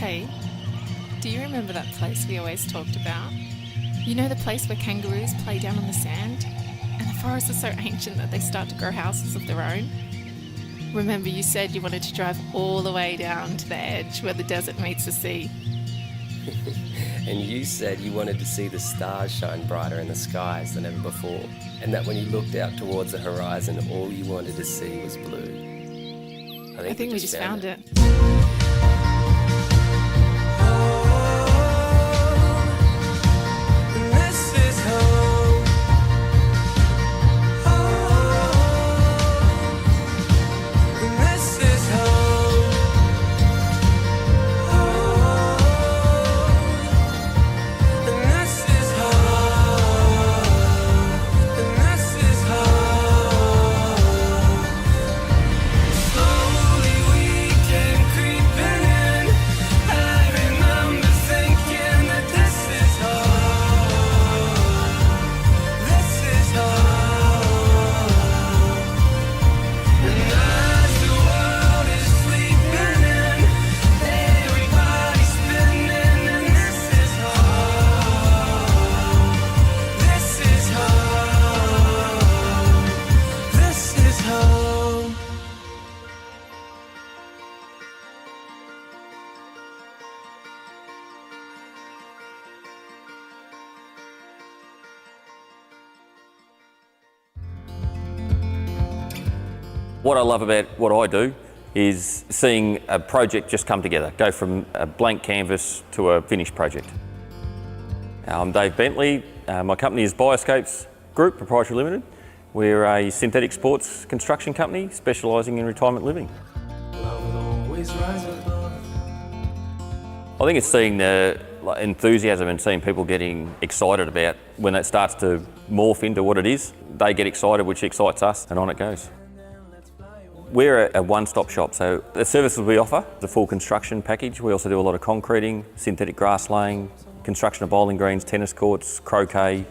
Hey, do you remember that place we always talked about? You know, the place where kangaroos play down on the sand? And the forests are so ancient that they start to grow houses of their own? Remember you said you wanted to drive all the way down to the edge where the desert meets the sea? And you said you wanted to see the stars shine brighter in the skies than ever before, and that when you looked out towards the horizon, all you wanted to see was blue. I think we just found it. What I love about what I do is seeing a project just come together, go from a blank canvas to a finished project. I'm Dave Bentley. My company is Bioscapes Group Proprietary Limited. We're a synthetic sports construction company specialising in retirement living. I think it's seeing the enthusiasm and seeing people getting excited about when it starts to morph into what it is. They get excited, which excites us, and on it goes. We're a one-stop shop, so the services we offer, the full construction package. We also do a lot of concreting, synthetic grass laying, construction of bowling greens, tennis courts, croquet,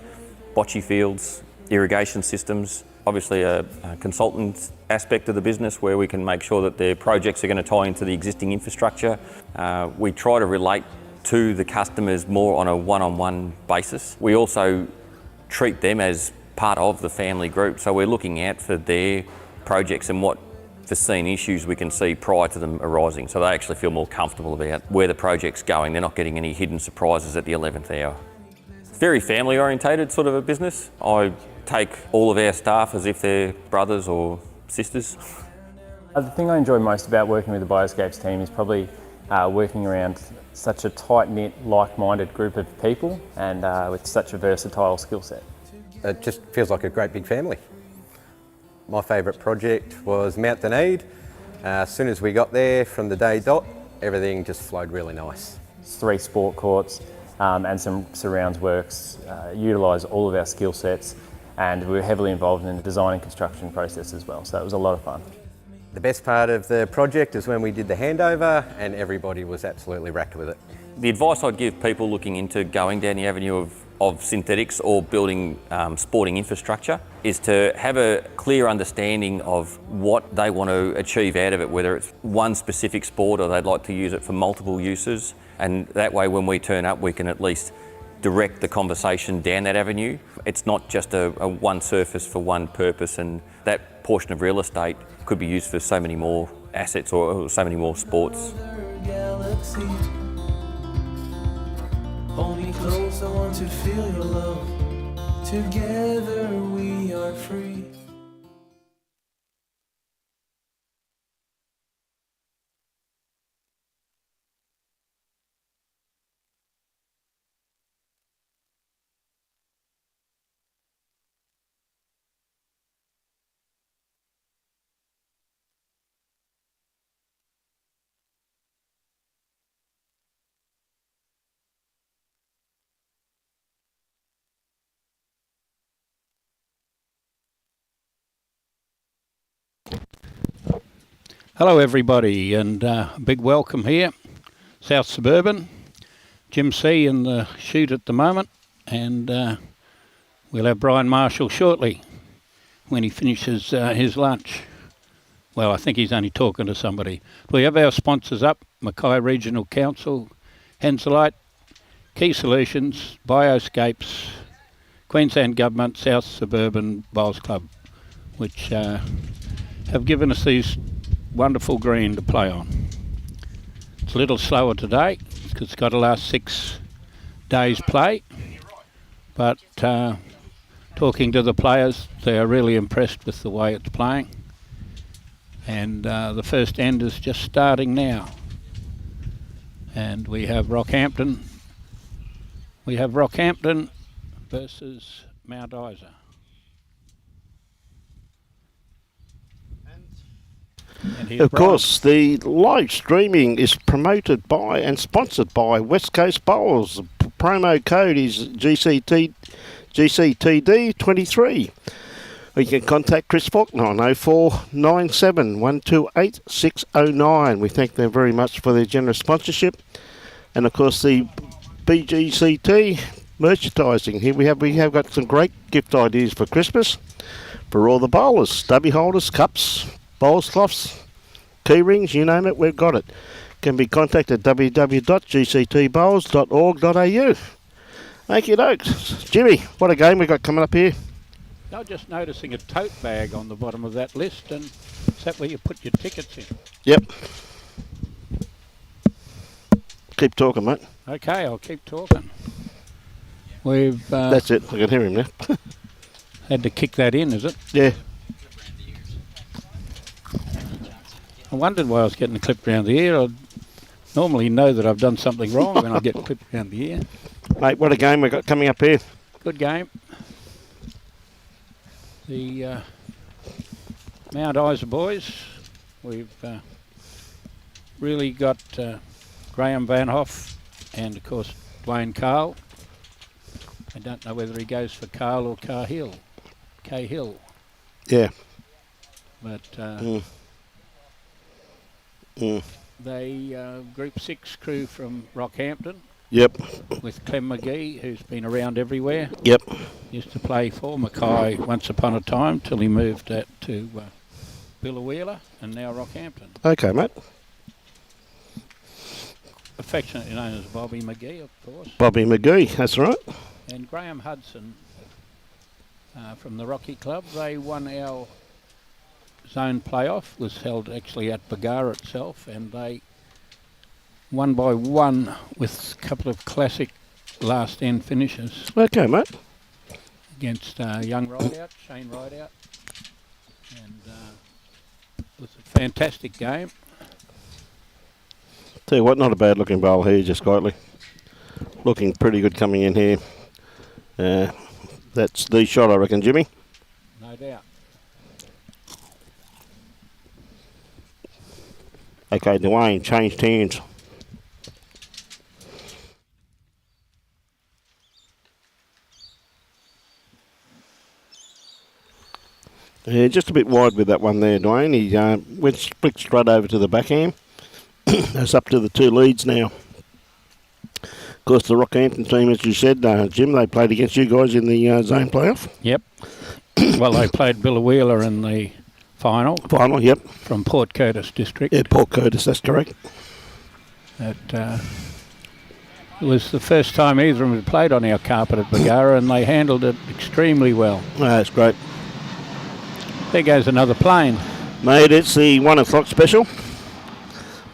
bocce fields, irrigation systems. Obviously a consultant aspect of the business where we can make sure that their projects are going to tie into the existing infrastructure. We try to relate to the customers more on a one-on-one basis. We also treat them as part of the family group, so we're looking out for their projects and what foreseen issues we can see prior to them arising, so they actually feel more comfortable about where the project's going. They're not getting any hidden surprises at the 11th hour. It's very family orientated sort of a business. I take all of our staff as if they're brothers or sisters. The thing I enjoy most about working with the Bioscapes team is probably working around such a tight-knit, like-minded group of people and with such a versatile skill set. It just feels like a great big family. My favourite project was Mount Dunedin. As soon as we got there, from the day dot, everything just flowed really nice. 3 sport courts and some surrounds works, utilise all of our skill sets, and we were heavily involved in the design and construction process as well, so it was a lot of fun. The best part of the project is when we did the handover and everybody was absolutely rapt with it. The advice I'd give people looking into going down the avenue of synthetics or building sporting infrastructure is to have a clear understanding of what they want to achieve out of it, whether it's one specific sport or they'd like to use it for multiple uses. And that way when we turn up, we can at least direct the conversation down that avenue. It's not just a one surface for one purpose, and that portion of real estate could be used for so many more assets or so many more sports. Hold me close, I want to feel your love. Together we are free. Hello everybody, and a big welcome here. South Suburban, Jim C in the chute at the moment, and we'll have Brian Marshall shortly when he finishes his lunch. Well, I think he's only talking to somebody. We have our sponsors up, Mackay Regional Council, Henselite, Key Solutions, Bioscapes, Queensland Government, South Suburban Bowls Club, which have given us these wonderful green to play on. It's a little slower today because it's got to last 6 days play, but talking to the players, they are really impressed with the way it's playing. And the first end is just starting now. And we have Rockhampton. We have Rockhampton versus Mount Isa. Of course, the live streaming is promoted by and sponsored by West Coast Bowls. The promo code is GCTD23. You can contact Chris Faulkner on 0497 128 609. We thank them very much for their generous sponsorship. And of course, the BGCT merchandising. Here we have got some great gift ideas for Christmas for all the bowlers, stubby holders, cups, bowls cloths, key rings, you name it, we've got it. Can be contacted at www.gctbowls.org.au. Thank you, dokes. Jimmy, what a game we got coming up here. I was just noticing a tote bag on the bottom of that list, and is that where you put your tickets in? Yep. Keep talking, mate. Okay, I'll keep talking. We've That's it, I can hear him now. had to kick that in, is it? Yeah. I wondered why I was getting clipped around the ear. I normally know that I've done something wrong when I get clipped around the ear. Mate, what a game we got coming up here. Good game. The Mount Isa boys, we've really got Graham Van Hoff and of course Duane Cahill. I don't know whether he goes for Cahill or Cahill. Yeah. But they Group 6 crew from Rockhampton. Yep. With Clem Magee, who's been around everywhere. Yep. Used to play for Mackay once upon a time till he moved to Billawheeler and now Rockhampton. Okay, mate. Affectionately known as Bobby Magee, of course. Bobby Magee, that's right. And Graham Hudson from the Rocky Club. They won our zone playoff, was held actually at Bargara itself, and they won by 1 with a couple of classic last end finishes. Okay, mate. Against young Rideout, Shane Rideout. And it was a fantastic game. Tell you what, not a bad looking bowl here, just quietly. Looking pretty good coming in here. That's the shot, I reckon, Jimmy. No doubt. Okay, Duane, changed hands. Yeah, just a bit wide with that one there, Duane. He went split straight over to the backhand. That's up to the 2 leads now. Of course, the Rockhampton team, as you said, Jim, they played against you guys in the zone playoff. Yep. Well, they played Billawheeler in the final. Final, yep. From Port Curtis district. Yeah, Port Curtis, that's correct. It was the first time either of them had played on our carpet at Bargara, and they handled it extremely well. That's great. There goes another plane. Mate, it's the 1 o'clock special.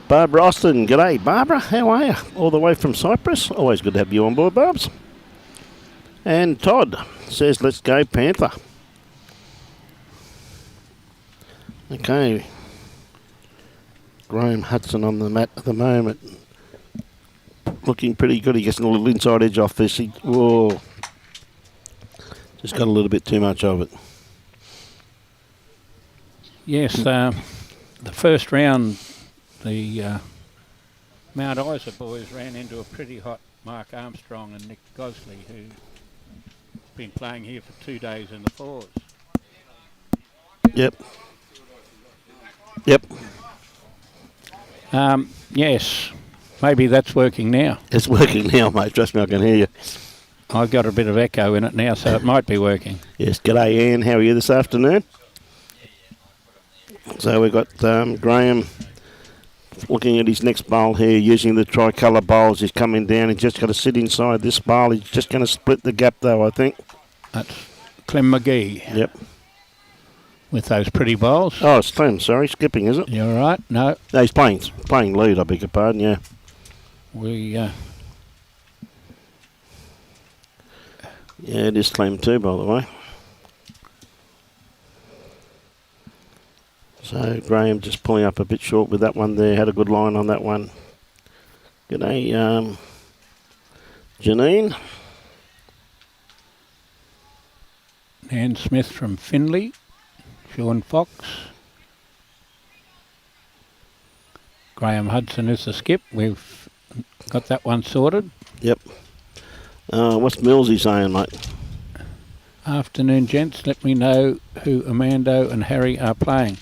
Barbara Austin, g'day. Barbara, how are you? All the way from Cyprus. Always good to have you on board, Barbs. And Todd says, let's go Panther. Okay. Graham Hudson on the mat at the moment. Looking pretty good. He gets a little inside edge off this. Whoa. Just got a little bit too much of it. Yes, the first round, the Mount Isa boys ran into a pretty hot Mark Armstrong and Nick Gosley, who've been playing here for 2 days in the 4s. Yep. Yep. Yes, maybe that's working now. It's working now, mate. Trust me, I can hear you. I've got a bit of echo in it now, so it might be working. Yes, g'day Anne, how are you this afternoon? So we've got Graham looking at his next bowl here, using the tricolour bowls. He's coming down. He's just got to sit inside this bowl. He's just going to split the gap, though, I think. That's Clem Magee. Yep. With those pretty bowls. Oh, it's Clem, sorry. Skipping, is it? You all right? No. No, he's playing lead, I beg your pardon, yeah. We, Yeah, it is Clem too, by the way. So Graham just pulling up a bit short with that one there. Had a good line on that one. G'day, Janine. Nan Smith from Finley. Sean Fox. Graham Hudson is the skip. We've got that one sorted. Yep. What's Millsy saying, mate? Afternoon, gents. Let me know who Amando and Harry are playing.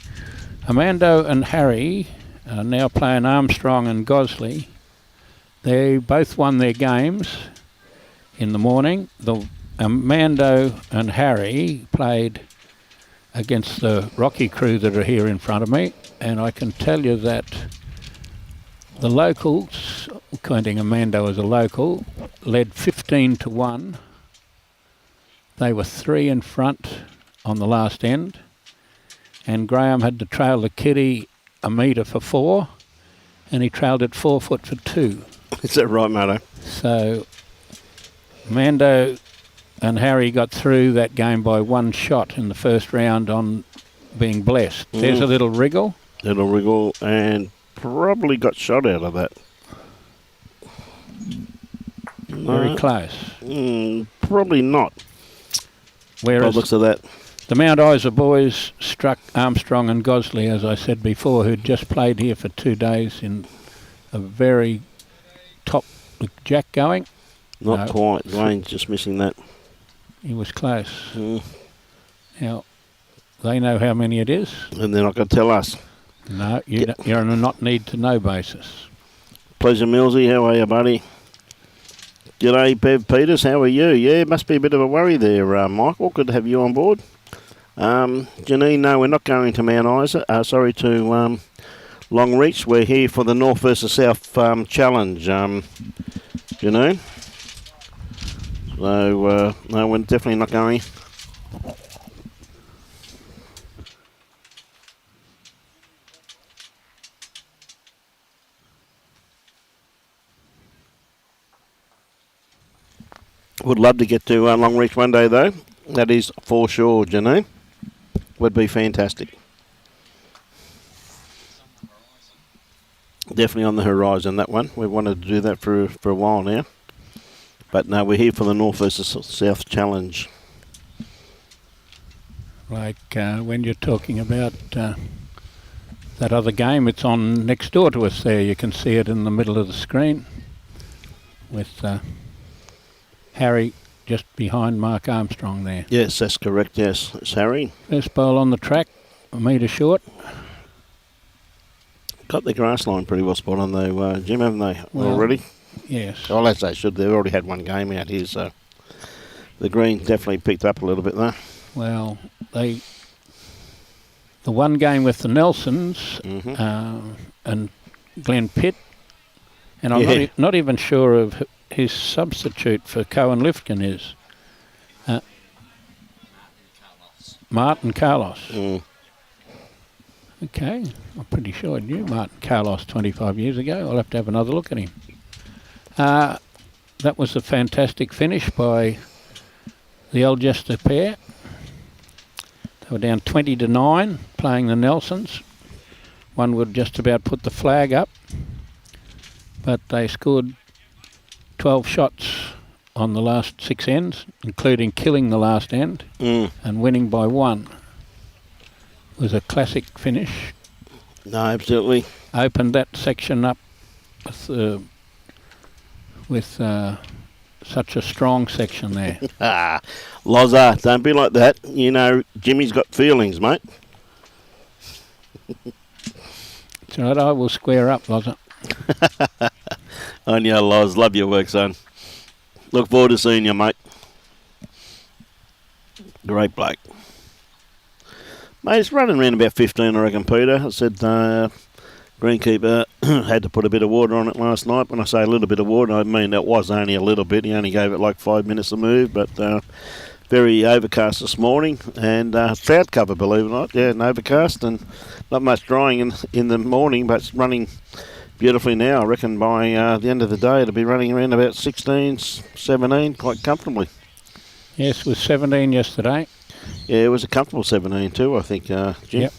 Amando and Harry are now playing Armstrong and Gosley. They both won their games in the morning. The Amando and Harry played against the Rocky crew that are here in front of me, and I can tell you that the locals, counting Amando as a local, led 15-1. They were 3 in front on the last end, and Graham had to trail the kitty a metre for 4, and he trailed it 4 foot for 2. Is that right, Mato? So Mando and Harry got through that game by 1 shot in the first round on being blessed. There's a little wriggle. Little wriggle, and probably got shot out of that. Very close. Probably not. Whereas looks of that. the Mount Isa boys struck Armstrong and Gosley, as I said before, who'd just played here for 2 days in a very top jack going. Not quite. Dwayne's just missing that. He was close. Now, they know how many it is. And they're not going to tell us. No, you're on a not need to know basis. Pleasure, Millsy. How are you, buddy? G'day, Bev Peters. How are you? Yeah, it must be a bit of a worry there, Michael. Good to have you on board. Janine, no, we're not going to Mount Isa. To Longreach. We're here for the North versus South challenge, Janine. So, no, we're definitely not going. Would love to get to Longreach one day, though. That is for sure, Janine. Would be fantastic. Definitely on the horizon, that one. We've wanted to do that for a while now. But no, we're here for the North versus South challenge. Like when you're talking about that other game, it's on next door to us there. You can see it in the middle of the screen with Harry just behind Mark Armstrong there. Yes, that's correct, yes. It's Harry. First bowl on the track, a metre short. Got the grass line pretty well spot on though, Jim, haven't they, already? Yes. Well, as they should. They've already had one game out here, so the green definitely picked up a little bit there. Well, the one game with the Nelsons and Glenn Pitt, and I'm not even sure of his substitute for Cohen Lifkin is Martin Carlos. Okay, I'm pretty sure I knew Martin Carlos 25 years ago. I'll have to have another look at him. That was a fantastic finish by the Algester pair. They were down 20-9 playing the Nelsons. One would just about put the flag up, but they scored 12 shots on the last 6 ends, including killing the last end and winning by 1. It was a classic finish. No, absolutely. Opened that section up with such a strong section there. Loza, don't be like that. You know, Jimmy's got feelings, mate. It's all right, I will square up, Loza. On you, Loz. Love your work, son. Look forward to seeing you, mate. Great bloke. Mate, it's running around about 15, I reckon, Peter. I said, greenkeeper, Had to put a bit of water on it last night. When I say a little bit of water, I mean that was only a little bit. He only gave it like 5 minutes to move, but very overcast this morning, and cloud cover, believe it or not. Yeah, and overcast, and not much drying in the morning, but it's running beautifully now. I reckon by the end of the day it'll be running around about 16, 17 quite comfortably. Yes, it was 17 yesterday. Yeah, it was a comfortable 17 too, I think, Jim. Yep.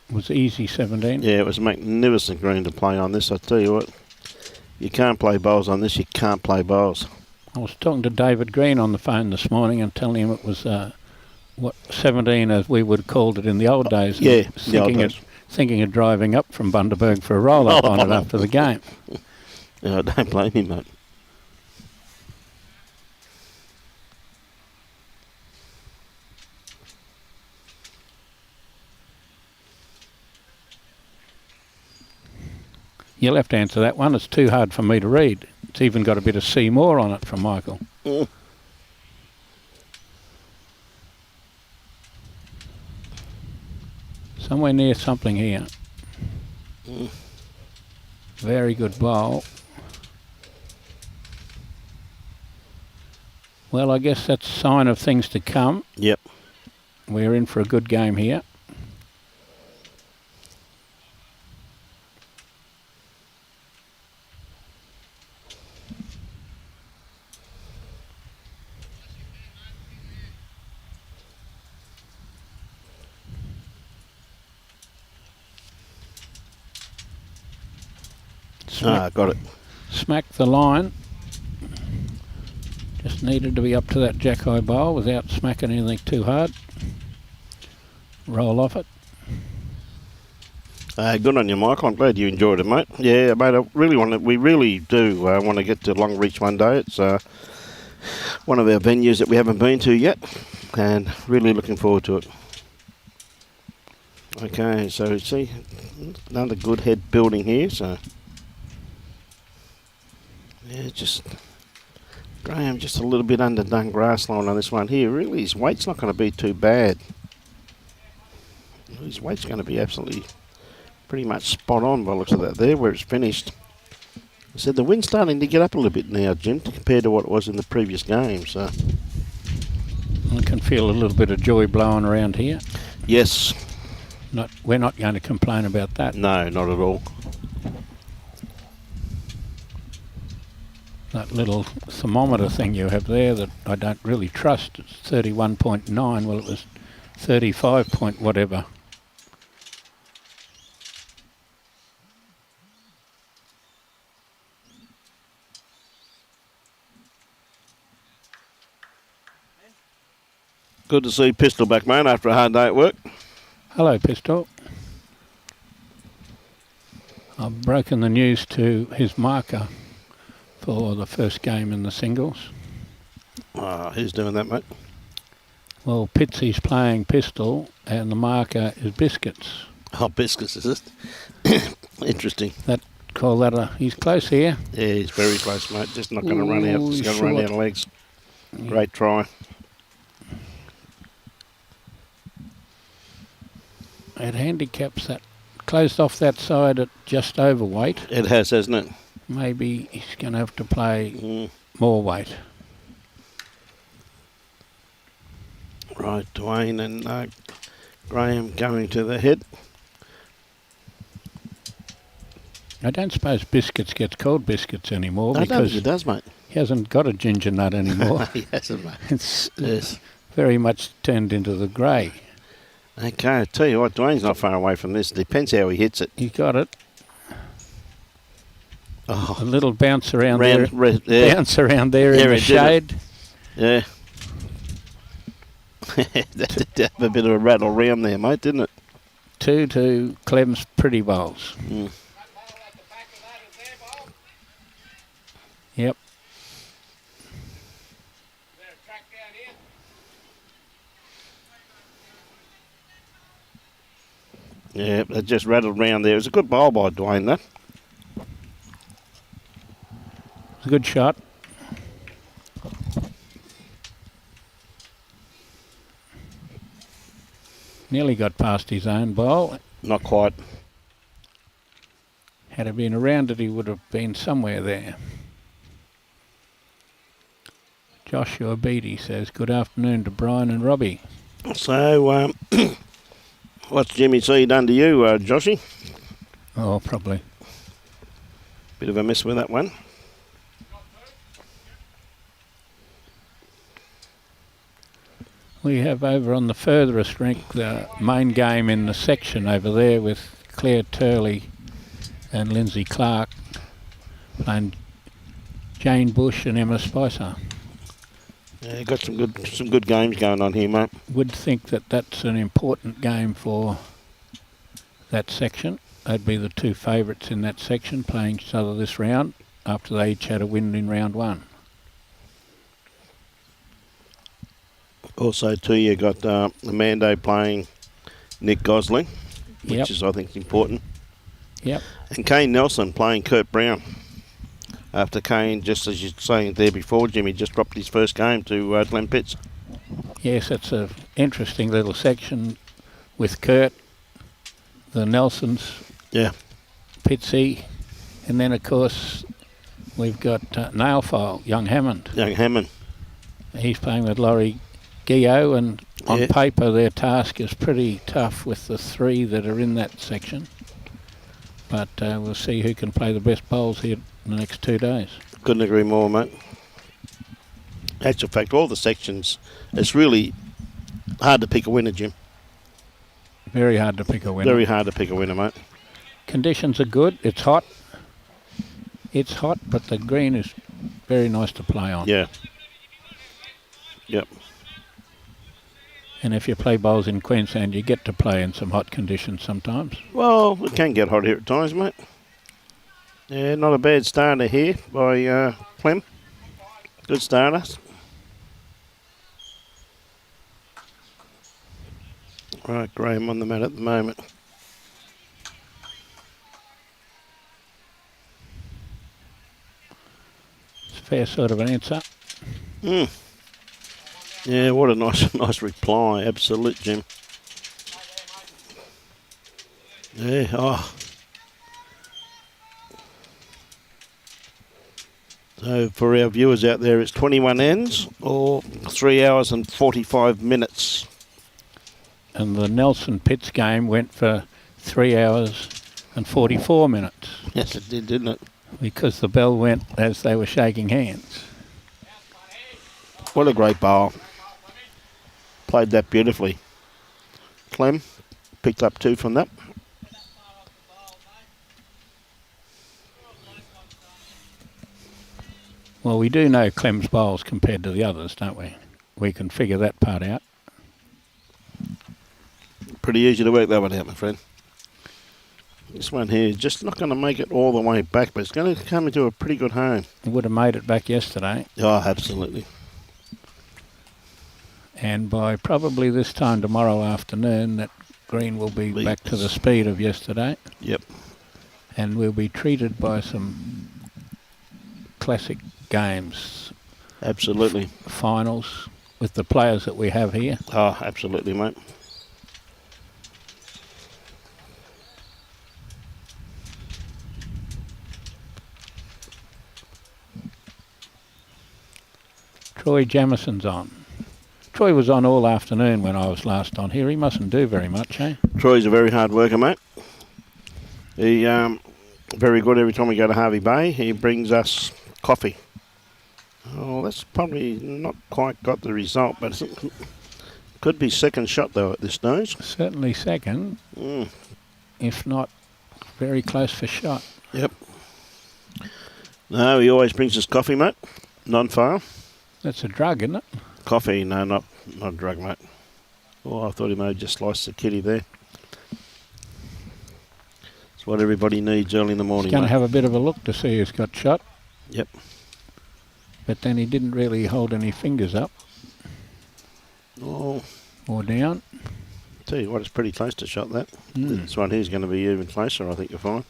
It was easy 17. Yeah, it was a magnificent green to play on this. I tell you what, you can't play bowls on this, you can't play bowls. I was talking to David Green on the phone this morning and telling him it was 17 as we would have called it in the old days. Yeah, thinking of driving up from Bundaberg for a roll-up on it after the game. Yeah, I don't blame him, mate. You'll have to answer that one. It's too hard for me to read. It's even got a bit of Seymour on it from Michael. Somewhere near something here. Very good bowl. Well, I guess that's a sign of things to come. Yep. We're in for a good game here. Got it. Smack the line. Just needed to be up to that jack-high bowl without smacking anything too hard. Roll off it. Good on you, Michael. I'm glad you enjoyed it, mate. Yeah, mate. We really do want to get to Longreach one day. It's one of our venues that we haven't been to yet, and really looking forward to it. Okay, so see, another good head building here. So yeah, Graham just a little bit underdone grass line on this one here. Really, his weight's not going to be too bad. His weight's going to be absolutely pretty much spot on by the looks of that there, where it's finished. I said the wind's starting to get up a little bit now, Jim, compared to what it was in the previous game. So I can feel a little bit of joy blowing around here. Yes. We're not going to complain about that. No, not at all. That little thermometer thing you have there that I don't really trust. It's 31.9. Well, it was 35 point whatever. Good to see Pistol back, mate, after a hard day at work. Hello, Pistol. I've broken the news to his marker for the first game in the singles. Who's doing that, mate? Well, Pitsy's playing Pistol and the marker is Biscuits. Oh, Biscuits, is it? Interesting. He's close here. Yeah, he's very close, mate. Just not going to run out. Just going to run out of legs. Yeah. Great try. It handicaps that, closed off that side at just overweight. It has, hasn't it? Maybe he's going to have to play more weight. Right, Duane and Graham going to the head. I don't suppose Biscuits gets called Biscuits anymore. No, because he does, mate. He hasn't got a ginger nut anymore. He hasn't, mate. It's very much turned into the grey. Okay, I tell you what, Dwayne's not far away from this. Depends how he hits it. He got it. Oh, a little bounce around there. Bounce around there in the shade. Yeah. That did have a bit of a rattle round there, mate, didn't it? 2 to Clem's pretty bowls. Yep. Yeah, it just rattled round there. It was a good bowl by Duane, that. It's a good shot. Nearly got past his own bowl. Not quite. Had he been around it, he would have been somewhere there. Joshua Beattie says, good afternoon to Brian and Robbie. So, what's Jimmy C done to you, Joshy? Oh, probably. Bit of a mess with that one. We have over on the furthest rink the main game in the section over there with Claire Turley and Lindsay Clark playing Jane Bush and Emma Spicer. Yeah, got some good games going on here, mate. Would think that that's an important game for that section. They'd be the two favourites in that section playing each other this round after they each had a win in round one. Also, too, you got Amando playing Nick Gosling, which Yep. is, I think, important. Yep. And Kane Nelson playing Kurt Brown. After Kane, just as you're saying there before, Jimmy, just dropped his first game to Glen Pitts. Yes, it's an interesting little section with Kurt, the Nelsons, Yeah. Pitsy, and then, of course, we've got Nailfile, young Hammond. Young Hammond. He's playing with Laurie Gio, and on Yeah. paper their task is pretty tough with the three that are in that section. But we'll see who can play the best bowls here in the next 2 days. Couldn't agree more, mate. Actual fact, all the sections, it's really hard to pick a winner, Jim. Very hard to pick a winner. Very hard to pick a winner, mate. Conditions are good. It's hot. It's hot, but the green is very nice to play on. Yeah. Yep. And if you play bowls in Queensland, you get to play in some hot conditions sometimes. Well, it can get hot here at times, mate. Yeah, not a bad starter here by Clem. Good starter. Right, Graham on the mat at the moment. It's a fair sort of an answer. Yeah, what a nice reply. Absolute, Jim. Yeah, oh. So for our viewers out there, it's 21 ends or 3 hours and 45 minutes. And the Nelson Pitts game went for 3 hours and 44 minutes Yes, it did, didn't it? because the bell went as they were shaking hands. What a great bowl. Played that beautifully. Clem picked up 2 from that. Well, we do know Clem's bowls compared to the others, don't we? We can figure that part out. Pretty easy to work that one out, my friend. This one here is just not going to make it all the way back, but it's going to come into a pretty good home. It would have made it back yesterday. Oh, absolutely. And by probably this time tomorrow afternoon, that green will be back to the speed of yesterday. Yep. And we'll be treated by some classic games. Absolutely. Finals with the players that we have here. Oh, absolutely, mate. Troy Jamison's on. Troy was on all afternoon when I was last on here. He mustn't do very much, eh? Troy's a very hard worker, mate. He very good every time we go to Harvey Bay. He brings us coffee. Oh, that's probably not quite got the result, but it could be second shot though at this stage. Certainly second, if not very close for shot. Yep. No, he always brings us coffee, mate. Non-fail. That's a drug, isn't it? Coffee, no, not a drug, mate. Oh, I thought he may have just sliced the kitty there. It's what everybody needs early in the morning, He's going to mate. have a bit of a look to see who's got shot. Yep. But then he didn't really hold any fingers up Oh, or down. tell you what, it's pretty close to shot, that. This one here's going to be even closer, I think you'll find.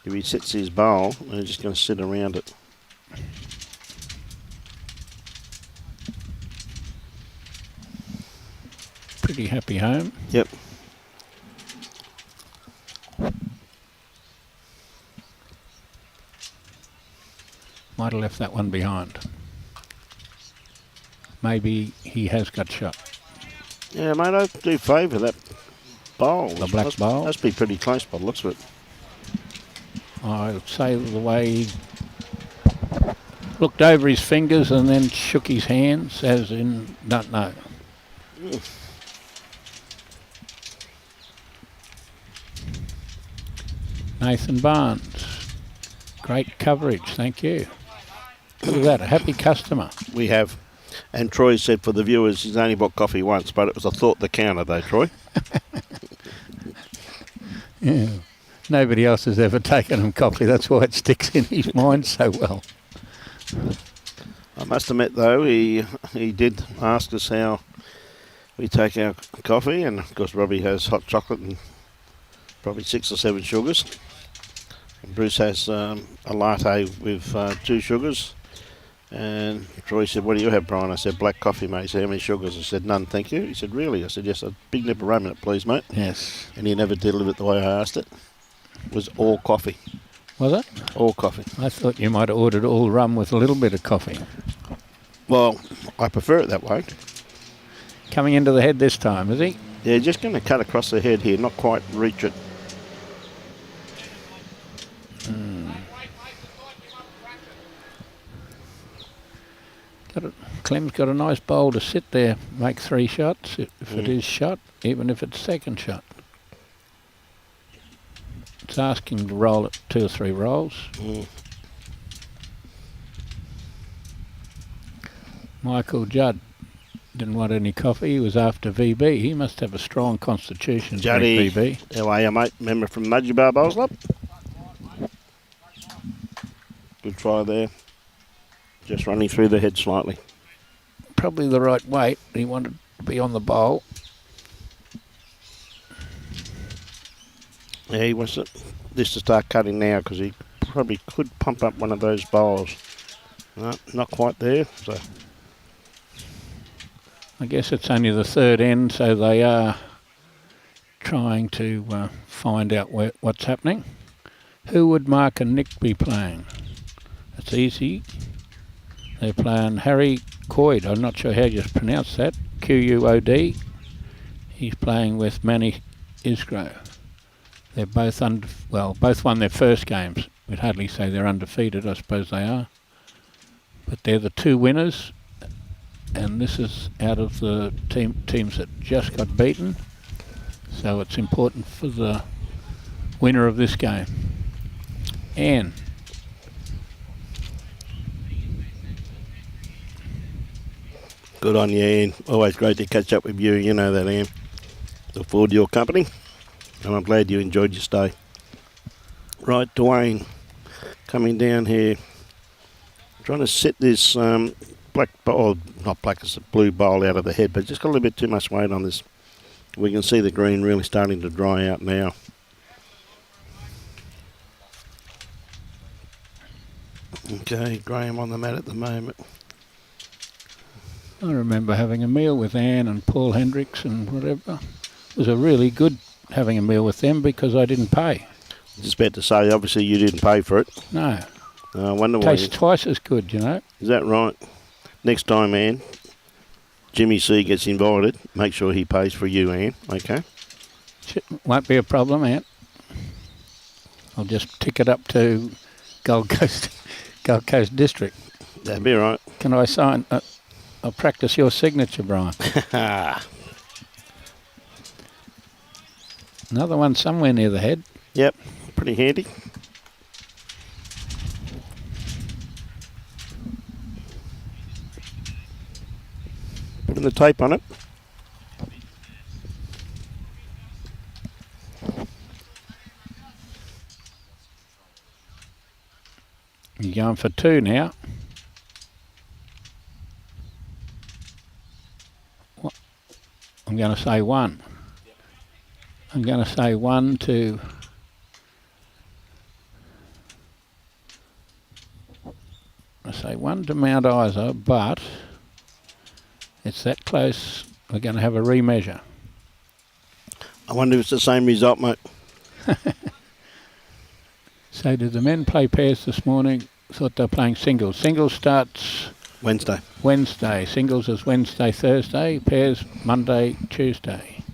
If he sits his bowl, he's just going to sit around it. Pretty happy home. Yep. Might have left that one behind. Maybe he has got shot. Yeah, mate, I do favour that bowl. The black bowl? Must be pretty close by the looks of it. I would say the way he looked over his fingers and then shook his hands, as in, don't know. Nathan Barnes. Great coverage, thank you. Look at that, a happy customer. We have. And Troy said for the viewers he's only bought coffee once, but it was a thought that counted though, Troy. Yeah. Nobody else has ever taken him coffee, that's why it sticks in his mind so well. I must admit though, he did ask us how we take our coffee, and of course Robbie has hot chocolate and probably 6 or 7 sugars. And Bruce has a latte with 2 sugars. And Troy said, what do you have, Brian? I said, black coffee, mate. He said, how many sugars? I said, none, thank you. He said, really? I said, yes, a big nip of rum in it, please, mate. Yes. And he never delivered it the way I asked it. It was all coffee. Was it? All coffee. I thought you might have ordered all rum with a little bit of coffee. Well, I prefer it that way. Coming into the head this time, is he? Yeah, just going to cut across the head here, not quite reach it. Clem's got a nice bowl to sit there, make 3 shots, if it is shot, even if it's second shot. It's asking to roll it 2 or 3 rolls. Michael Judd didn't want any coffee, he was after VB. He must have a strong constitution. Juddy, VB. how are you, mate? Member from Mudgee Bar Bowls Club. Good try there. Just running through the head slightly. Probably the right weight. He wanted to be on the bowl. Yeah, he wants this to start cutting now because he probably could pump up one of those bowls. No, not quite there. So I guess it's only the 3rd end, so they are trying to find out what's happening. Who would Mark and Nick be playing? It's easy. They're playing Harry Coyd. I'm not sure how you pronounce that. Quod. He's playing with Manny Isgrove. They're both both won their first games. We'd hardly say they're undefeated. I suppose they are. But they're the 2 winners, and this is out of the teams that just got beaten. So it's important for the winner of this game. Anne. good on you, Ian. Always great to catch up with you. You know that, Ian. Look forward to your company, and I'm glad you enjoyed your stay. Right, Duane, coming down here, trying to set this black bowl, not black, it's a blue bowl out of the head, but just got a little bit too much weight on this. We can see the green really starting to dry out now. Okay, Graham on the mat at the moment. I remember having a meal with Anne and Paul Hendricks and whatever. It was a really good having a meal with them because I didn't pay. Just about to say, obviously you didn't pay for it. No. I wonder why. Tastes twice as good, you know. Is that right? Next time, Anne, Jimmy C gets invited, make sure he pays for you, Anne, okay? Won't be a problem, Ant. I'll just tick it up to Gold Coast District. That'd be right. Can I sign? I'll practice your signature, Brian. Another one somewhere near the head. Yep, pretty handy. Putting the tape on it. You're going for 2 now. I'm going to say 1. I'm going to say 1 to... I say 1 to Mount Isa, but it's that close. We're going to have a remeasure. I wonder if it's the same result, mate. So did the men play pairs this morning? thought they were playing singles. Singles starts Wednesday. Singles is Wednesday, Thursday. Pairs Monday, Tuesday.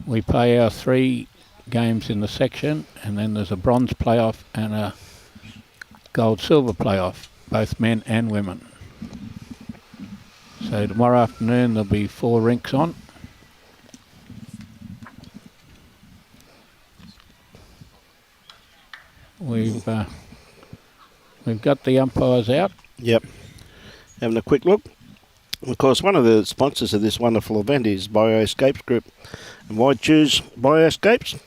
We play our 3 games in the section, and then there's a bronze playoff and a gold-silver playoff, both men and women. So tomorrow afternoon there'll be 4 rinks on. We've got the umpires out. Yep. Having a quick look. Of course, one of the sponsors of this wonderful event is Bioscapes Group. And why choose Bioscapes?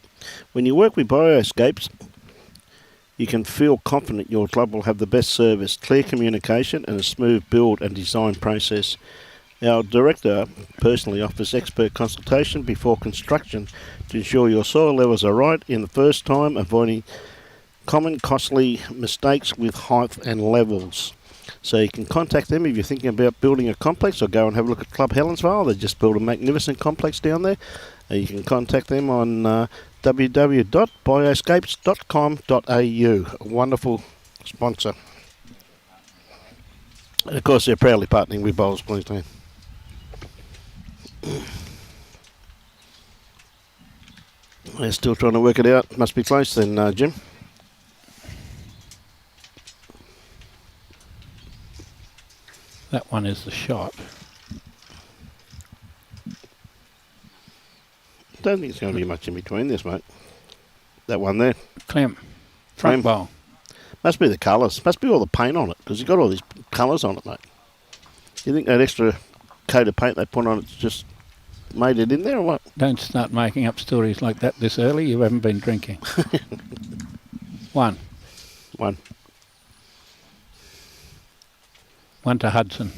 When you work with Bioscapes, you can feel confident your club will have the best service, clear communication and a smooth build and design process. Our director personally offers expert consultation before construction to ensure your soil levels are right in the first time, avoiding common costly mistakes with height and levels. So you can contact them if you're thinking about building a complex, or go and have a look at Club Helensvale. They just built a magnificent complex down there. You can contact them on www.bioscapes.com.au. A wonderful sponsor. And of course they're proudly partnering with Bowls Queensland. They're still trying to work it out. Must be close then, Jim. That one is the shot. Don't think it's going to be much in between this, mate. That one there. Clem, front Clem. bowl. Must be the colours. Must be all the paint on it, because you've got all these colours on it, mate. Do you think that extra coat of paint they put on it's just made it in there, or what? Don't start making up stories like that this early. You haven't been drinking. One to Hudson.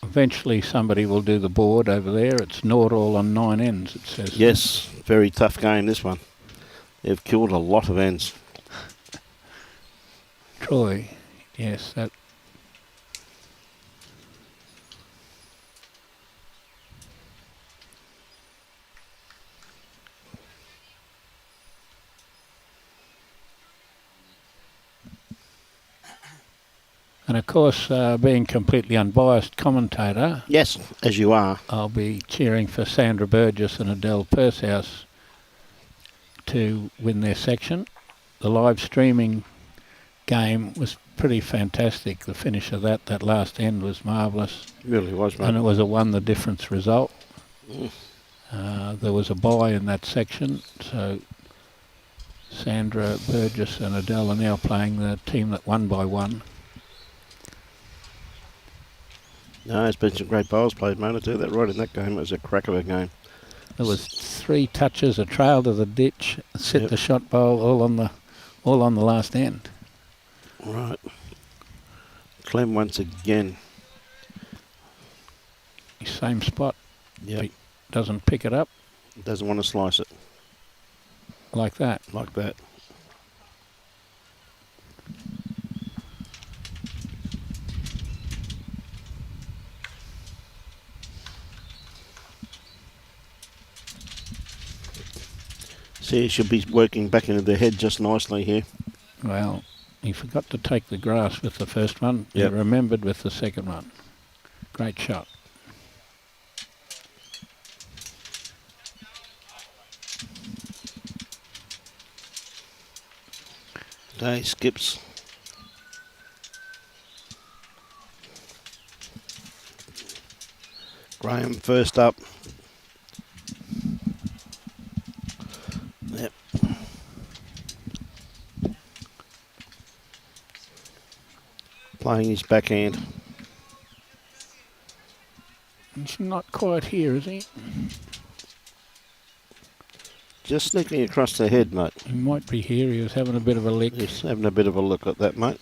Eventually somebody will do the board over there. It's not all on 9 ends, it says. Yes, very tough game, this one. They've killed a lot of ends. Troy, yes, that. And of course, being completely unbiased commentator, Yes, as you are. I'll be cheering for Sandra Burgess and Adele Pursehouse to win their section. The live streaming game was pretty fantastic. The finish of that last end was marvellous. It really was, mate. And it was a won the difference result. There was a bye in that section, so Sandra Burgess and Adele are now playing the team that won by 1. No, it's been some great bowls played, mate. I tell you that right in that game. It was a crack of a game. There was 3 touches, a trail to the ditch, sit the shot bowl, all on the last end. Right. Clem once again. Same spot. Yeah. Doesn't pick it up Doesn't want to slice it like that. like that. See, it should be working back into the head just nicely here. Well, he forgot to take the grass with the first one. Yep. He remembered with the second one. Great shot. Day skips. Graham first up. Yep. Playing his backhand. He's not quite here, is he? Just sneaking across the head, mate. He might be here. He was having a bit of a lick. Just having a bit of a look at that, mate.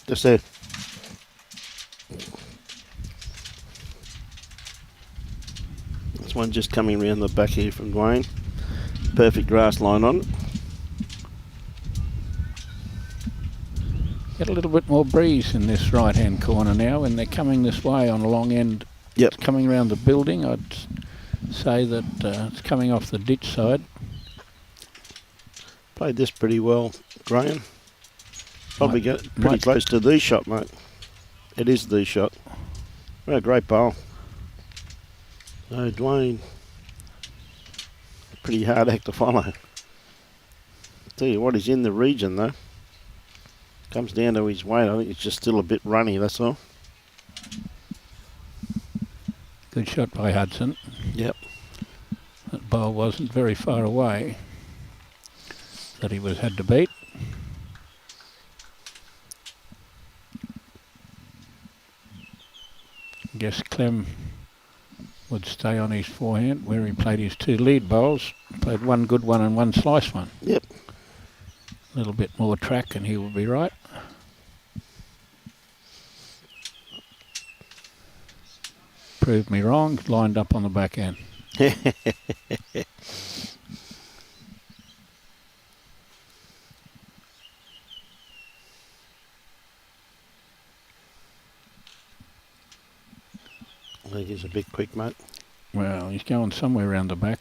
Just there. This one just coming around the back here from Duane. Perfect grass line on it. Get a little bit more breeze in this right-hand corner now, and they're coming this way on a long end. Yep. Coming around the building, I'd say that it's coming off the ditch side. Played this pretty well, Graham. Probably get pretty might- close to the shot, mate. It is the shot. What a great bowl. So Duane, pretty hard act to follow. Tell you what, he's in the region though. Comes down to his weight. I think it's just still a bit runny, that's all. Good shot by Hudson. Yep. That bowl wasn't very far away that he had to beat. Guess Clem would stay on his forehand where he played his 2 lead bowls. Played 1 good one and 1 slice one. Yep. A little bit more track and he will be right. Proved me wrong, lined up on the back end. I think he's a bit quick, mate. Well, he's going somewhere around the back.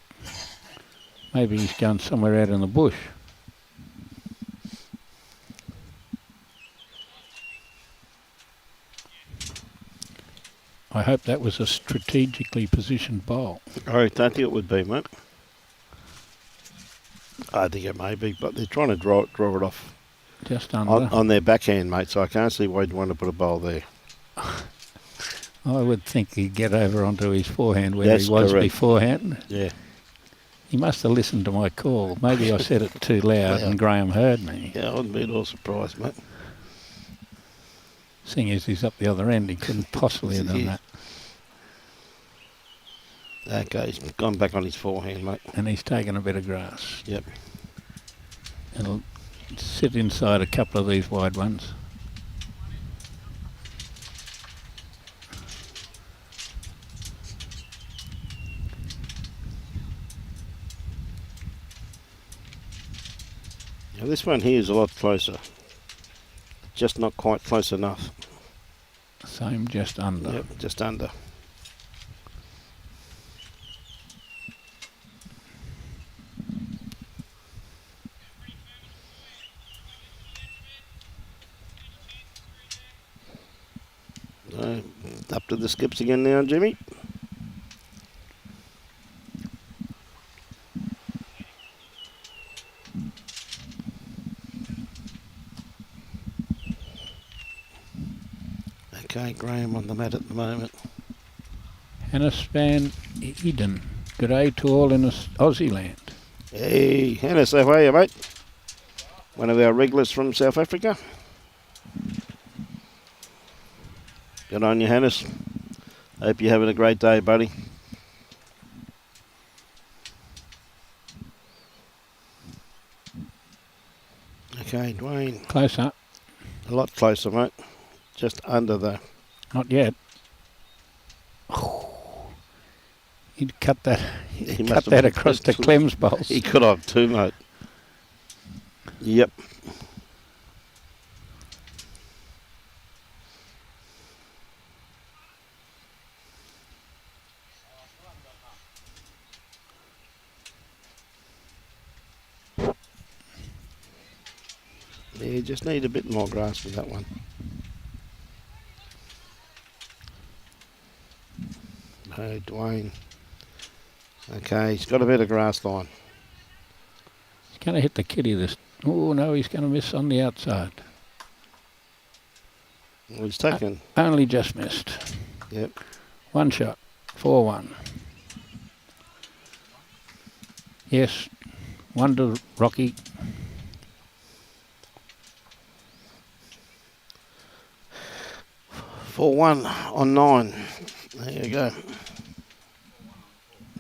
Maybe he's going somewhere out in the bush. I hope that was a strategically positioned bowl. I don't think it would be, mate. I think it may be, but they're trying to draw it off Just under. on their backhand, mate, so I can't see why you'd want to put a bowl there. I would think he'd get over onto his forehand where That's he was correct. beforehand. Yeah. He must have listened to my call. Maybe I said it too loud and Graham heard me. Yeah, I wouldn't be at all surprised, mate. Seeing as he's up the other end, he couldn't possibly have done Yeah. that. Okay, he's gone back on his forehand, mate. And he's taken a bit of grass. Yep. It'll sit inside a couple of these wide ones. Now this one here is a lot closer. Just not quite close enough. Same, just under. Yep, just under. Up to the skips again now, Jimmy. Okay, Graham on the mat at the moment. Hannes van Eden. Good day to all in Aussie land. Hey, Hannes, how are you, mate? One of our regulars from South Africa. Good on you, Hannes. Hope you're having a great day, buddy. Okay, Duane. Close up. A lot closer, mate. Just under the... Not yet. He'd cut that. He He'd must cut have that put across that to Clem's bowls. He could have too, mate. Yep. Yeah, you just need a bit more grass with that one. No, Duane. Okay, he's got a bit of grass line. He's going to hit the kitty this. Oh no, he's going to miss on the outside. Well, he's taken. Only just missed. Yep. One shot. 4-1. Yes. One to Rocky. 4-1 on 9. There you go.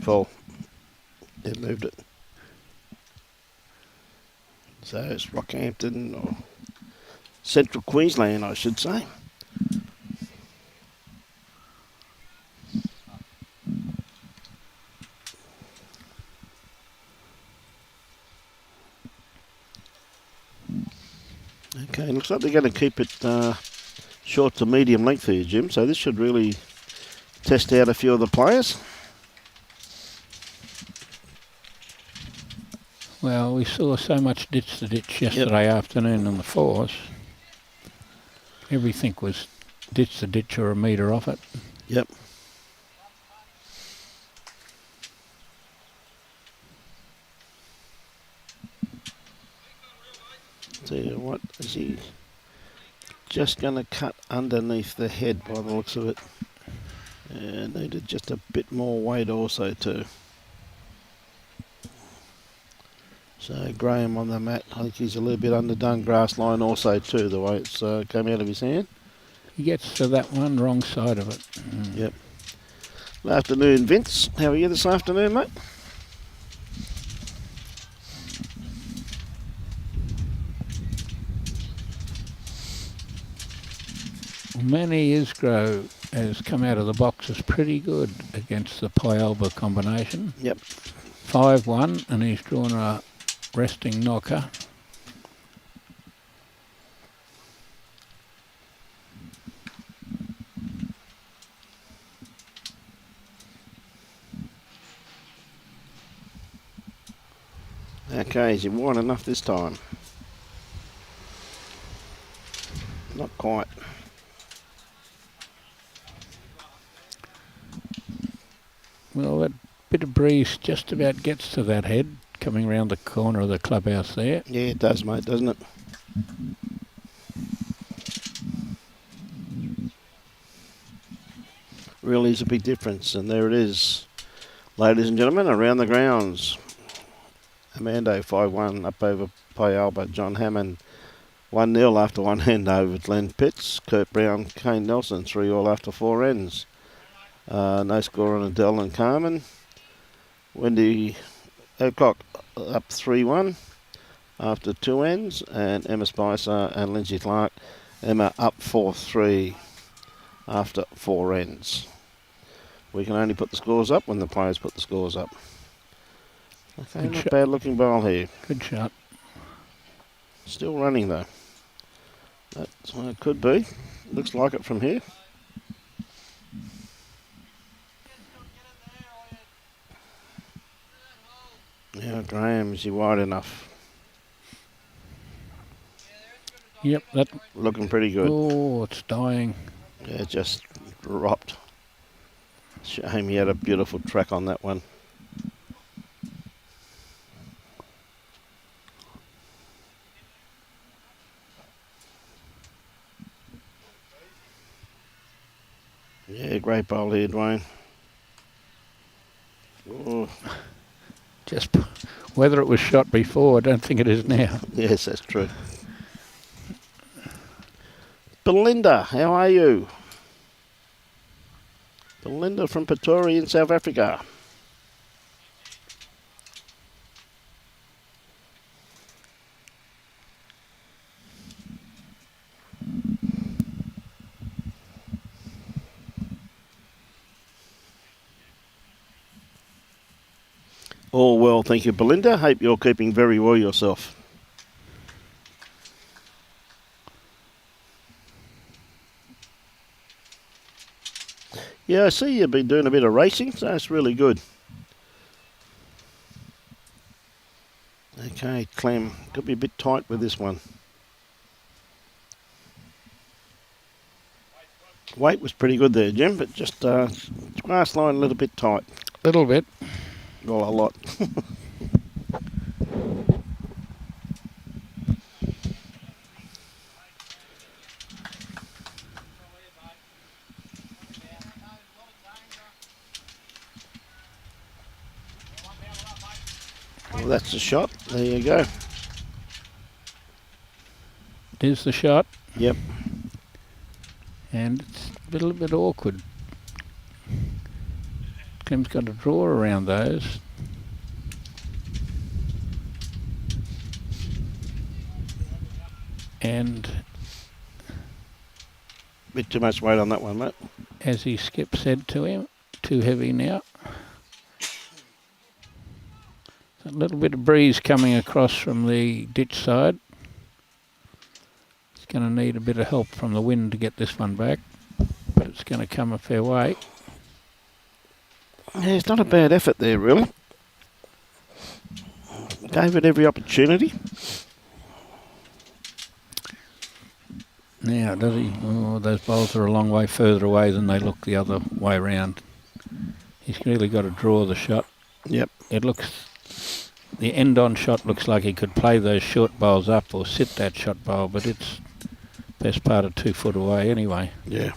4. It moved it. So it's Rockhampton, or Central Queensland, I should say. Okay, looks like they're going to keep it short to medium length here, Jim. So this should really test out a few of the players. Well, we saw so much ditch to ditch yesterday afternoon on the force. Everything was ditch to ditch or a metre off it. Yep. Tell you what, is he just going to cut underneath the head by the looks of it? And needed just a bit more weight also too. So Graham on the mat, I think he's a little bit underdone grass line also too, the way it's come out of his hand. He gets to that one wrong side of it. Yep. Good afternoon, Vince. How are you this afternoon, mate? Manny Isgrove has come out of the boxes pretty good against the Pyalba combination. Yep. 5-1, and he's drawn a resting knocker. Okay, is he wide enough this time? Not quite. Well, that bit of breeze just about gets to that head coming round the corner of the clubhouse there. Yeah, it does, mate, doesn't it? Really is a big difference, and there it is. Ladies and gentlemen, around the grounds. Amando 5-1 up over Pyalba. John Hammond 1-0 after one hand over Glenn Pitts. Kurt Brown, Kane Nelson 3-all after 4 ends. No score on Adele and Carmen. Wendy Ocock up 3-1 after 2 ends. And Emma Spicer and Lindsay Clark. Emma up 4-3 after 4 ends. We can only put the scores up when the players put the scores up. Okay, Good not shot. bad looking ball here. Good shot. Still running though. That could be. Looks like it from here. Now Graham, is he wide enough? Yep, that. Looking pretty good. Oh, it's dying. Yeah, just dropped. Shame he had a beautiful track on that one. Yeah, great bowl here, Dwayne. Oh, Just whether it was shot before, I don't think it is now. yes, that's true. Belinda, how are you? Belinda from Pretoria in South Africa. All well, thank you, Belinda. Hope you're keeping very well yourself. Yeah, I see you've been doing a bit of racing, so that's really good. Okay, Clem, could be a bit tight with this one. Weight was pretty good there, Jim, but just grass line a little bit tight. Little bit. Well, a lot. Well, that's the shot. There you go. There's the shot. Yep. And it's a little bit awkward. Clem's got a draw around those. And Bit too much weight on that one, mate. as he Skip said to him, too heavy now. A little bit of breeze coming across from the ditch side. It's going to need a bit of help from the wind to get this one back, but it's going to come a fair way. Yeah, it's not a bad effort there, really. Gave it every opportunity. Now, does he? Oh, those bowls are a long way further away than they look the other way round. He's really got to draw the shot. Yep. It looks, the end-on shot looks like he could play those short bowls up or sit that shot bowl, but it's best part of 2 foot away anyway. Yeah.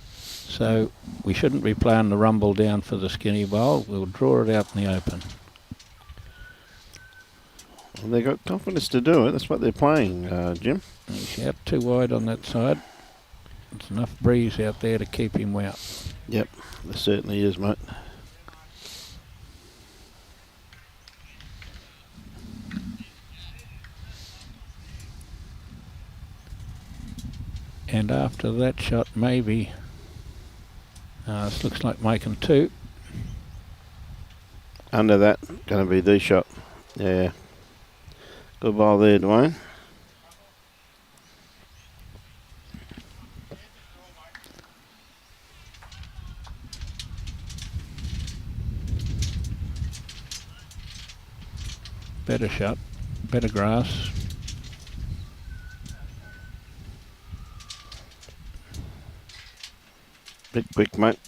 So we shouldn't be playing the rumble down for the skinny bowl. We'll draw it out in the open. Well, they've got confidence to do it. That's what they're playing, Jim. He's out too wide on that side. There's enough breeze out there to keep him out. Yep, there certainly is, mate. And after that shot, maybe, this looks like making 2. Under that, going to be the shot. Yeah. Good ball there, Dwayne. Better shot, better grass. Bit quick, mate.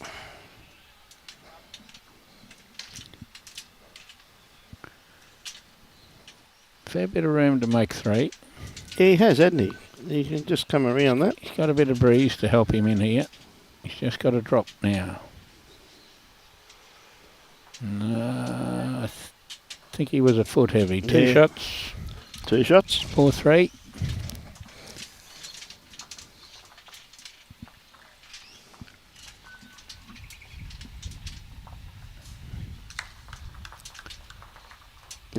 Fair bit of room to make 3. Yeah, he has, hasn't he? He can just come around that. He's got a bit of breeze to help him in here. He's just got to drop now. No, I think he was a foot heavy. 2 shots. 2 shots. 4-3.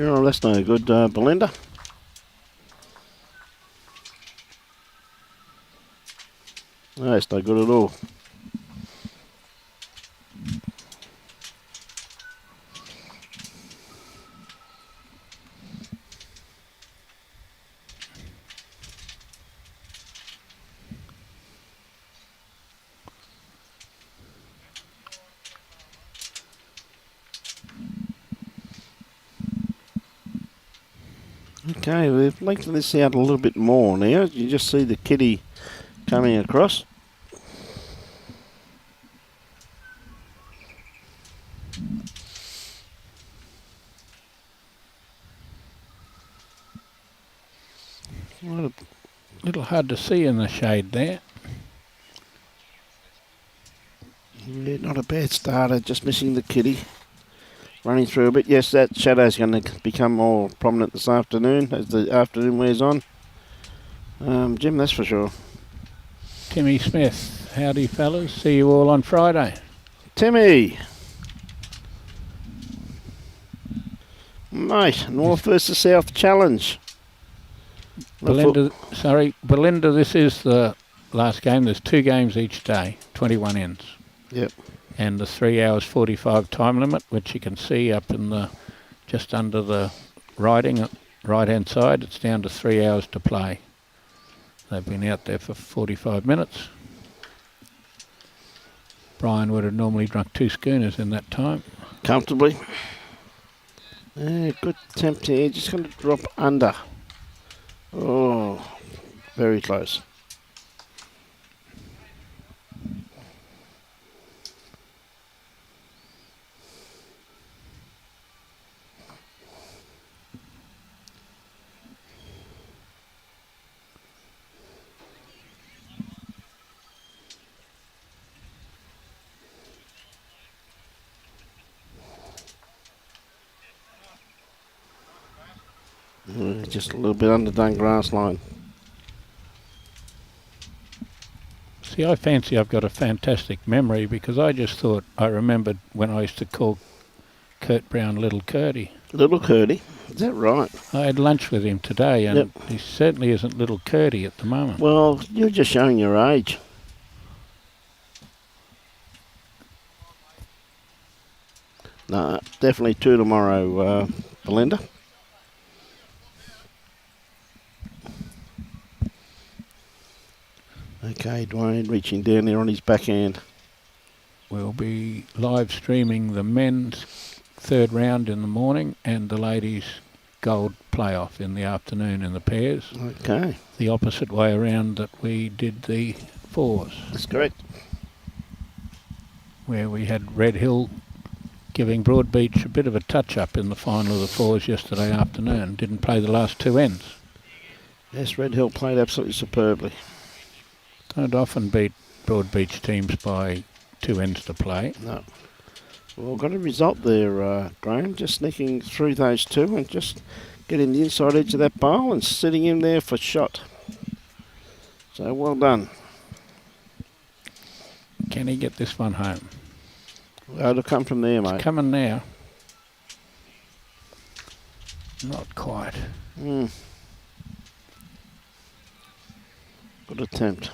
Oh, that's no good, Belinda. No, it's no good at all. Okay, we've lengthened this out a little bit more now. You just see the kitty coming across. A little hard to see in the shade there. Yeah, not a bad starter, just missing the kitty. Running through a bit. Yes, that shadow's going to become more prominent this afternoon as the afternoon wears on. Jim, that's for sure. Timmy Smith, howdy fellas. See you all on Friday. Timmy! Mate, North versus South challenge. Belinda, Belinda, this is the last game. There's 2 games each day, 21 ends. Yep. And the 3 hours 45 time limit, which you can see up in the, just under the writing, right hand side, it's down to 3 hours to play. They've been out there for 45 minutes. Brian would have normally drunk 2 schooners in that time. Comfortably. Yeah, good attempt here, just going to drop under. Oh, very close. Just a little bit underdone grass line. See, I fancy I've got a fantastic memory because I just thought I remembered when I used to call Kurt Brown Little Curdy. Little Curdy, is that right? I had lunch with him today and he certainly isn't Little Curdy at the moment. Well, you're just showing your age. No, definitely 2 tomorrow, Belinda. Okay, Dwayne reaching down there on his backhand. We'll be live streaming the men's third round in the morning and the ladies gold playoff in the afternoon in the pairs. Okay. The opposite way around that we did the fours, That's correct. where we had Red Hill giving Broadbeach a bit of a touch-up in the final of the fours yesterday afternoon. Didn't play the last two ends. Yes, Red Hill played absolutely superbly. Don't often beat Broadbeach teams by two ends to play. No. Well, got a result there, Graham. Just sneaking through those two and just getting the inside edge of that bowl and sitting in there for shot. So well done. Can he get this one home? Well, it'll come from there, mate. It's coming now. Not quite. Good attempt.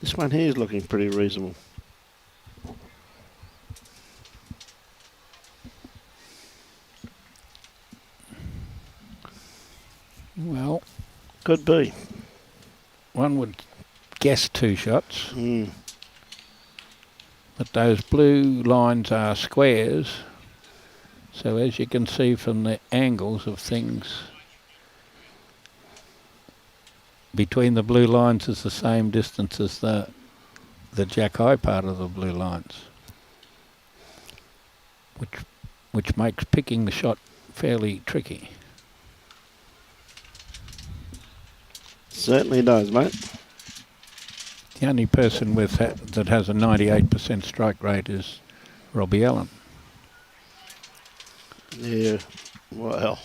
This one here is looking pretty reasonable. Well, Could be. one would guess two shots, Mm. but those blue lines are squares. So as you can see from the angles of things, between the blue lines is the same distance as the jack high part of the blue lines, which makes picking the shot fairly tricky. Certainly does, mate. The only person with that has a 98% strike rate is Robbie Allen. Yeah, well,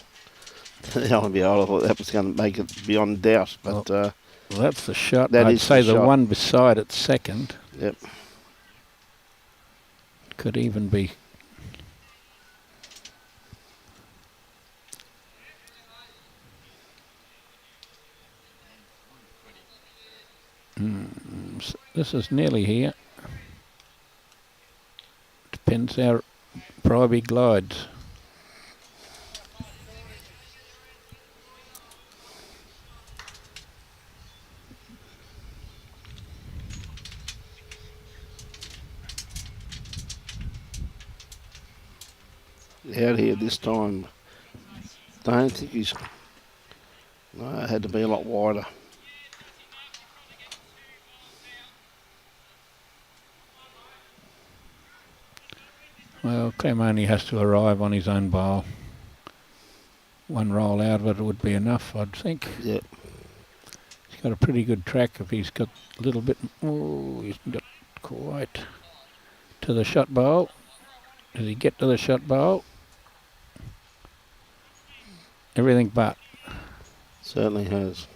I'll be able, I thought that was going to make it beyond doubt, but Well, that's the shot. That I'd is say the the shot. one beside it second yep. could even be. This is nearly here. Depends how Privy glides. Out here this time. Don't think he's. No, it had to be a lot wider. Well, Clem only has to arrive on his own bowl. One roll out of it would be enough, I'd think. Yep. He's got a pretty good track if he's got a little bit. Oh, he's got quite to the shot bowl. Does he get to the shot bowl? Everything but. Certainly has.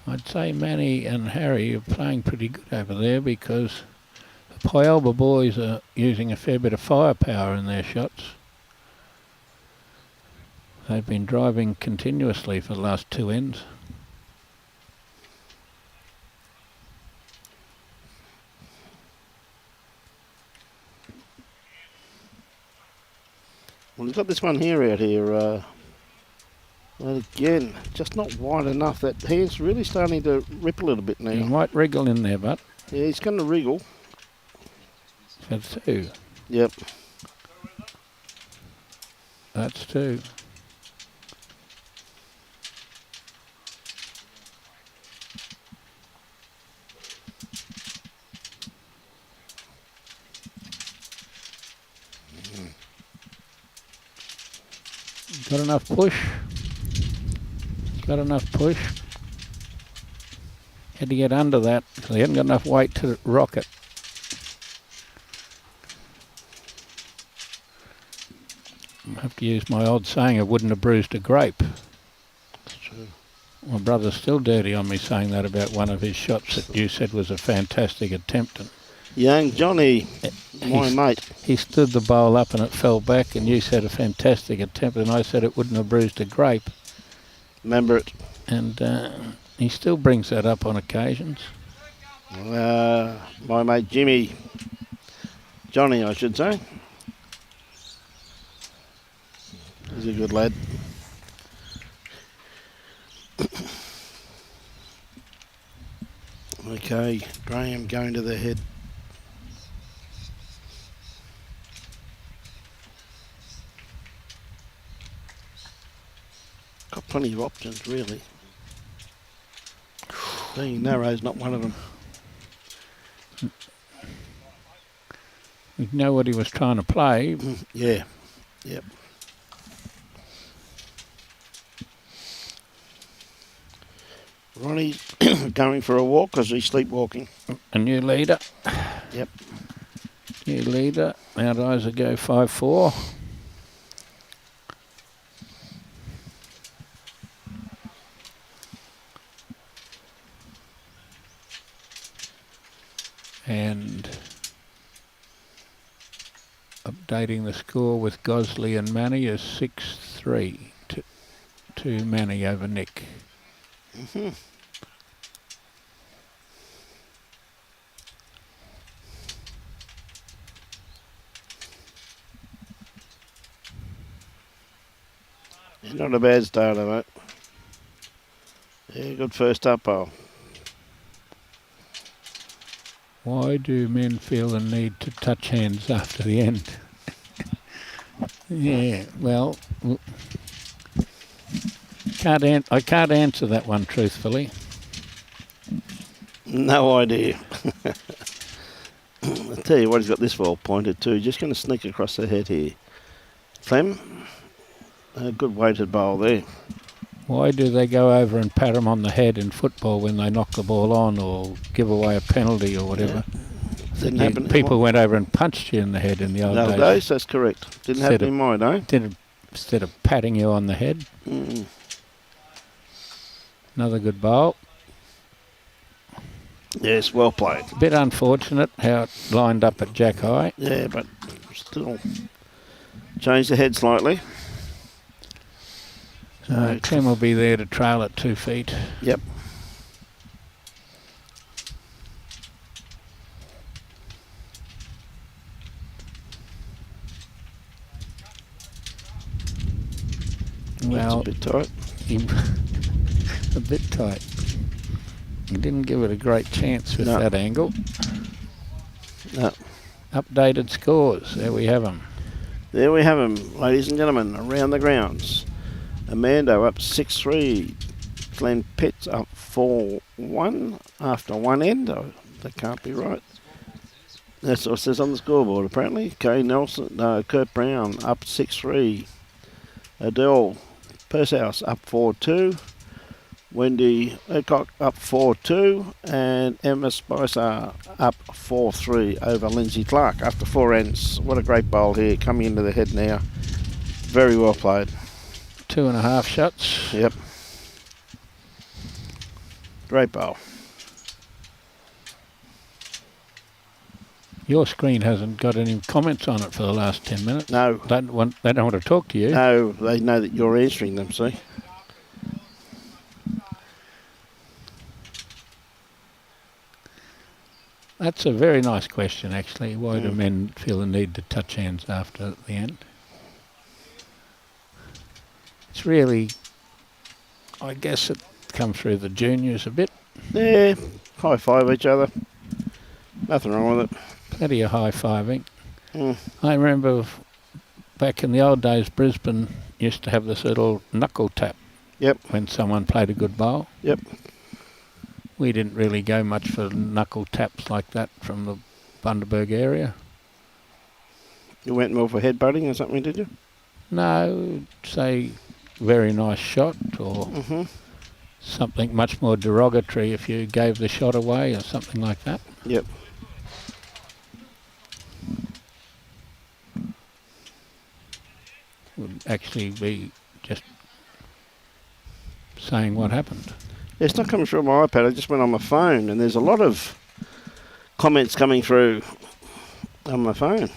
I'd say Manny and Harry are playing pretty good over there because the Pyalba boys are using a fair bit of firepower in their shots. They've been driving continuously for the last two ends. Well, we've got this one here out here. Well, again, just not wide enough. That hand's really starting to rip a little bit now. He might wriggle in there, but Yeah, he's going to wriggle. that's two. Yep. That's two. Got enough push. Got enough push. Had to get under that because he hadn't got enough weight to rock it. I have to use my old saying, I wouldn't have bruised a grape. That's true. My brother's still dirty on me saying that about one of his shots that you said was a fantastic attempt. And Young Johnny, my he's- mate. he stood the bowl up and it fell back, and you said a fantastic attempt, and I said it wouldn't have bruised a grape. Remember it. And he still brings that up on occasions. My mate Jimmy Johnny, I should say. He's a good lad. Okay, Graham going to the head. Got plenty of options, really. Being narrow's not one of them. You know what he was trying to play. Yeah, yep. Ronnie's going for a walk because he's sleepwalking. A new leader. Yep. New leader. Mount Isa go 5-4. And updating the score with Gosley and Manny is 6-3 to Manny over Nick. Mm-hmm. Yeah, not a bad starter, mate. Yeah, good first up, pal. Why do men feel the need to touch hands after the end? Yeah, well, I can't answer that one truthfully. No idea. I'll tell you what, he's got this ball pointed to. Just going to sneak across the head here. Clem, a good weighted bowl there. Why do they go over and pat them on the head in football when they knock the ball on or give away a penalty or whatever? Yeah. Didn't happen. People went over and punched you in the head in the old days. That's correct. Didn't happen in mine, eh? Instead of patting you on the head. Mm. Another good bowl. Yes, well played. Bit unfortunate how it lined up at Jack High. Yeah, but still changed the head slightly. Clem will be there to trail at 2 feet. Yep. Well, that's a bit tight. A bit tight. He didn't give it a great chance with that angle. No. Updated scores. There we have them. There we have them, ladies and gentlemen, around the grounds. Amando up 6-3. Glenn Pitts up 4-1 after one end. Oh, that can't be right. That's what it says on the scoreboard, apparently. Kurt Brown up 6-3. Adele Pursehouse up 4-2. Wendy Ecock up 4-2. And Emma Spicer up 4-3 over Lindsay Clark after 4 ends. What a great bowl here, coming into the head now. Very well played. 2.5 shots. Yep. Great bowl. Your screen hasn't got any comments on it for the last 10 minutes. No. They don't want to talk to you. No, they know that you're answering them, see? That's a very nice question, actually. Why do men feel the need to touch hands after the end? It's really, I guess it comes through the juniors a bit. Yeah, high five each other. Nothing wrong with it. Plenty of high-fiving. I remember back in the old days, Brisbane used to have this little knuckle tap. Yep. When someone played a good bowl. Yep. We didn't really go much for knuckle taps like that from the Bundaberg area. You went more for headbutting or something, did you? No, say very nice shot or something much more derogatory if you gave the shot away or something like that. Yep. Would actually be just saying what happened. It's not coming through my iPad. I just went on my phone, and there's a lot of comments coming through on my phone.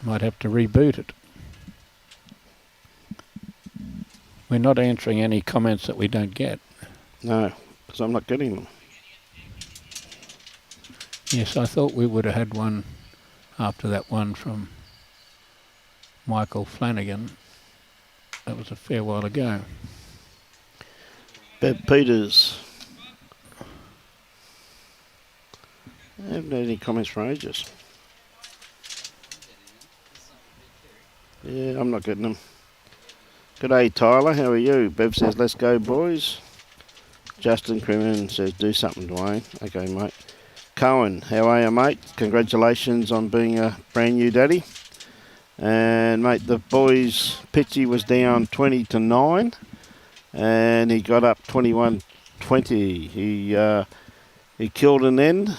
Might have to reboot it. We're not answering any comments that we don't get. No, because I'm not getting them. Yes, I thought we would have had one after that one from Michael Flanagan. That was a fair while ago. Bev Peters. I haven't had any comments for ages. Yeah, I'm not getting them. G'day, Tyler. How are you? Bev says, let's go, boys. Justin Crimmon says, do something, Dwayne. Okay, mate. Cohen, how are you, mate? Congratulations on being a brand new daddy. And, mate, the boys' pitchy was down 20-9, and he got up 21-20. He killed an end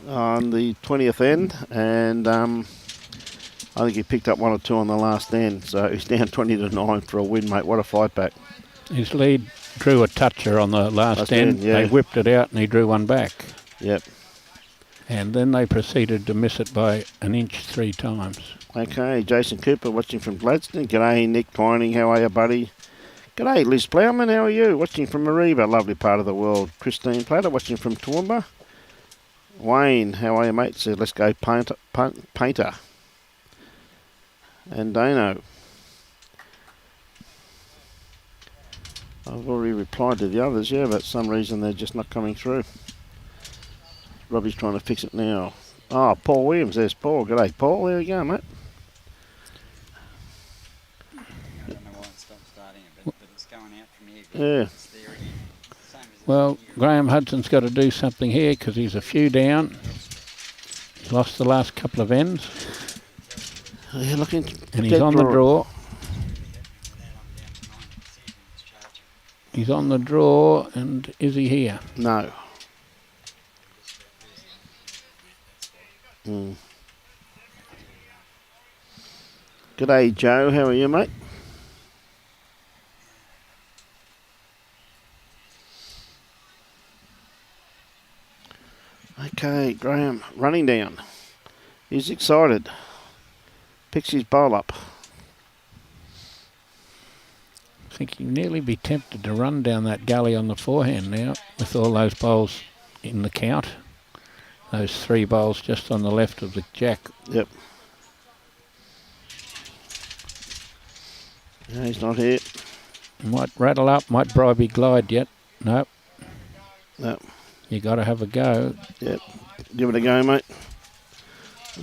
on the 20th end, and I think he picked up 1 or 2 on the last end. So he's down 20-9 for a win, mate. What a fight back. His lead drew a toucher on the last end. Yeah. They whipped it out and he drew one back. Yep. And then they proceeded to miss it by an inch 3 times. Okay, Jason Cooper watching from Gladstone. G'day, Nick Twining. How are you, buddy? G'day, Liz Plowman. How are you? Watching from Mariba, lovely part of the world. Christine Platter watching from Toowoomba. Wayne, how are you, mate? Says, let's go painter. And Dano. I've already replied to the others, yeah, but for some reason they're just not coming through. Robbie's trying to fix it now. Oh, Paul Williams. There's Paul. G'day, Paul. There you go, mate. I don't know why it stopped starting it, but it's going out from here. Yeah. It's there again. Same as Well, Graham Hudson's got to do something here because he's a few down. He's lost the last couple of ends. Yeah, looking. And he's on the draw. He's on the draw, and is he here? No. G'day, Joe. How are you, mate? Okay, Graham running down. He's excited. Picks his bowl up. I think he'd nearly be tempted to run down that gully on the forehand now with all those bowls in the count. Those 3 bowls just on the left of the jack. Yep. No, he's not here. Might rattle up, might Bribey glide yet. Nope. No. You got to have a go. Yep. Give it a go, mate.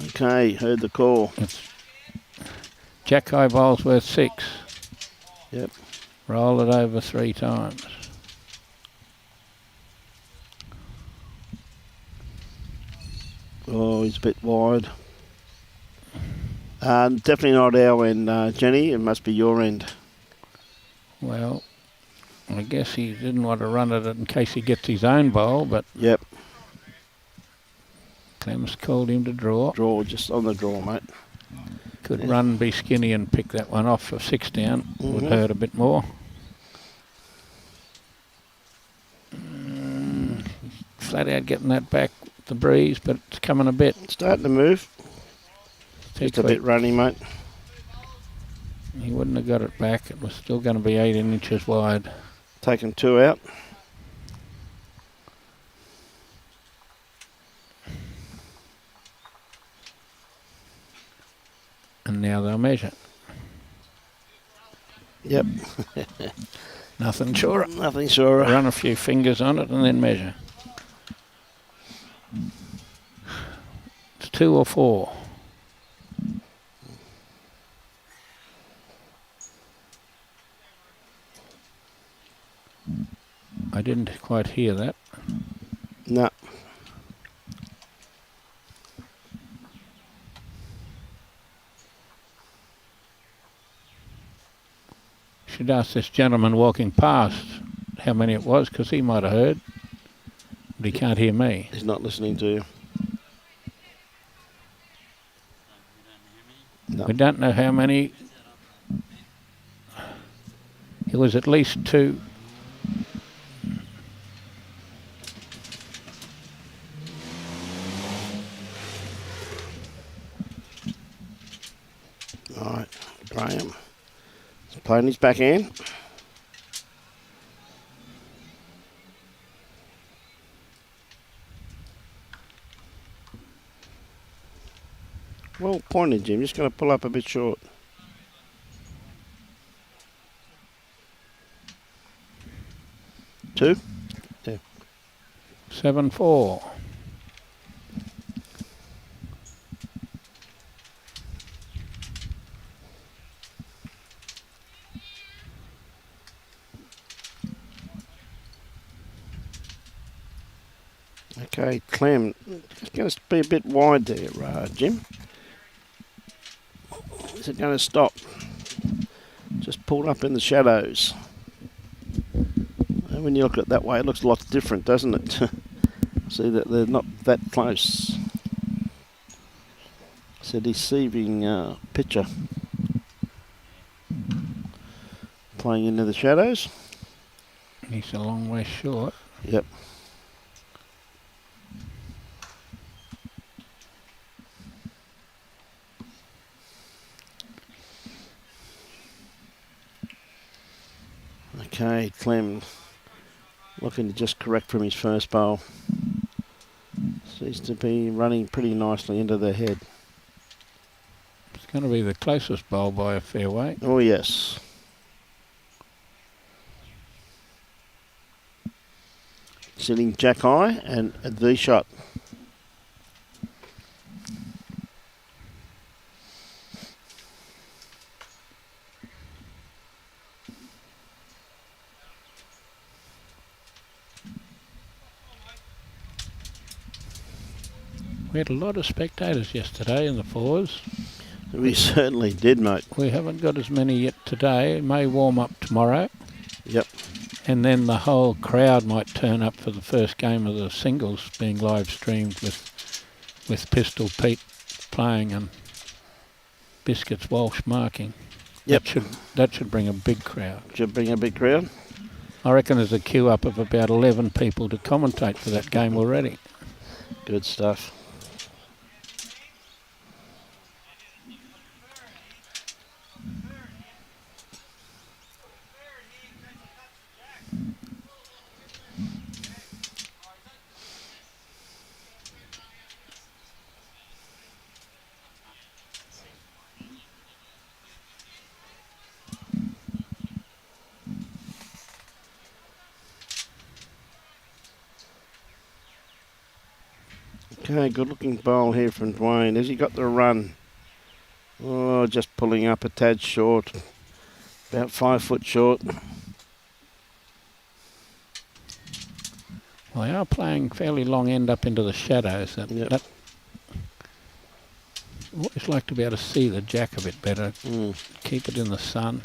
Okay, heard the call. It's jack high bowl's worth 6. Yep. Roll it over 3 times. Oh, he's a bit wide. Definitely not our end, Jenny. It must be your end. Well, I guess he didn't want to run it in case he gets his own bowl, but Yep. Clem's called him to draw. Draw, just on the draw, mate. Could run, be skinny and pick that one off for 6 down. Would hurt a bit more. Flat out getting that back with the breeze, but it's coming a bit. Starting to move. Too Just a quick. bit runny, mate. He wouldn't have got it back. It was still going to be 18 inches wide. Taking 2 out. And now they'll measure. Yep. Nothing surer. Nothing sure. Run a few fingers on it and then measure. It's 2 or 4. I didn't quite hear that. No. Should ask this gentleman walking past how many it was, because he might have heard, but he can't hear me. He's not listening to you. No. We don't know how many. It was at least 2. All right, Graham. He's playing his backhand. Well pointed, Jim. Just going to pull up a bit short. Two? Yeah. 7-4. Okay, Clem, it's going to be a bit wide there, Jim. Is it going to stop? Just pulled up in the shadows. And when you look at it that way, it looks a lot different, doesn't it? See that they're not that close. It's a deceiving picture. Playing into the shadows. He's a long way short. Yep. Okay, Clem looking to just correct from his first bowl. Seems to be running pretty nicely into the head. It's going to be the closest bowl by a fair way. Oh, yes. Sitting jack high and a D shot. We had a lot of spectators yesterday in the fours. We certainly did, mate. We haven't got as many yet today. It may warm up tomorrow. Yep. And then the whole crowd might turn up for the first game of the singles being live streamed with Pistol Pete playing and Biscuits Walsh marking. Yep. That should bring a big crowd. Should bring a big crowd. I reckon there's a queue up of about 11 people to commentate for that game already. Good stuff. Okay, good looking bowl here from Duane. Has he got the run? Oh, just pulling up a tad short. About 5 foot short. Well, they are playing fairly long end up into the shadows. That I always like to be able to see the jack a bit better. Keep it in the sun.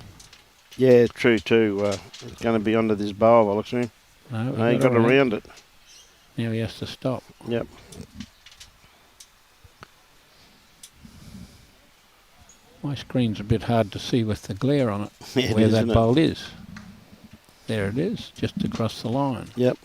Yeah, true too. It's going to be under this bowl, I looks at him. No, he got around it. Now he has to stop. Yep. My screen's a bit hard to see with the glare on it, Yeah, where it is, that isn't it? bowl is. There it is, just across the line. Yep.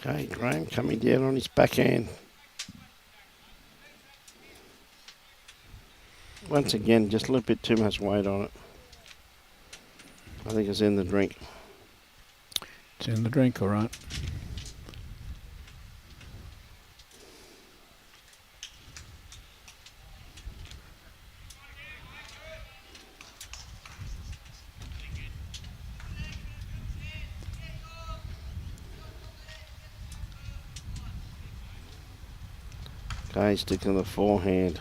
Okay, Graham coming down on his backhand. Once again, just a little bit too much weight on it. I think it's in the drink. It's in the drink, all right. Okay, sticking the forehand.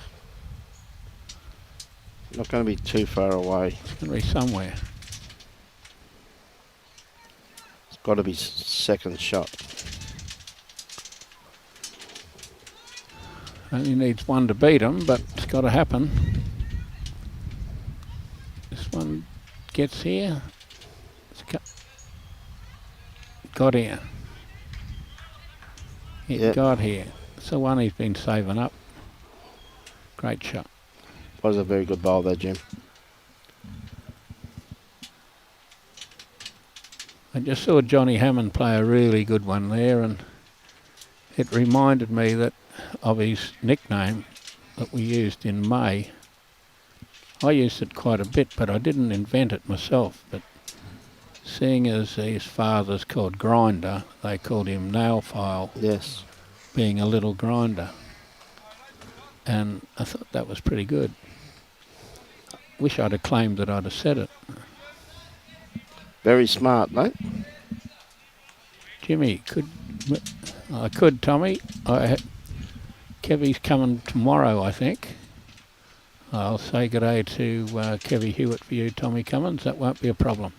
Not going to be too far away. It's going to be somewhere. It's got to be second shot. Only needs one to beat him, but it's got to happen. This one gets here. It's got here. It got here. It's the one he's been saving up. Great shot. Was a very good bowl there, Jim. I just saw Johnny Hammond play a really good one there, and it reminded me that of his nickname that we used in May. I used it quite a bit, but I didn't invent it myself. But seeing as his father's called Grinder, they called him Nail File. Yes. Being a little grinder. And I thought that was pretty good. Wish I'd have claimed that I'd have said it. Very smart, mate. Jimmy, I could, Tommy. Kevy's coming tomorrow, I think. I'll say good day to Kevy Hewitt for you, Tommy Cummins. That won't be a problem.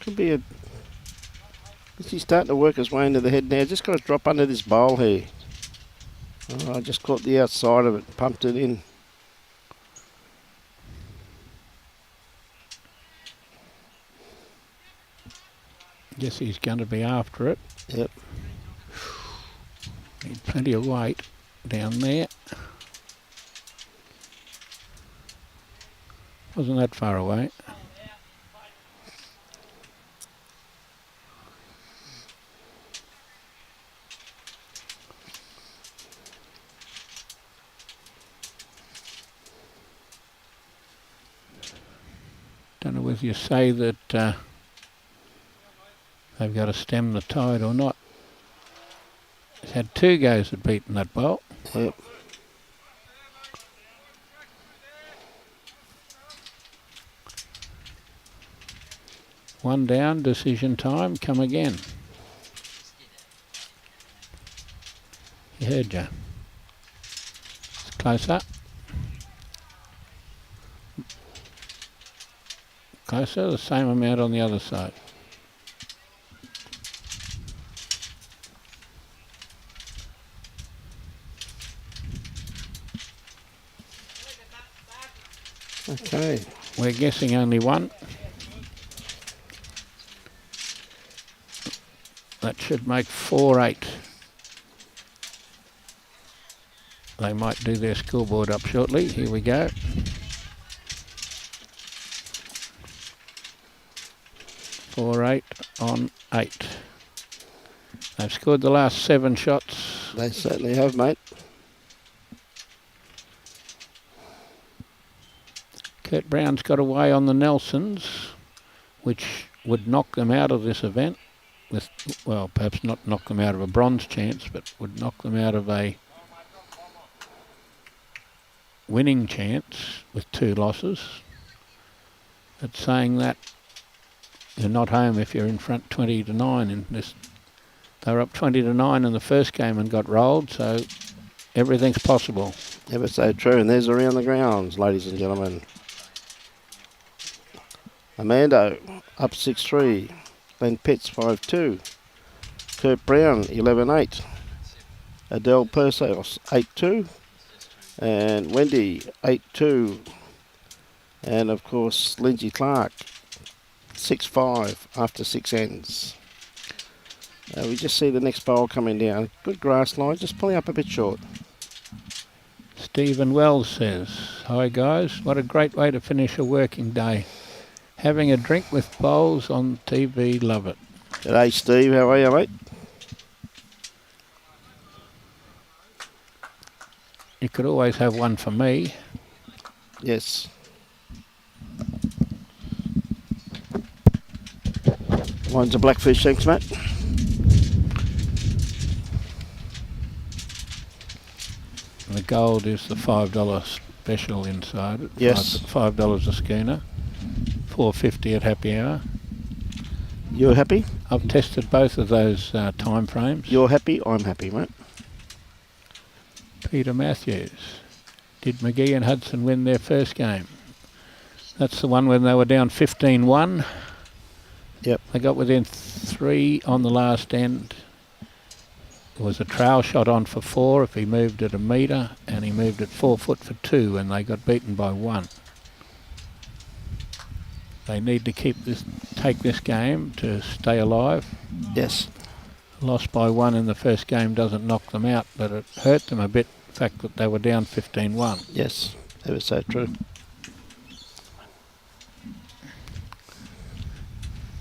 Could be a... He's starting to work his way into the head now. Just got to drop under this bowl here. Oh, I just caught the outside of it, pumped it in. Guess he's going to be after it. Yep. Need plenty of weight down there. Wasn't that far away. Don't know whether you say that they've got to stem the tide or not. He's had 2 goes at beating that bowl. Yep. One down, decision time, come again. He heard you. It's closer. Closer, the same amount on the other side. Okay. We're guessing only one. That should make 4-8. They might do their scoreboard up shortly. Here we go. Four 8 on 8. They've scored the last 7 shots. They certainly have, mate. Kurt Brown's got away on the Nelsons, which would knock them out of this event. With, well, perhaps not knock them out of a bronze chance, but would knock them out of a winning chance with 2 losses. But saying that, you're not home if you're in front 20-9 in this. They were up 20-9 in the first game and got rolled, so everything's possible. Ever so true, and there's Around the Grounds, ladies and gentlemen. Amando up 6-3. Glenn Pitts 5-2. Kurt Brown 11-8. Adele Persos 8-2. And Wendy 8-2. And of course Lindsay Clark 6-5 after 6 ends. We just see the next bowl coming down. Good grass line, just pulling up a bit short. Stephen Wells says, "Hi guys, what a great way to finish a working day. Having a drink with bowls on TV, love it." G'day Steve, how are you, mate? You could always have one for me. Yes. Mine's a blackfish, thanks mate. The gold is the $5 special inside it. Yes. $5 a schooner. $4.50 at happy hour. You're happy? I've tested both of those time frames. You're happy, I'm happy, mate. Peter Matthews. Did Magee and Hudson win their first game? That's the one when they were down 15-1. Yep. They got within 3 on the last end. There was a trail shot on for 4 if he moved it a metre, and he moved it 4 foot for 2, and they got beaten by 1. They need to take this game to stay alive. Yes. Lost by 1 in the first game doesn't knock them out, but it hurt them a bit, the fact that they were down 15-1. Yes, that was so true.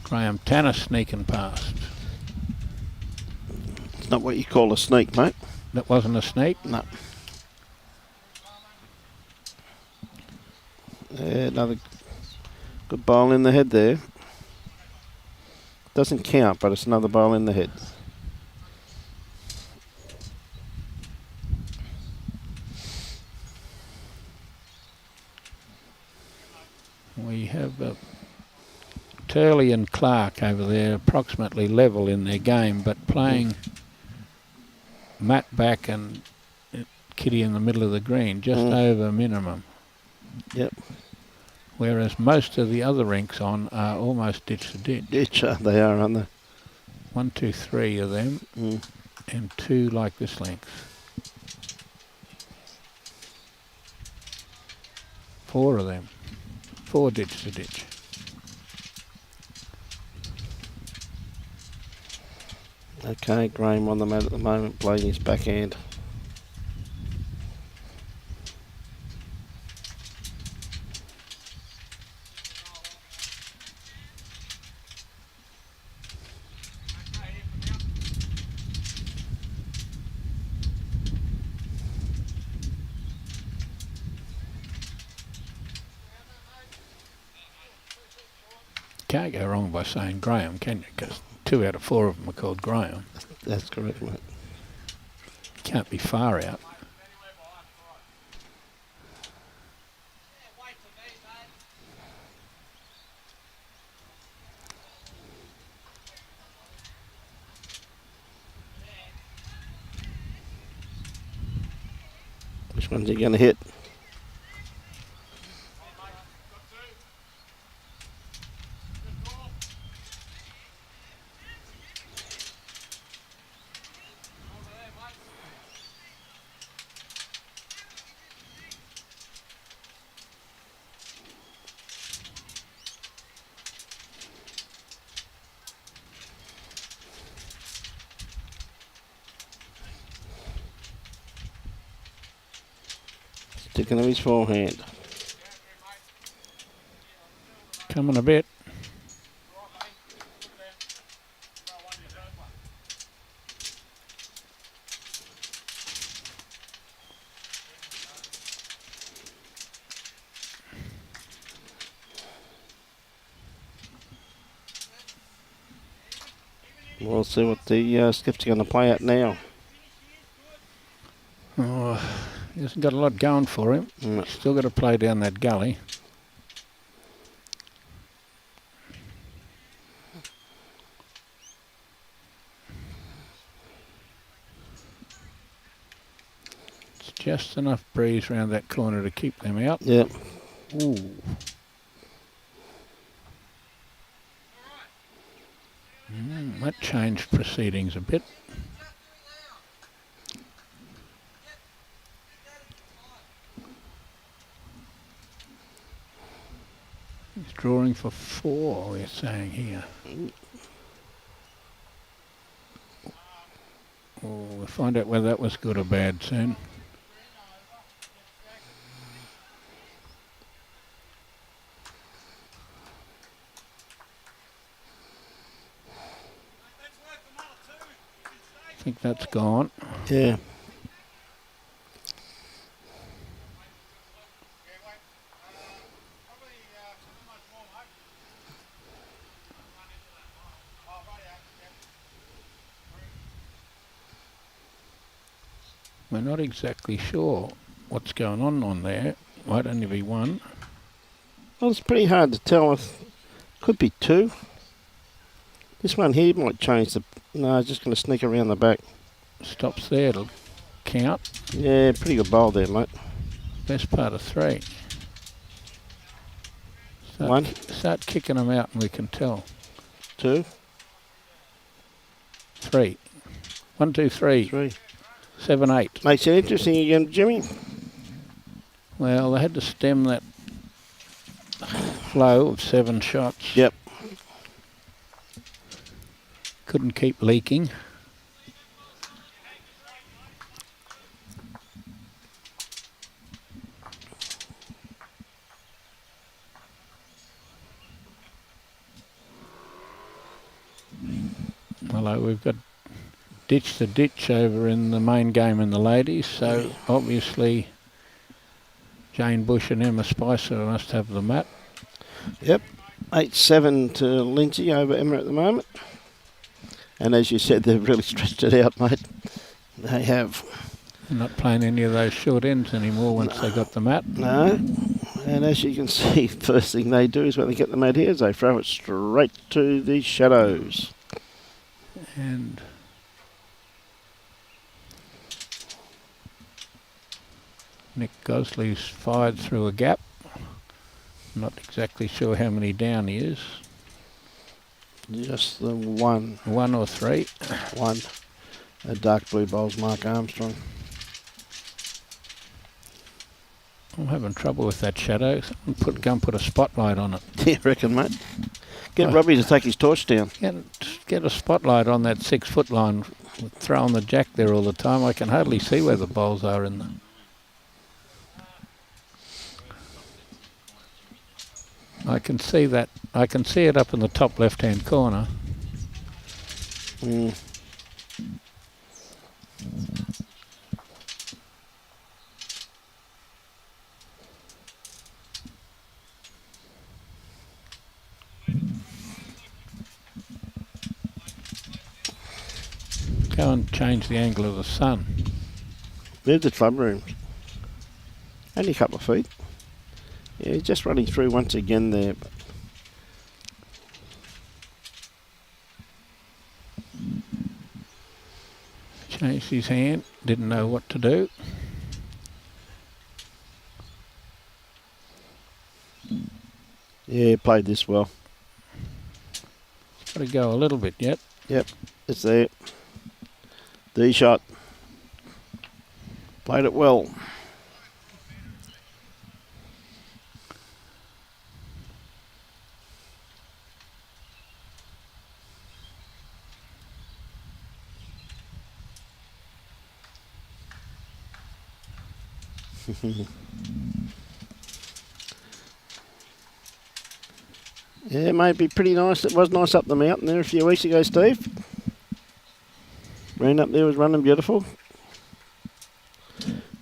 Graham Tanner sneaking past. It's not what you call a sneak, mate. That wasn't a sneak? No. Another good bowl in the head there. Doesn't count, but it's another bowl in the head. We have Turley and Clark over there approximately level in their game, but playing Matt back and Kitty in the middle of the green, just over minimum. Yep. Whereas most of the other rinks on are almost ditch to ditch. They are, aren't they? 1, 2, 3 of them, and 2 like this length. 4 of them. 4 ditch to ditch. Okay, Graham on the mat at the moment, playing his backhand. Can't go wrong by saying Graham, can you? Because 2 out of 4 of them are called Graham. That's correct, mate. Can't be far out. Which one's he going to hit? Sticking to his forehand. Coming a bit. We'll see what the skip's going to play at now. Oh, he hasn't got a lot going for him. Still got to play down that gully. It's just enough breeze around that corner to keep them out. Yep. Ooh. That changed proceedings a bit. He's drawing for 4, we're saying here. Oh, we'll find out whether that was good or bad soon. I think that's gone. Yeah. We're not exactly sure what's going on there. Might only be 1. Well, it's pretty hard to tell. Could be 2. This one here might change the... No, just going to sneak around the back. Stops there, it'll count. Yeah, pretty good bowl there, mate. Best part of 3. 1. Start kicking them out and we can tell. 2. 3. 1, 2, 3. 3. 7, 8. Makes it interesting again, Jimmy. Well, they had to stem that flow of 7 shots. Yep. Couldn't keep leaking. Although we've got ditch to ditch over in the main game in the ladies, so obviously Jane Bush and Emma Spicer must have the map. Yep. 8-7 to Lindsay over Emma at the moment. And as you said, they've really stretched it out, mate. They have. They're not playing any of those short ends anymore once they got the mat. No. And as you can see, first thing they do is when they get the mat here, is they throw it straight to the shadows. And Nick Gosley's fired through a gap. Not exactly sure how many down he is. Just the one. 1 or 3. One. A dark blue bowls Mark Armstrong. I'm having trouble with that shadow. Go and put a spotlight on it. Yeah, reckon, mate. Get Robbie to take his torch down. Get a spotlight on that 6 foot line. Throwing the jack there all the time. I can hardly see where the bowls are in the... I can see that. I can see it up in the top left-hand corner. Mm. Go and change the angle of the sun. Move the club rooms. Only a couple of feet. Yeah, he's just running through once again there. Changed his hand, didn't know what to do. Yeah, played this well. Got to go a little bit yet. Yep, it's there. D shot. Played it well. Yeah, it may be pretty nice. It was nice up the mountain there a few weeks ago, Steve. Rain up there was running beautiful.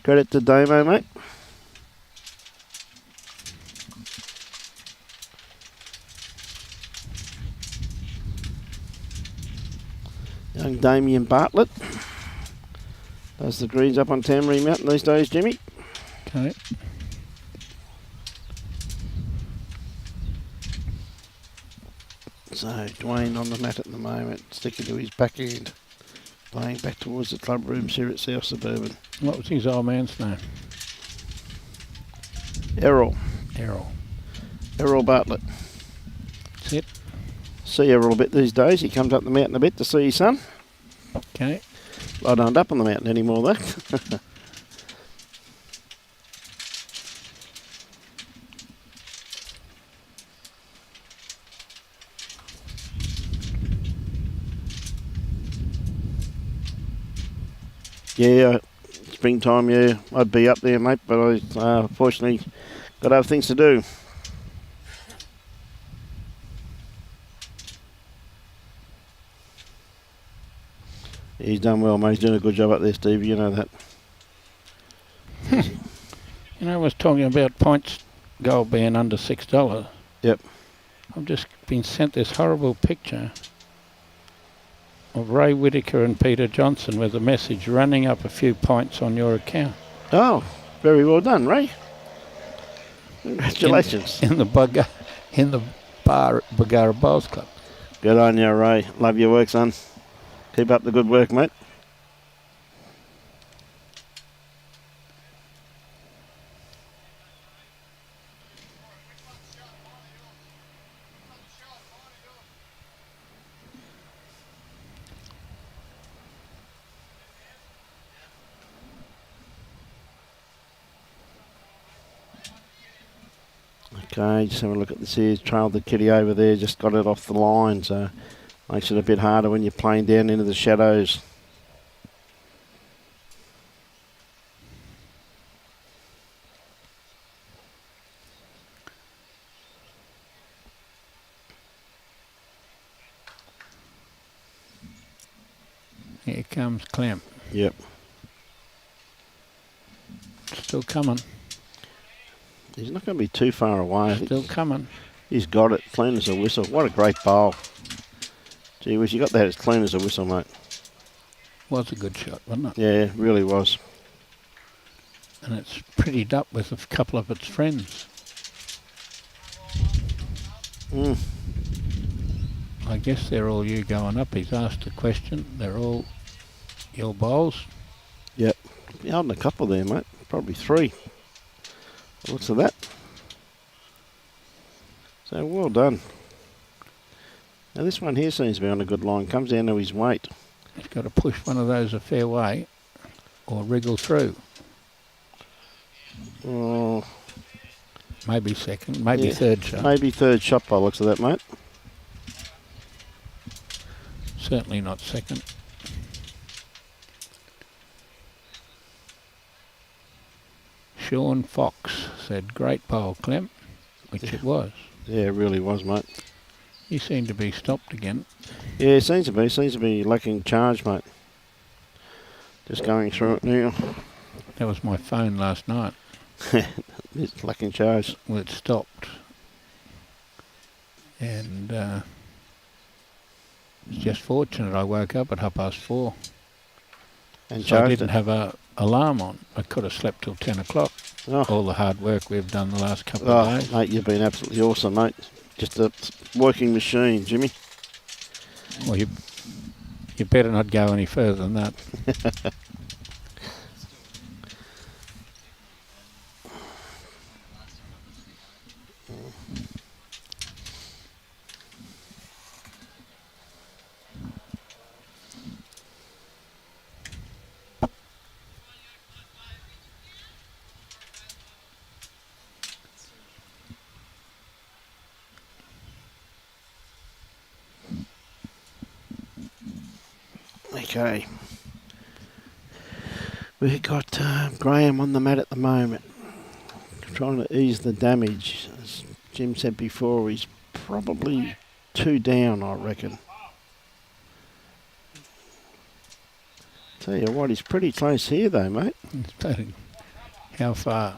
Credit to Damo, mate. Young Damien Bartlett does the greens up on Tamarine Mountain these days, Jimmy. Okay. So Dwayne on the mat at the moment, sticking to his backhand, playing back towards the club rooms here at South Suburban. What was his old man's name? Errol. Errol Bartlett. That's it. See Errol a bit these days. He comes up the mountain a bit to see his son. Okay. I don't up on the mountain anymore though. Yeah, springtime, yeah, I'd be up there, mate, but I fortunately got other things to do. He's done well, mate. He's doing a good job up there, Steve. You know that. You know, I was talking about points gold being under $6. Yep. I've just been sent this horrible picture of Ray Whitaker and Peter Johnson with a message running up a few points on your account. Oh, very well done, Ray. Congratulations. In the bar at Bargara Bowls Club. Good on you, Ray. Love your work, son. Keep up the good work, mate. Okay, just having a look at this here. Trailed the kitty over there, just got it off the line, so makes it a bit harder when you're playing down into the shadows. Here comes Clem. Yep. Still coming. He's not going to be too far away. Still coming. He's got it. Clean as a whistle. What a great bowl. Gee whiz, you got that as clean as a whistle, mate. Was a good shot, wasn't it? Yeah, it really was. And it's prettied up with a couple of its friends. Mm. I guess they're all you going up. He's asked a question. They're all your bowls. Yep. You're holding a couple there, mate. Probably 3. What's of that? So well done. Now this one here seems to be on a good line. Comes down to his weight. He's got to push one of those a fair way or wriggle through. Oh, Maybe second, maybe third shot. Maybe third shot by the looks of that, mate. Certainly not second. Sean Fox said, great bowl, Clem, which it was. Yeah, it really was, mate. He seemed to be stopped again. Yeah, it seems to be. Seems to be lacking charge, mate. Just going through it now. That was my phone last night. It's lacking charge. Well, it stopped. And it's just fortunate I woke up at 4:30. And So I charged didn't it. have a alarm on. I could have slept till 10 o'clock. Oh. All the hard work we've done the last couple of days. Mate, you've been absolutely awesome, mate. Just a working machine, Jimmy. Well, you better not go any further than that. Okay. We've got Graham on the mat at the moment, trying to ease the damage. As Jim said before, he's probably 2 down, I reckon. Tell you what, he's pretty close here though, mate. How far?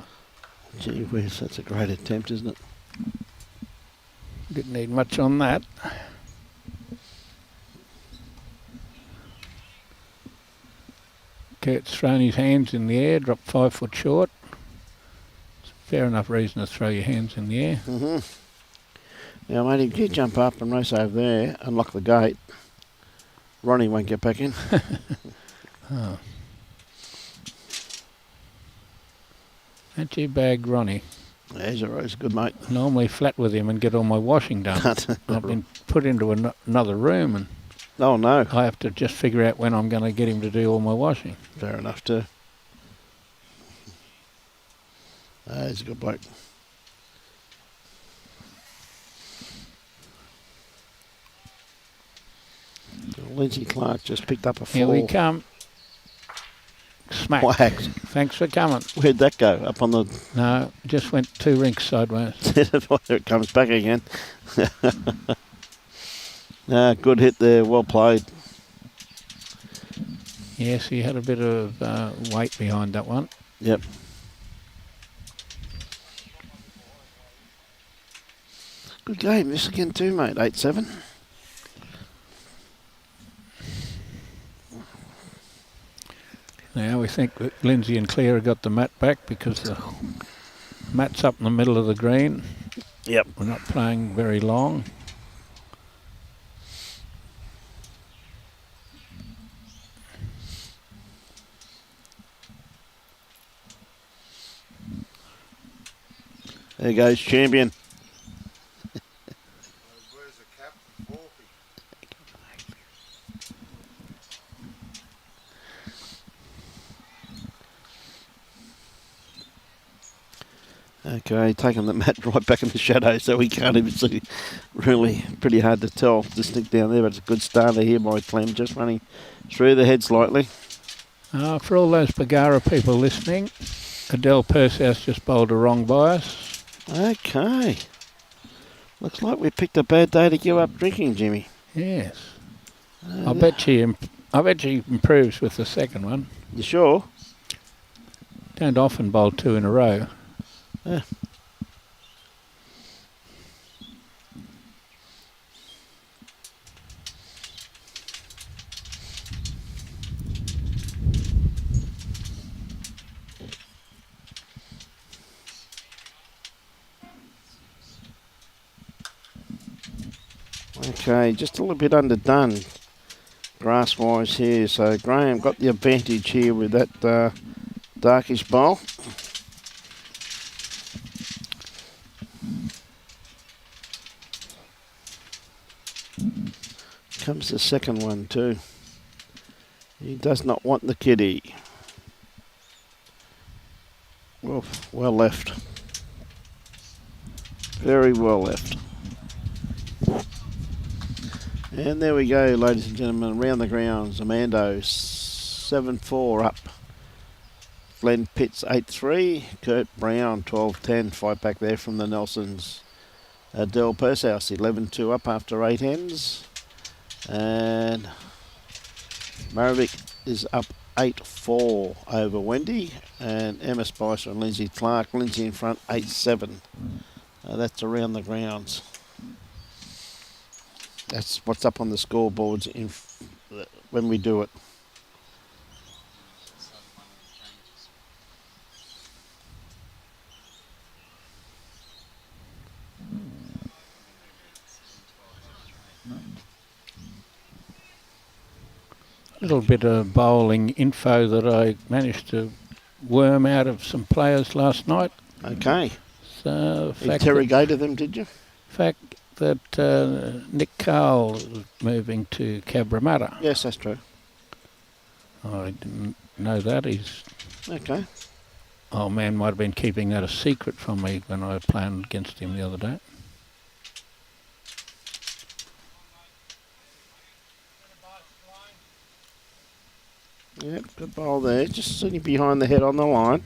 Gee whiz, that's a great attempt, isn't it? Didn't need much on that. Kurt's thrown his hands in the air, dropped 5 foot short. It's a fair enough reason to throw your hands in the air. Mm-hmm. Now, mate, if you jump up and race over there and lock the gate, Ronnie won't get back in. Oh. How'd you bag Ronnie? Yeah, he's a good mate. Normally flat with him and get all my washing done. I've been put into another room and Oh, no. I have to just figure out when I'm going to get him to do all my washing. Fair enough, too. He's a good bloke. Lindsay Clark just picked up a 4. Here we come. Smack. Whacked. Thanks for coming. Where'd that go? Up on the... No, just went 2 rinks sideways. There it comes back again. Good hit there. Well played. Yes, he had a bit of weight behind that one. Yep. Good game. This again too, mate. 8-7. Now we think that Lindsay and Claire have got the mat back because the mat's up in the middle of the green. Yep. We're not playing very long. There goes champion. Okay, taking the mat right back in the shadow so we can't even see. Really pretty hard to tell the stick down there, but it's a good starter here by Clem, just running through the head slightly. For all those Bagara people listening, Adele Perseus just bowled a wrong by us. Okay. Looks like we picked a bad day to give up drinking, Jimmy. Yes. I bet she improves with the second one. You sure? Don't often bowl 2 in a row. Yeah. Okay, just a little bit underdone grass-wise here. So Graham got the advantage here with that darkish bowl. Comes the second one too. He does not want the kitty. Well left. Very well left. And there we go, ladies and gentlemen, around the grounds. Amando 7-4 up. Glenn Pitts 8-3. Kurt Brown 12-10. Fight back there from the Nelsons. Adele Perseus 11-2 up after 8 ends. And Maravik is up 8-4 over Wendy. And Emma Spicer and Lindsay Clark. Lindsay in front 8-7. That's around the grounds. That's what's up on the scoreboards when we do it. A little bit of bowling info that I managed to worm out of some players last night. Okay. So, interrogated them, did you? Fact that Nick Carl is moving to Cabramatta. Yes, that's true. I didn't know that. He's okay. Old man might have been keeping that a secret from me when I played against him the other day. Yep, good bowl there. Just sitting behind the head on the line.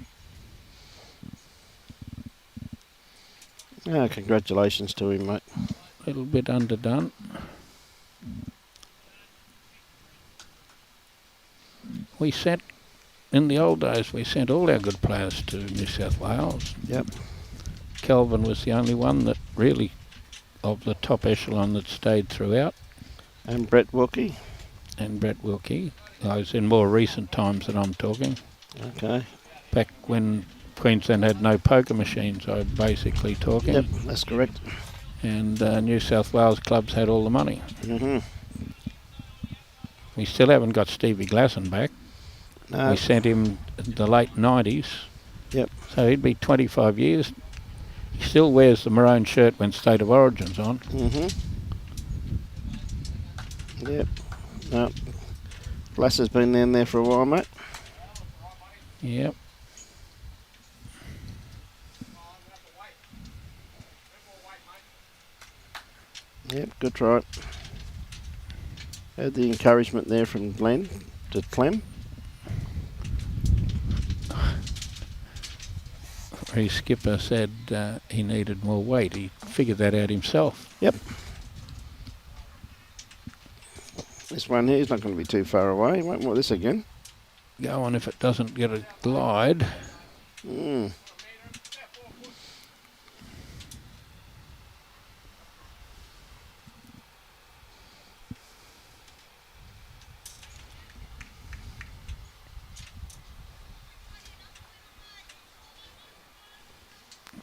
Congratulations to him, mate. A little bit underdone. We sent, in the old days, we sent all our good players to New South Wales. Yep. Kelvin was the only one that really, of the top echelon, that stayed throughout. And Brett Wilkie. And Brett Wilkie. Those in more recent times that I'm talking. Okay. Back when Queensland had no poker machines, I'm basically talking. Yep, that's correct. And New South Wales clubs had all the money. Mm-hmm. We still haven't got Stevie Glasson back. No. We sent him in the late 90s. Yep. So he'd be 25 years. He still wears the maroon shirt when State of Origin's on. Mm-hmm. Yep. No. Glass has been down there for a while, mate. Yep. Yep, good try. Had the encouragement there from Glenn to Clem. His skipper said he needed more weight. He figured that out himself. Yep. This one here is not going to be too far away. He won't want this again. Go on if it doesn't get a glide. Mm.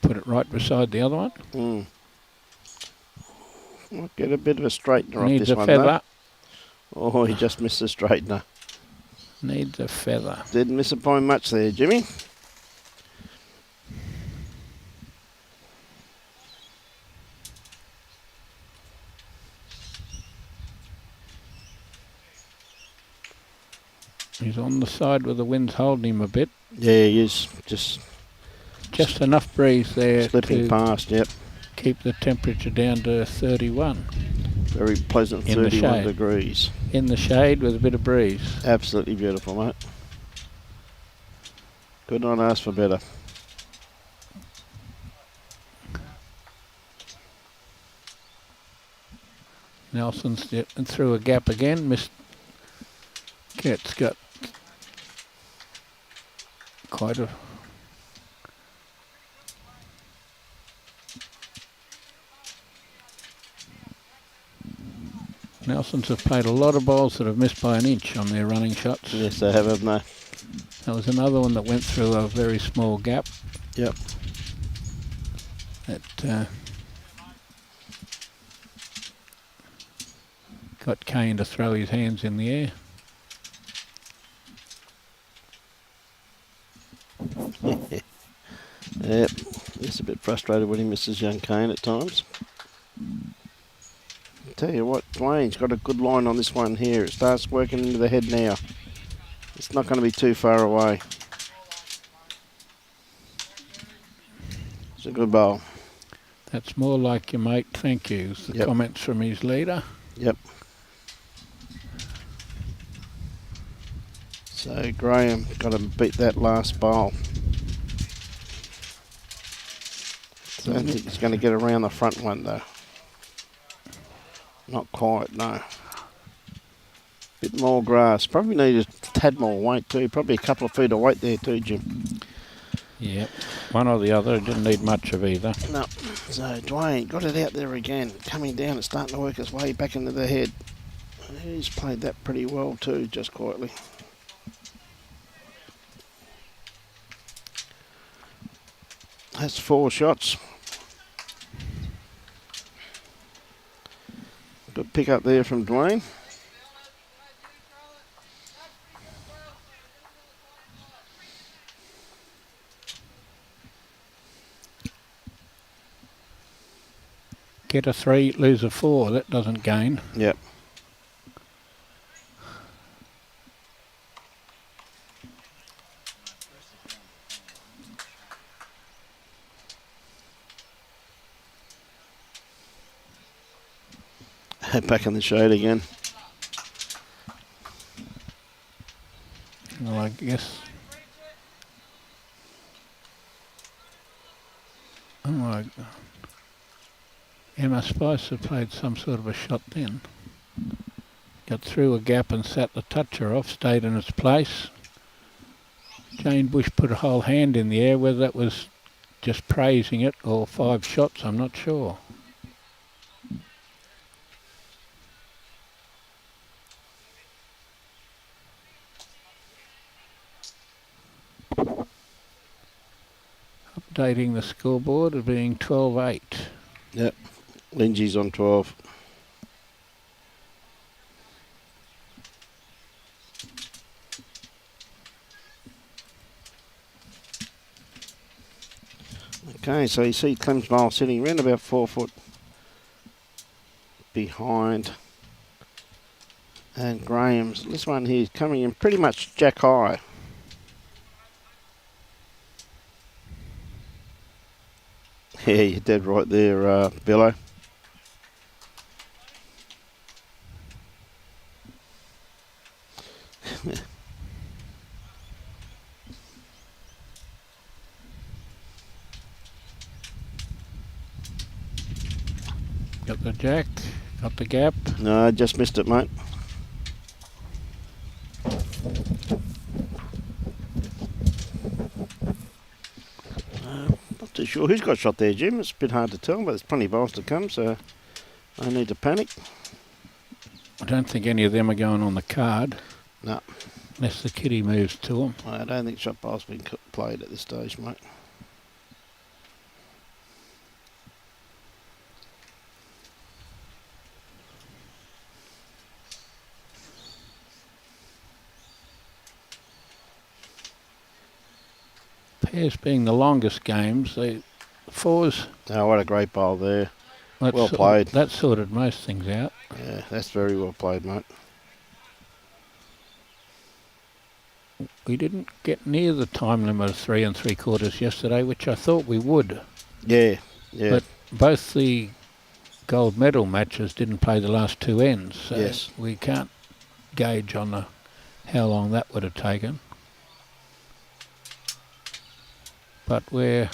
Put it right beside the other one. Mm. Might get a bit of a straightener off Needs this a one, feather. though. Oh, he just missed the straightener. Needs a feather. Didn't miss it by much there, Jimmy. He's on the side where the wind's holding him a bit. Yeah, he is. Just Just enough breeze there Slipping to past, yep. keep the temperature down to 31. Very pleasant, In the 31 shade. degrees. In the shade with a bit of breeze. Absolutely beautiful, mate. Could not ask for better. Nelson's through a gap again. Missed. Cat's got quite a... Nelsons have played a lot of balls that have missed by an inch on their running shots. Yes, they have, haven't they? There was another one that went through a very small gap. Yep. That got Kane to throw his hands in the air. Yep. He's a bit frustrated when he misses young Kane at times. Tell you what, Dwayne's got a good line on this one here. It starts working into the head now. It's not going to be too far away. It's a good bowl. That's more like your mate, thank you. The Yep. comments from his leader. Yep. So Graham got to beat that last bowl. I don't think he's going to get around the front one though. Not quite, no. Bit more grass. Probably need a tad more weight too. Probably a couple of feet of weight there too, Jim. Yep. One or the other. Didn't need much of either. No. So Dwayne got it out there again. Coming down and starting to work his way back into the head. He's played that pretty well too, just quietly. That's 4 shots. Good pick up there from Dwayne. Get a 3, lose a 4. That doesn't gain. Yep. Back in the shade again. Well, I guess. Oh my God. Emma Spicer played some sort of a shot then. Got through a gap and sat the toucher off, stayed in its place. Jane Bush put a whole hand in the air, whether that was just praising it or 5 shots, I'm not sure. Updating the scoreboard of being 12-8. Yep. Lindsay's on 12. Okay, so you see Clem's bowl sitting around about 4 foot behind. And Graham's, this one here is coming in pretty much jack high. Yeah, you're dead right there, Billo. Got the jack, got the gap. No, I just missed it, mate. Not too sure who's got shot there, Jim. It's a bit hard to tell, but there's plenty of balls to come, so no need to panic. I don't think any of them are going on the card. No. Unless the kitty moves to them. I don't think shot ball's been played at this stage, mate. Pairs being the longest games, the 4s. Oh, what a great bowl there. That Well played. That sorted most things out. Yeah, that's very well played, mate. we didn't get near the time limit of 3 3/4 yesterday, which I thought we would. Yeah, yeah. But both the gold medal matches didn't play the last 2 ends, so Yes. we can't gauge on how long that would have taken. But we're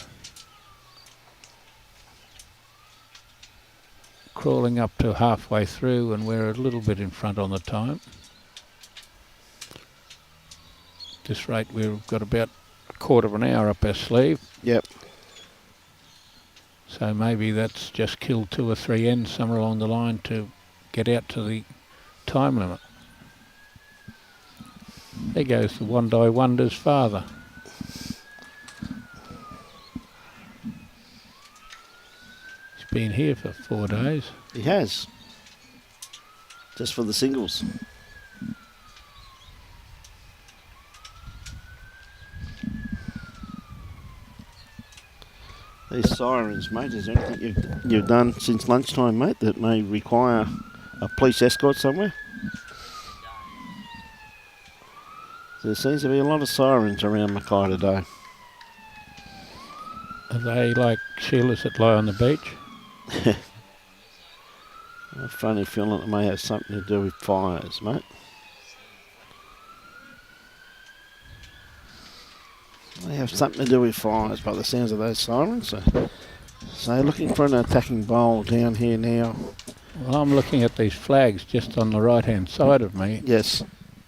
crawling up to halfway through, and we're a little bit in front on the time. At this rate, we've got about a quarter of an hour up our sleeve. Yep. So maybe that's just killed 2 or 3 ends somewhere along the line to get out to the time limit. There goes the Wandai Wonder's father. He's been here for 4 days. He has. Just for the singles. These sirens, mate, is there anything you've done since lunchtime, mate, that may require a police escort somewhere? There seems to be a lot of sirens around Mackay today. Are they like Sheilas that lie on the beach? A funny feeling it may have something to do with fires, mate. They have something to do with fires by the sounds of those sirens. So looking for an attacking bowl down here now. Well, I'm looking at these flags just on the right-hand side of me. Yes.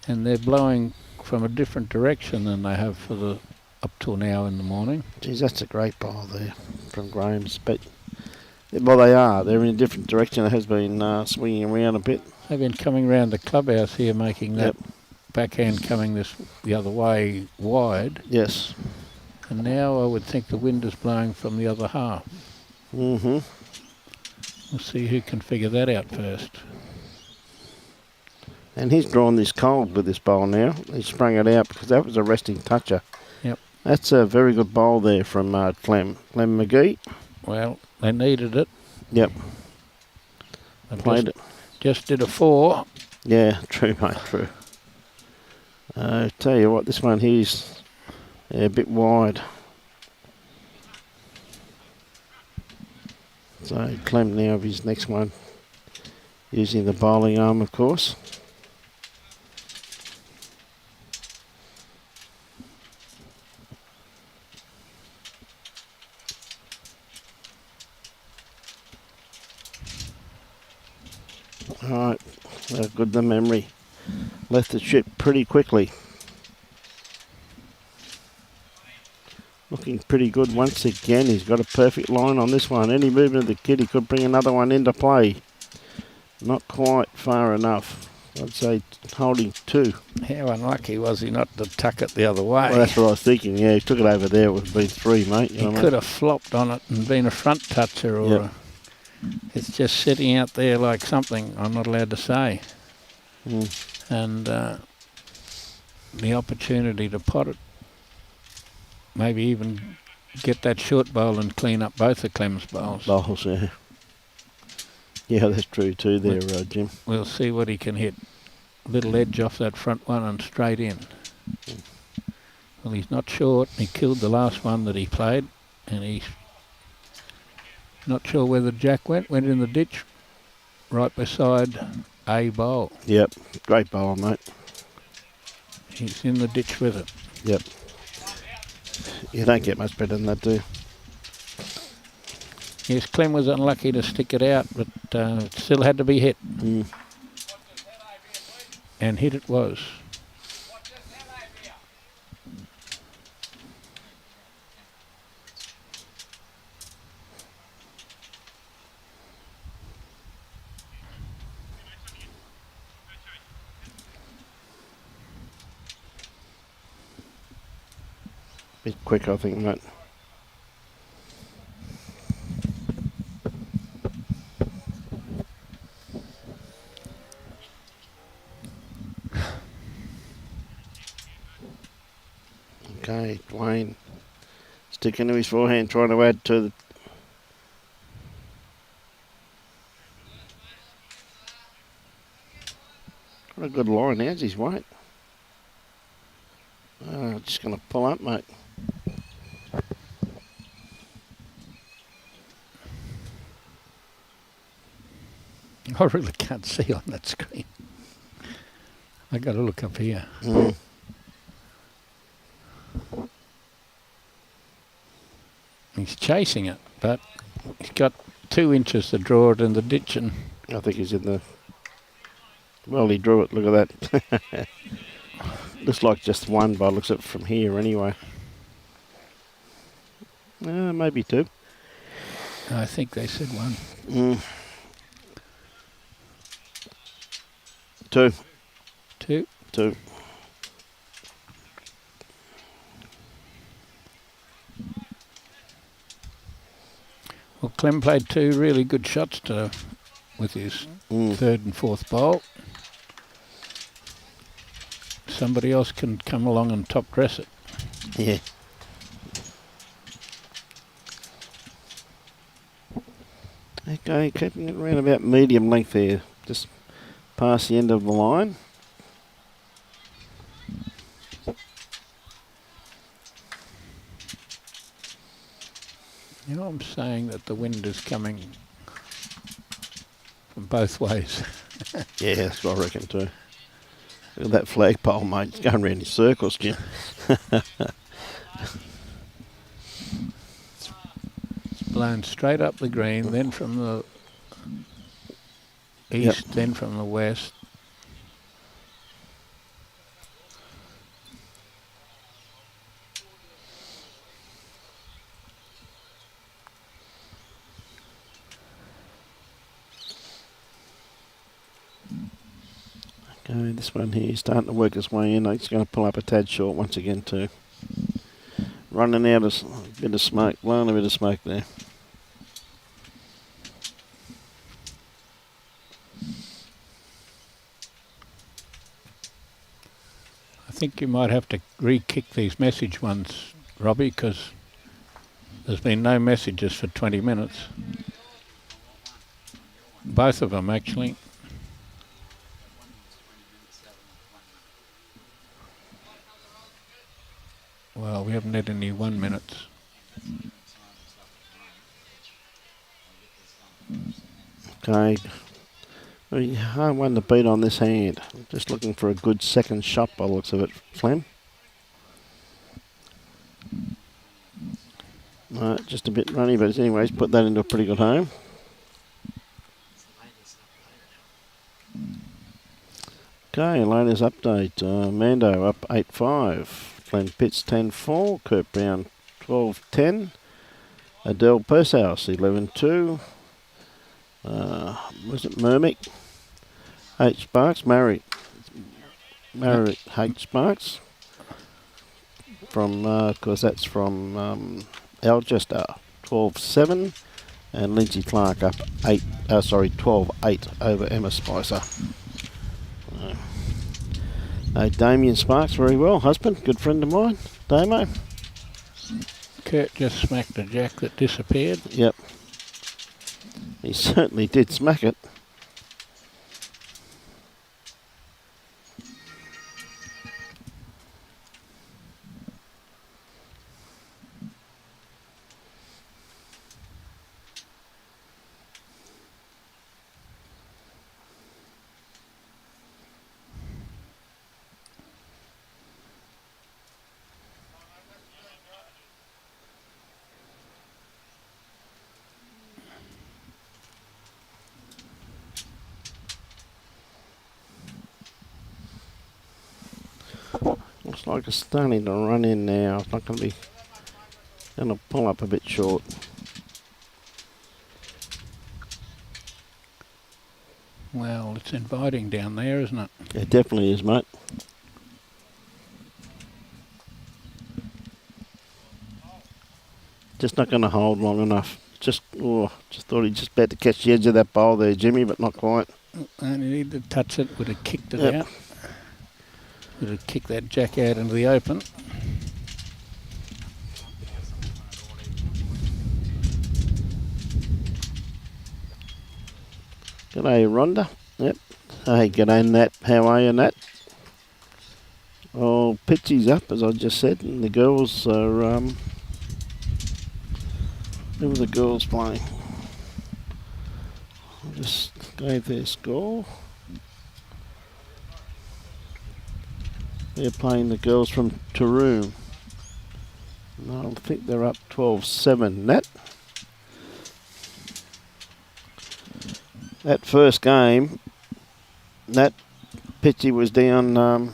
And they're blowing from a different direction than they have for the up till now in the morning. Geez, that's a great bowl there from Graham's. But, well, they are. They're in a different direction. It has been swinging around a bit. They've been coming around the clubhouse here, making that backhand coming the other way wide. Yes. And now I would think the wind is blowing from the other half. Mm-hmm. We'll see who can figure that out first. And he's drawn this cold with this bowl now. He sprung it out because that was a resting toucher. Yep. That's a very good bowl there from Clem Magee. Well, they needed it. Yep. They Played it. Just did a 4. Yeah, true, mate, true. Tell you what, this one here's a bit wide. So Clem now of his next one, using the bowling arm, of course. Alright, good the memory. Left the ship pretty quickly. Looking pretty good once again. He's got a perfect line on this one. Any movement of the kid, he could bring another one into play. Not quite far enough. I'd say holding 2. How unlucky was he not to tuck it the other way? Well, that's what I was thinking. Yeah, he took it over there. It would have been 3, mate. He could have flopped on it and been a front toucher, or it's just sitting out there like something I'm not allowed to say. And the opportunity to pot it, maybe even get that short bowl and clean up both of Clem's bowls. Bowls, yeah. Yeah, that's true too there, Jim. We'll see what he can hit. Little edge off that front one and straight in. Well, he's not short. He killed the last one that he played, and he's not sure where the jack went. Went in the ditch right beside a bowl. Yep, great bowl, mate. He's in the ditch with it. Yep. You don't get much better than that, do you? Yes, Clem was unlucky to stick it out, but it still had to be hit. And hit it was. Bit quick, I think, mate. Okay, Duane sticking to his forehand, trying to add to the... Got a good line. How's his weight? I'm just going to pull up, mate. I really can't see on that screen. I got to look up here. He's chasing it, but he's got 2 inches to draw it in the ditch, and I think he's in the... Well, he drew it. Look at that. Looks like just one, but looks at it from here anyway. Maybe 2. I think they said 1. 2. 2. 2. Well, Clem played 2 really good shots with his 3rd and 4th bowl. Somebody else can come along and top dress it. Yeah. Okay, keeping it around about medium length there, just past the end of the line. You know, I'm saying that the wind is coming from both ways. Yeah, that's what I reckon too. Look at that flagpole, mate. It's going around in circles, Jim. It's blown straight up the green, then from the east, then from the west. Okay, this one here is starting to work its way in. It's going to pull up a tad short once again too. Running out of a bit of smoke, blowing a bit of smoke there. I think you might have to re-kick these message ones, Robbie, because there's been no messages for 20 minutes. Both of them, actually. Well, we haven't had any 1 minutes. Okay. I won the beat on this hand. Just looking for a good second shot by the looks of it, Clem. Just a bit runny, but anyways, put that into a pretty good home. Okay, latest update. Mando up 8-5. Glenn Pitts 10-4. Kurt Brown 12-10. Adele Pursehouse 11-2. Was it Mermick? H. Sparks. Marriott H. Sparks. From, of course, that's from Alcester 12-7. And Lindsay Clark up 12-8 over Emma Spicer. Damien Sparks, very well. Husband, good friend of mine. Damo. Kurt just smacked a jack that disappeared. Yep. He certainly did smack it. Looks like it's starting to run in now. It's not going to pull up a bit short. Well, it's inviting down there, isn't it? It definitely is, mate. Just not going to hold long enough. Just thought he just about to catch the edge of that bowl there, Jimmy, but not quite. And he needed to touch it, would have kicked it out. Would have kicked that jack out into the open. G'day, Rhonda. Yep. Hey, g'day, Nat. How are you, Nat? Oh, Pitchy's up, as I just said, and the girls are. Who were the girls playing? I just gave their score. They're playing the girls from Taroom. I think they're up 12-7. That first game, that Pitchy was down 20-9.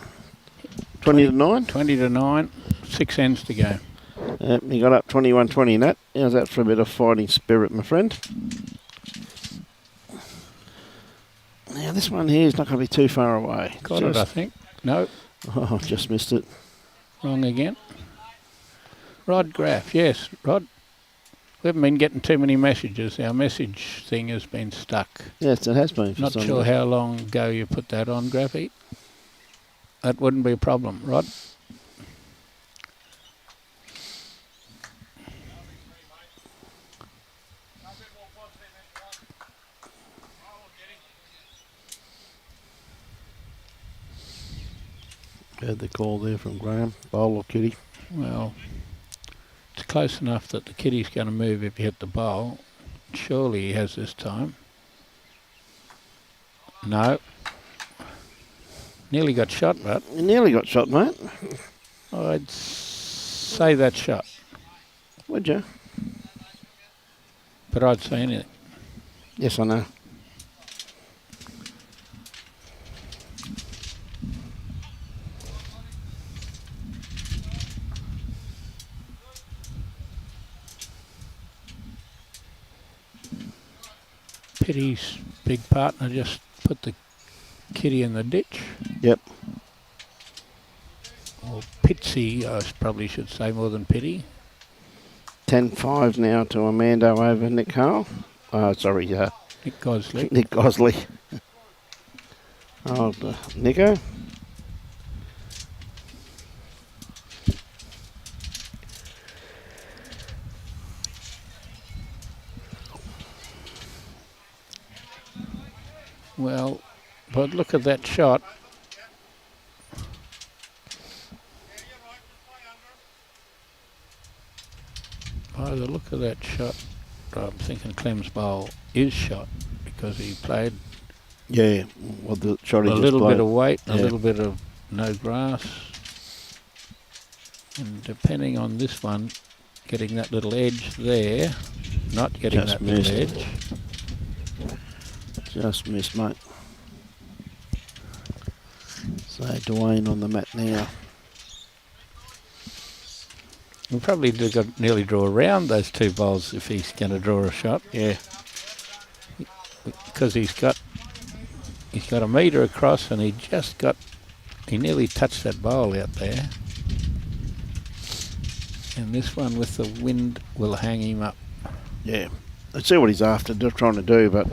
20-9, 6 ends to go. He got up 21-20 Nat. How's that for a bit of fighting spirit, my friend? Now this one here is not going to be too far away. Got it, I think. No. Oh, just missed it. Wrong again. Rod Graff, yes, Rod. We haven't been getting too many messages. Our message thing has been stuck. Yes, it has been. Not sure how long ago you put that on, Graffy. That wouldn't be a problem, Rod. Heard the call there from Graham. Bowl or kitty? Well, it's close enough that the kitty's going to move if you hit the bowl. Surely he has this time. No. Nearly got shot, but You nearly got shot, mate. I'd say that shot, Would you? but I'd say anything. Yes, I know. Pitty's big partner just put the kitty in the ditch. Yep. Or Pitsy, I probably should say more than Pitty. 10-5 now to Amanda over Nick Hale. Sorry, Nick Gosley. Nick Gosley. Nico. Well, but look at that shot. By the look of that shot, I'm thinking Clem's bowl is shot because he played Yeah, well, the shot he a just little played. bit of weight, a Yeah. little bit of no grass. And depending on this one, getting that little edge there, not getting Just that missed. little edge. Just missed, mate. So Dwayne on the mat now. He'll probably nearly draw around those two bowls if he's going to draw a shot. Yeah. Because he's got a metre across and he nearly touched that bowl out there. And this one with the wind will hang him up. Yeah. Let's see what he's after, trying to do, but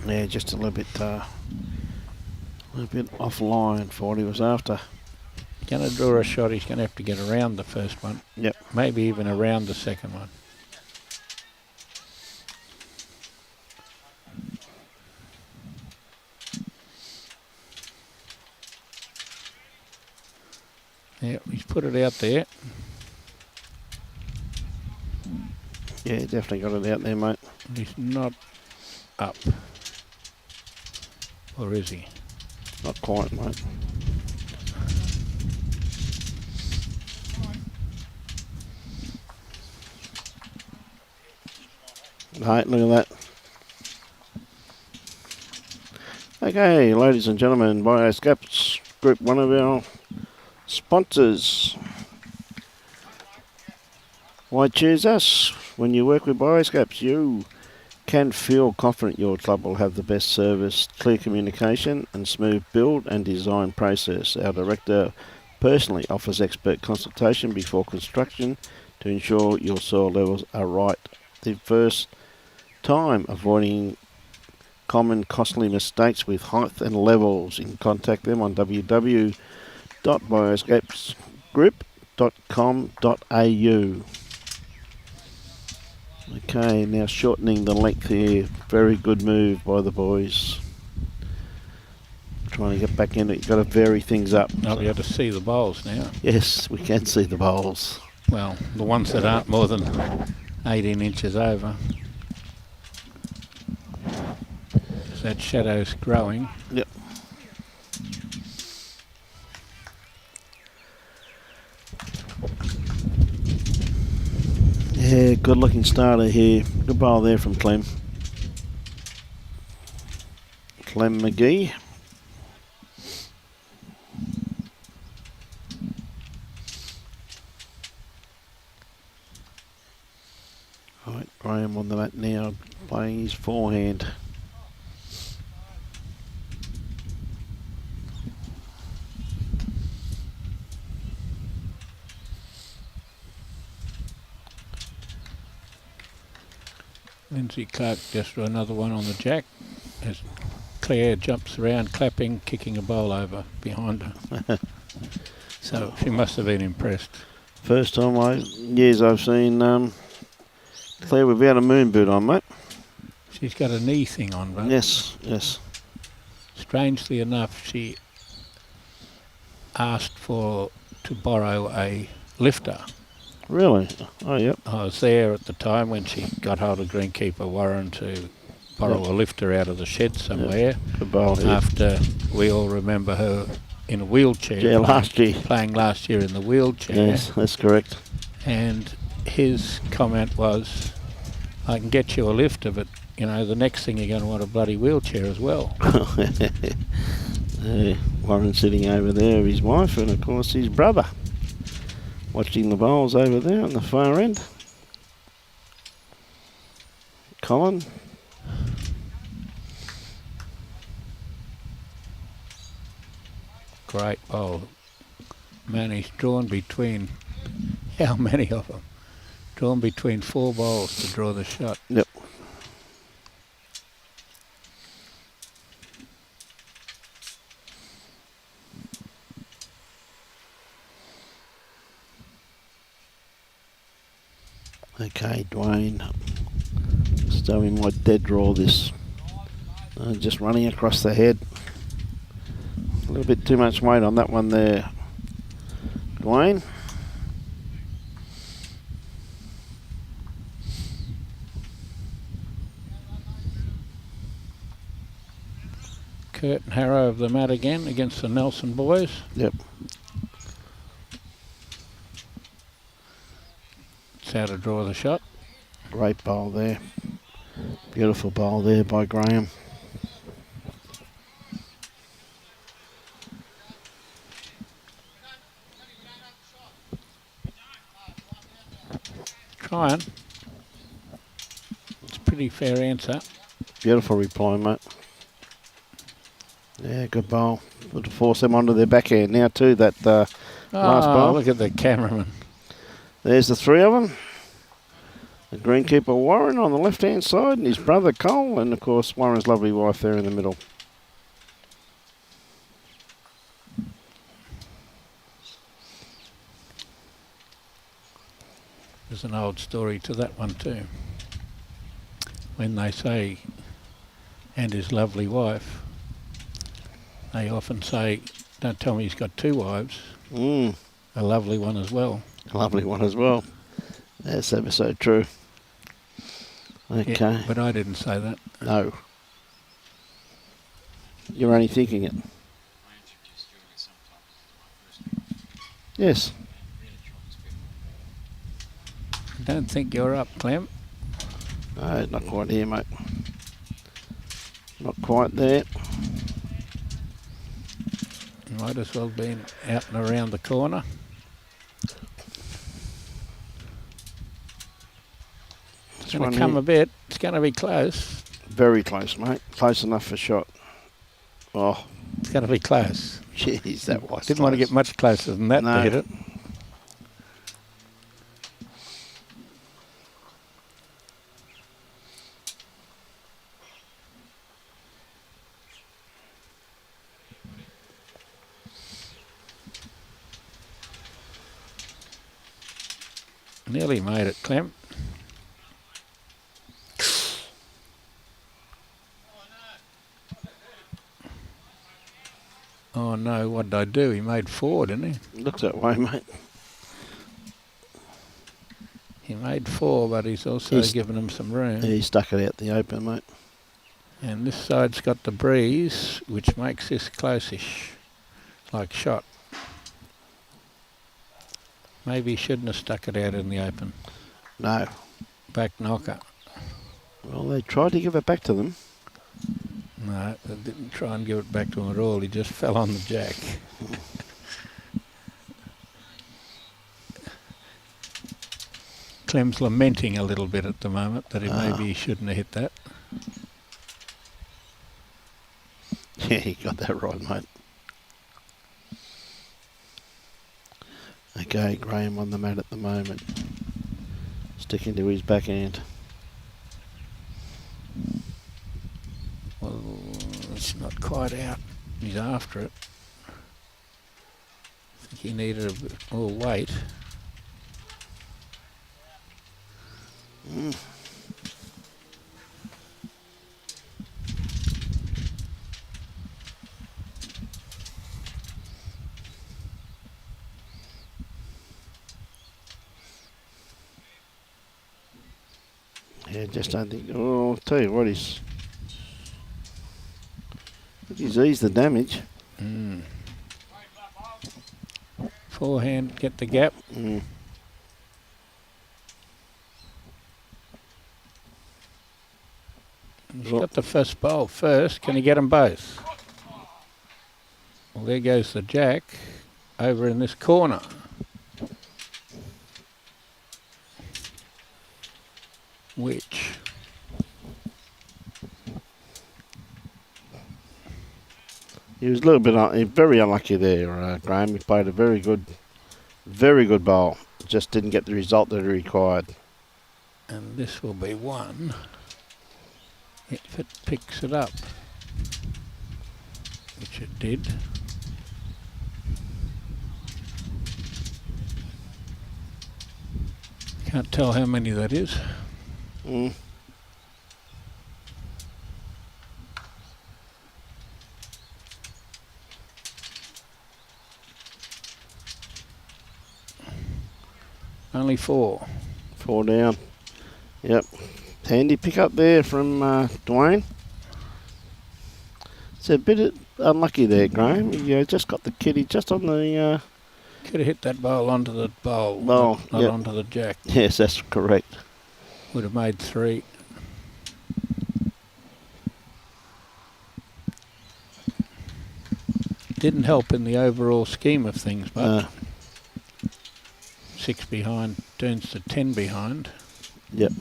yeah, just a little bit offline for what he was after. Going to draw a shot, he's going to have to get around the first one. Yep. Maybe even around the second one. Yeah, he's put it out there. Yeah, definitely got it out there, mate. He's not up. Or is he? Not quite, mate. Right, look at that. Okay, ladies and gentlemen, Bioscapes Group, one of our sponsors. Why choose us? When you work with Bioscapes, you can feel confident your club will have the best service, clear communication and smooth build and design process. Our director personally offers expert consultation before construction to ensure your soil levels are right the first time, avoiding common costly mistakes with height and levels. You can contact them on www.bioscapesgroup.com.au. Okay, now shortening the length here. Very good move by the boys. trying to get back in it. You've got to vary things up. I'll be able to see the bowls now. Yes, we can see the bowls. Well, the ones that aren't more than 18 inches over. That shadow's growing. Yep. Yeah, good looking starter here. Good bowl there from Clem. Clem Magee. Right, Graham on the mat now, playing his forehand. Lindsay Clark just drew another one on the jack as Claire jumps around, clapping, kicking a bowl over behind her. So she must have been impressed. First time years I've seen Claire without a moon boot on, mate. She's got a knee thing on, right? Yes, yes. Strangely enough, she asked to borrow a lifter. Really? Oh, yep. I was there at the time when she got hold of greenkeeper Warren to borrow a lifter out of the shed somewhere. Good bowl here. After we all remember her in a wheelchair. Yeah, last year. Playing last year in the wheelchair. Yes, that's correct. And his comment was, I can get you a lifter, but, you know, the next thing you're going to want a bloody wheelchair as well. Warren sitting over there, his wife, and of course his brother. Watching the bowls over there on the far end. Colin. Great bowl. Man, he's drawn between, how many of them? Drawn between 4 bowls to draw the shot. Yep. Okay, Duane. So he might dead draw this. Just running across the head. A little bit too much weight on that one there, Duane. Kurt and Harrow of the mat again against the Nelson boys. Yep. It's how to draw the shot. Great bowl there. Beautiful bowl there by Graham. Trying. It's a pretty fair answer. Beautiful reply, mate. Yeah, good bowl. Good to force them onto their backhand now too, that last bowl. Look at the cameraman. There's the 3 of them. The greenkeeper Warren on the left-hand side, and his brother Cole, and of course Warren's lovely wife there in the middle. There's an old story to that one too. When they say, and his lovely wife, they often say, don't tell me he's got 2 wives. A lovely one as well. A lovely one as well. That's ever so true. Okay. Yeah, but I didn't say that. No. You're only thinking it. Yes. I don't think you're up, Clem. No, not quite here, mate. Not quite there. Might as well be out and around the corner. It's going to come a bit. It's going to be close. Very close, mate. Close enough for shot. Oh. It's going to be close. Jeez, that was Didn't want to get much closer than that to hit it. Nearly made it, Clem. Oh no, what did I do? He made 4, didn't he? Looks that way, mate. He made 4, but he's also given him some room. He stuck it out the open, mate. And this side's got the breeze, which makes this close-ish, like shot. Maybe he shouldn't have stuck it out in the open. No. Back knocker. Well, they tried to give it back to them. No, they didn't try and give it back to him at all. He just fell on the jack. Clem's lamenting a little bit at the moment that maybe he shouldn't have hit that. Yeah, he got that right, mate. Okay, Graham on the mat at the moment. Sticking to his backhand. Well, it's not quite out. He's after it. I think he needed a bit more weight. Yeah, just don't think. Oh, I'll tell you what, he's eased the damage. Forehand, get the gap. He's got the first bowl first. Can he get them both? Well, there goes the jack over in this corner. Which he was a little bit very unlucky there, Graham. He played a very good bowl. Just didn't get the result that he required. And this will be 1 if it picks it up, which it did. Can't tell how many that is. Only 4. 4 down. Yep. Handy pick up there from Duane. It's a bit unlucky there, Graham. He just got the kitty just on the... Could have hit that bowl onto the bowl, not onto the jack. Yes, that's correct. Would have made 3. Didn't help in the overall scheme of things, but 6 behind turns to 10 behind. Yep.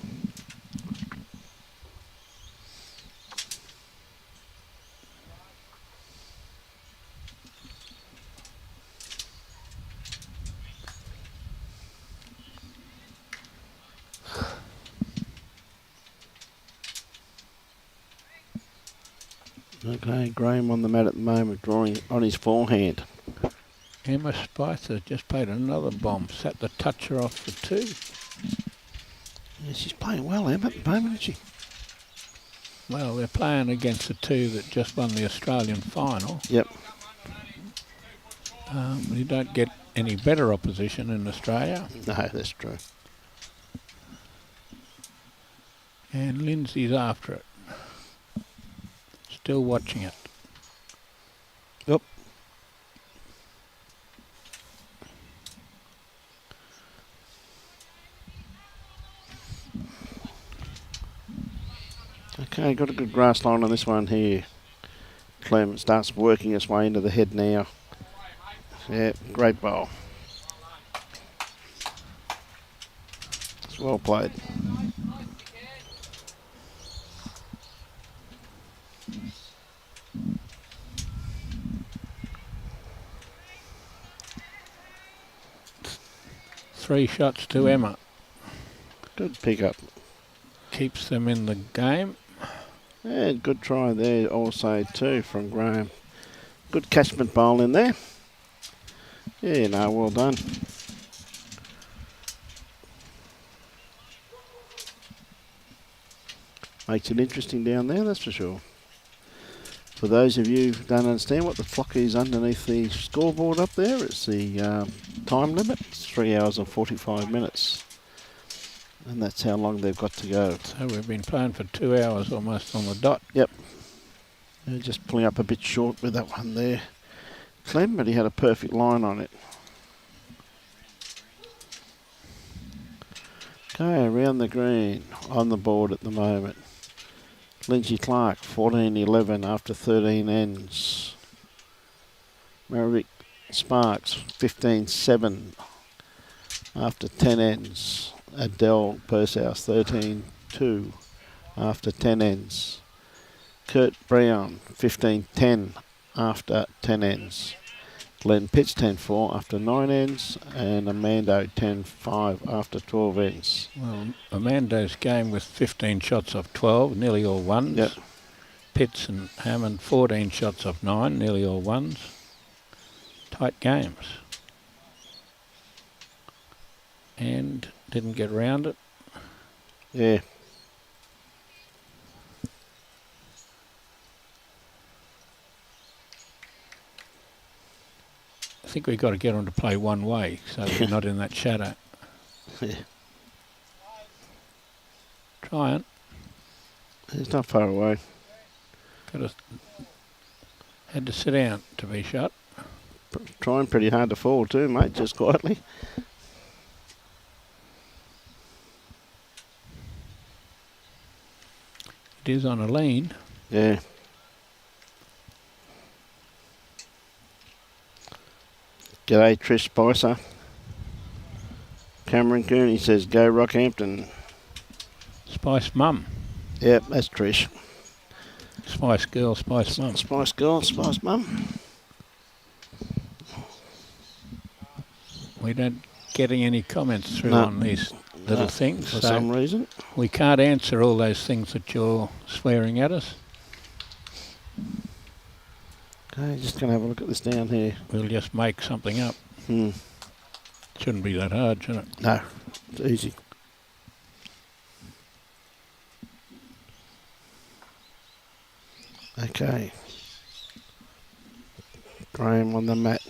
Okay, Graham on the mat at the moment, drawing on his forehand. Emma Spicer just played another bomb, sat the toucher off for 2. Yeah, she's playing well, Emma, at the moment, isn't she? Well, they're playing against the 2 that just won the Australian final. Yep. You don't get any better opposition in Australia. No, that's true. And Lindsay's after it. Still watching it. Yep. Okay, got a good grass line on this one here. Clem starts working its way into the head now. Yeah, great bowl. It's well played. Three shots to Emma. Good pick-up. Keeps them in the game. Yeah, good try there also too from Graham. Good catchment bowl in there. Yeah, no, well done. Makes it interesting down there, that's for sure. For those of you who don't understand what the flock is underneath the scoreboard up there, it's the time limit. It's 3 hours and 45 minutes. And that's how long they've got to go. So we've been playing for 2 hours almost on the dot. Yep. They're just pulling up a bit short with that one there, Clem, but he had a perfect line on it. Okay, around the green, on the board at the moment. Lindsay Clark, 14-11 after 13 ends. Merrick Sparks, 15-7 after 10 ends. Adele Pursehouse, 13-2 after 10 ends. Kurt Brown, 15-10 after 10 ends. Glenn Pitts, 10-4 after 9 ends. And Amando, 10-5 after 12 ends. Well, Amando's game with 15 shots off 12, nearly all ones. Yep. Pitts and Hammond, 14 shots off 9, nearly all ones. Tight games. And didn't get round it. Yeah. I think we've got to get them to play one way so they're not in that shadow. Yeah. Trying. It's not far away. Had to sit down to be shot. Trying pretty hard to fall too, mate, just quietly. It is on a lean. Yeah. G'day, Trish Spicer. Cameron Cooney says, go Rockhampton. Spice Mum. Yep, that's Trish. Spice Girl, Spice Mum. Spice Girl, Spice Mum. We don't getting any comments through No. on these little things. For so some reason. we can't answer all those things that you're swearing at us. Okay, just going to have a look at this down here. We'll just make something up. Shouldn't be that hard, should it? No, it's easy. Okay. Graham on the mat.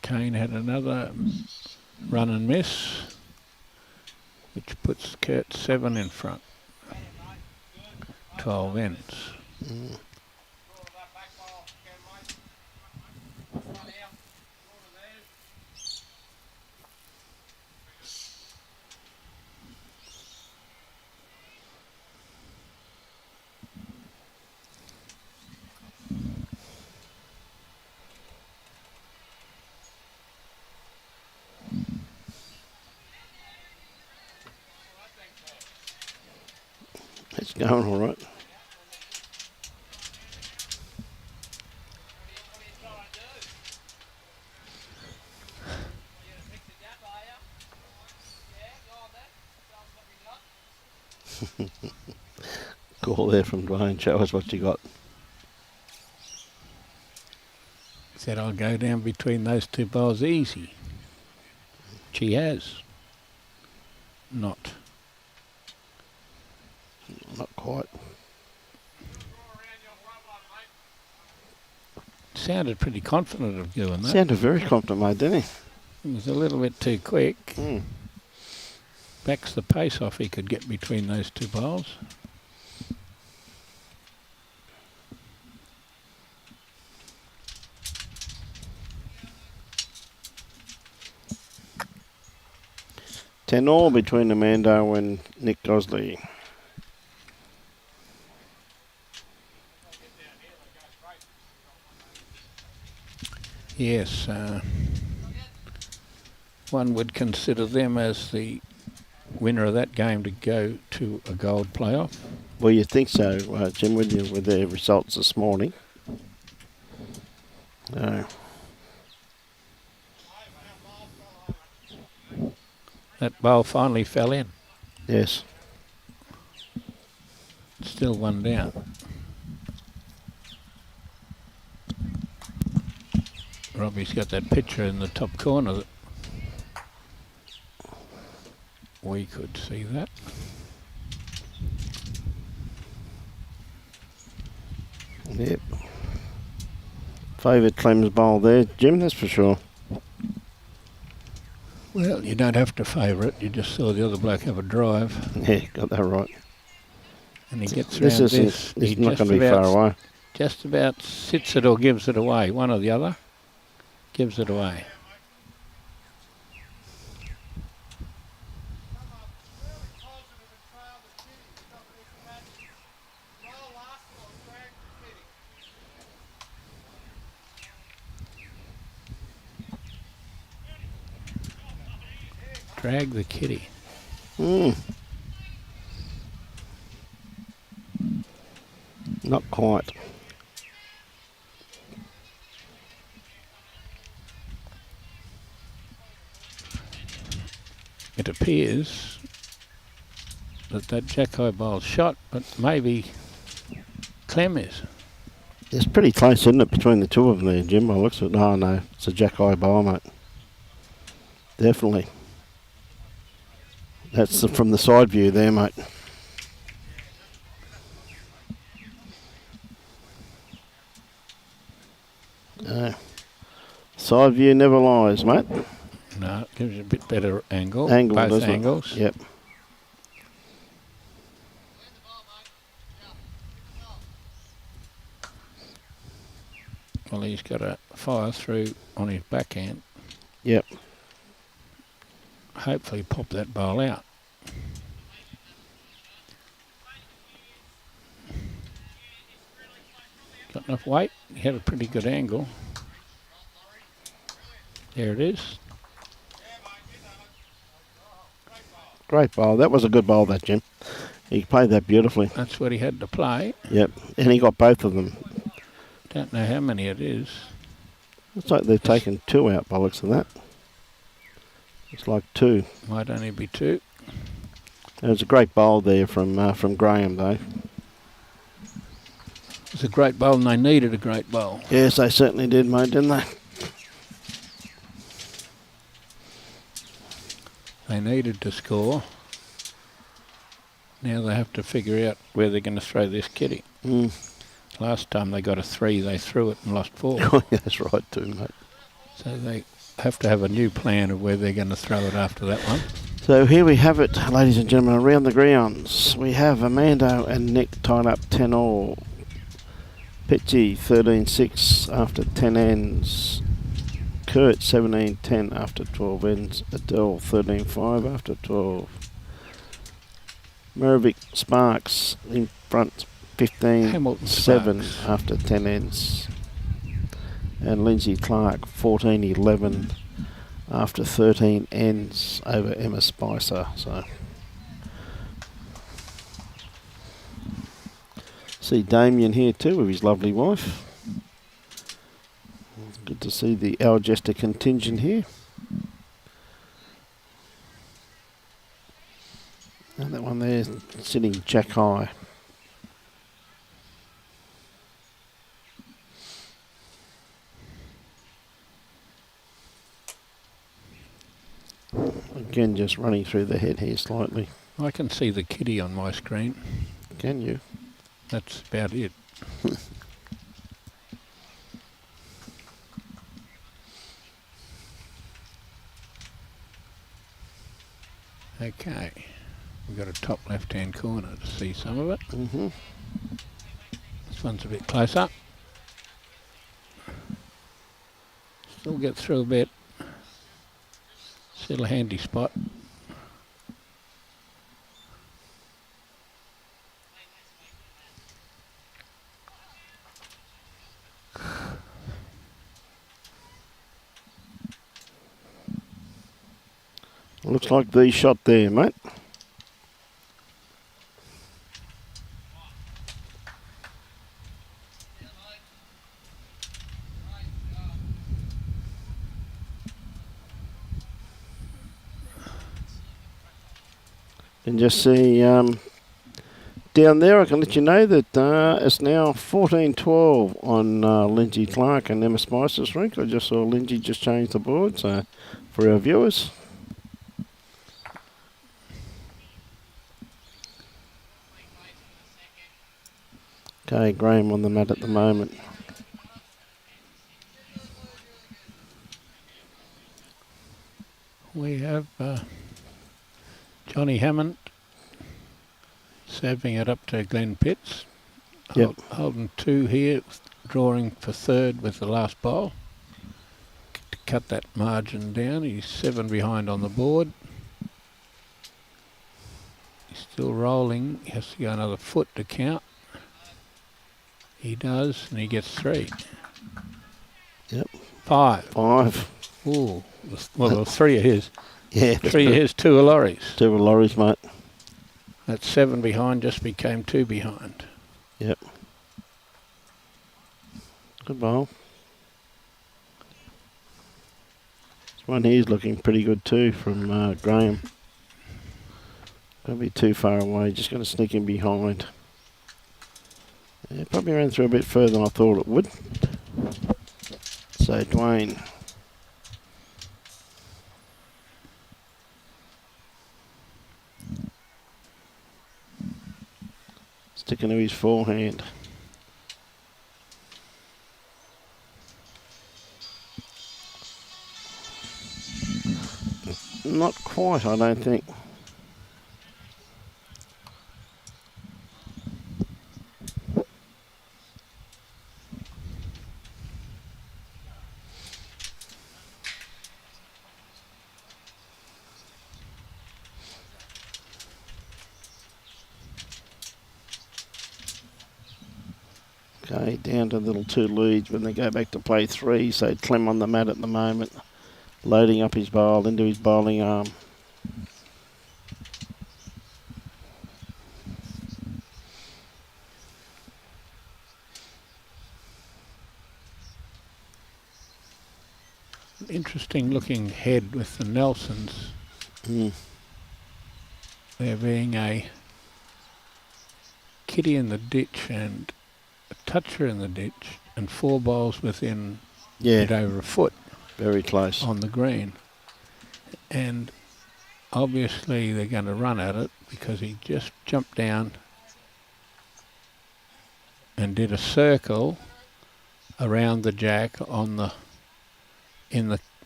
Kane had another run and miss, which puts Kurt 7 in front. 12 ends. It's going all right. Call there from Dwayne. Show us what you got. Said I'll go down between those two bowls easy. She has. Not. Not quite. Sounded pretty confident of doing that. Sounded very confident, mate, didn't he? It was a little bit too quick. Backs the pace off he could get between those two bowls. Ten all between Amando and Nick Gosley. Yes, one would consider them as the winner of that game to go to a gold playoff. Well, you think so, Jim, wouldn't you, with their results this morning? No. That bowl finally fell in. Yes. Still one down. Robbie's got that picture in the top corner that we could see that. Yep. Favoured Clem's bowl there, Jim, that's for sure. Well, you don't have to favour it. You just saw the other bloke have a drive. Yeah, got that right. And he gets around this. It's not going to be far away. Just about sits it or gives it away. One or the other gives it away. Drag the kitty. Not quite. It appears that Jacko bowl's shot, but maybe Clem is. It's pretty close, isn't it, between the two of them there, Jim? By the looks of it. Oh, no, it's a Jack-eye bowl, mate. Definitely. That's from the side view there, mate. Side view never lies, mate. No, it gives you a bit better angle. Angle, both doesn't it? angles. Yep. Well, he's got a fire through on his backhand. Yep. Hopefully pop that bowl out. Got enough weight. He had a pretty good angle. There it is. Great bowl. That was a good bowl, that, Jim. He played that beautifully. That's what he had to play. Yep. And he got both of them. Don't know how many it is. Looks like they've taken two out by the looks of that. It's like two. Might only be two. There was a great bowl there from Graham, though. It was a great bowl, and they needed a great bowl. Yes, they certainly did, mate, didn't they? They needed to score. Now they have to figure out where they're going to throw this kitty. Last time they got a 3, they threw it and lost 4. Oh, yeah, that's right too, mate. So they have to have a new plan of where they're going to throw it after that one. So here we have it, ladies and gentlemen, around the grounds. We have Amando and Nick tied up 10-all. Pitchy 13-6 after 10 ends. Kurt 17-10 after 12 ends. Adele 13-5 after 12. Merrivick Sparks in front 15-7 after 10 ends. And Lindsay Clark 14-11 after 13 ends over Emma Spicer. So see Damien here too with his lovely wife. Good to see the Algester contingent here. And that one there sitting jack high. Again, just running through the head here slightly. I can see the kitty on my screen. Can you? That's about it. Okay, we've got a top left-hand corner to see some of it. This one's a bit closer. Still get through a bit. Still a handy spot. Looks like the shot there, mate. And just see down there, I can let you know that it's now 14-12 on Lindsay Clark and Emma Spicer's rank. I just saw Lindsay just change the board, so for our viewers. Okay, Graham on the mat at the moment. We have Johnny Hammond serving it up to Glenn Pitts. Yep. Holding 2 here, drawing for 3rd with the last bowl. To cut that margin down, he's 7 behind on the board. He's still rolling, he has to go another foot to count. He does, and he gets 3. Yep. 5. 5. Ooh, well, 3 of his. Yeah. 3 of his, 2 of Laurie's. 2 of Laurie's, mate. That 7 behind just became 2 behind. Yep. Good bowl. This one here's looking pretty good too from Graham. Don't be too far away, just going to sneak in behind. Yeah, probably ran through a bit further than I thought it would. So Duane. Sticking to his forehand. Not quite, I don't think. Okay, down to little 2 leads when they go back to play 3. So Clem on the mat at the moment, loading up his bowl into his bowling arm. Interesting looking head with the Nelsons. There being a kitty in the ditch and a toucher in the ditch and 4 balls within over a foot. Very close. On the green. And obviously they're going to run at it because he just jumped down and did a circle around the jack on the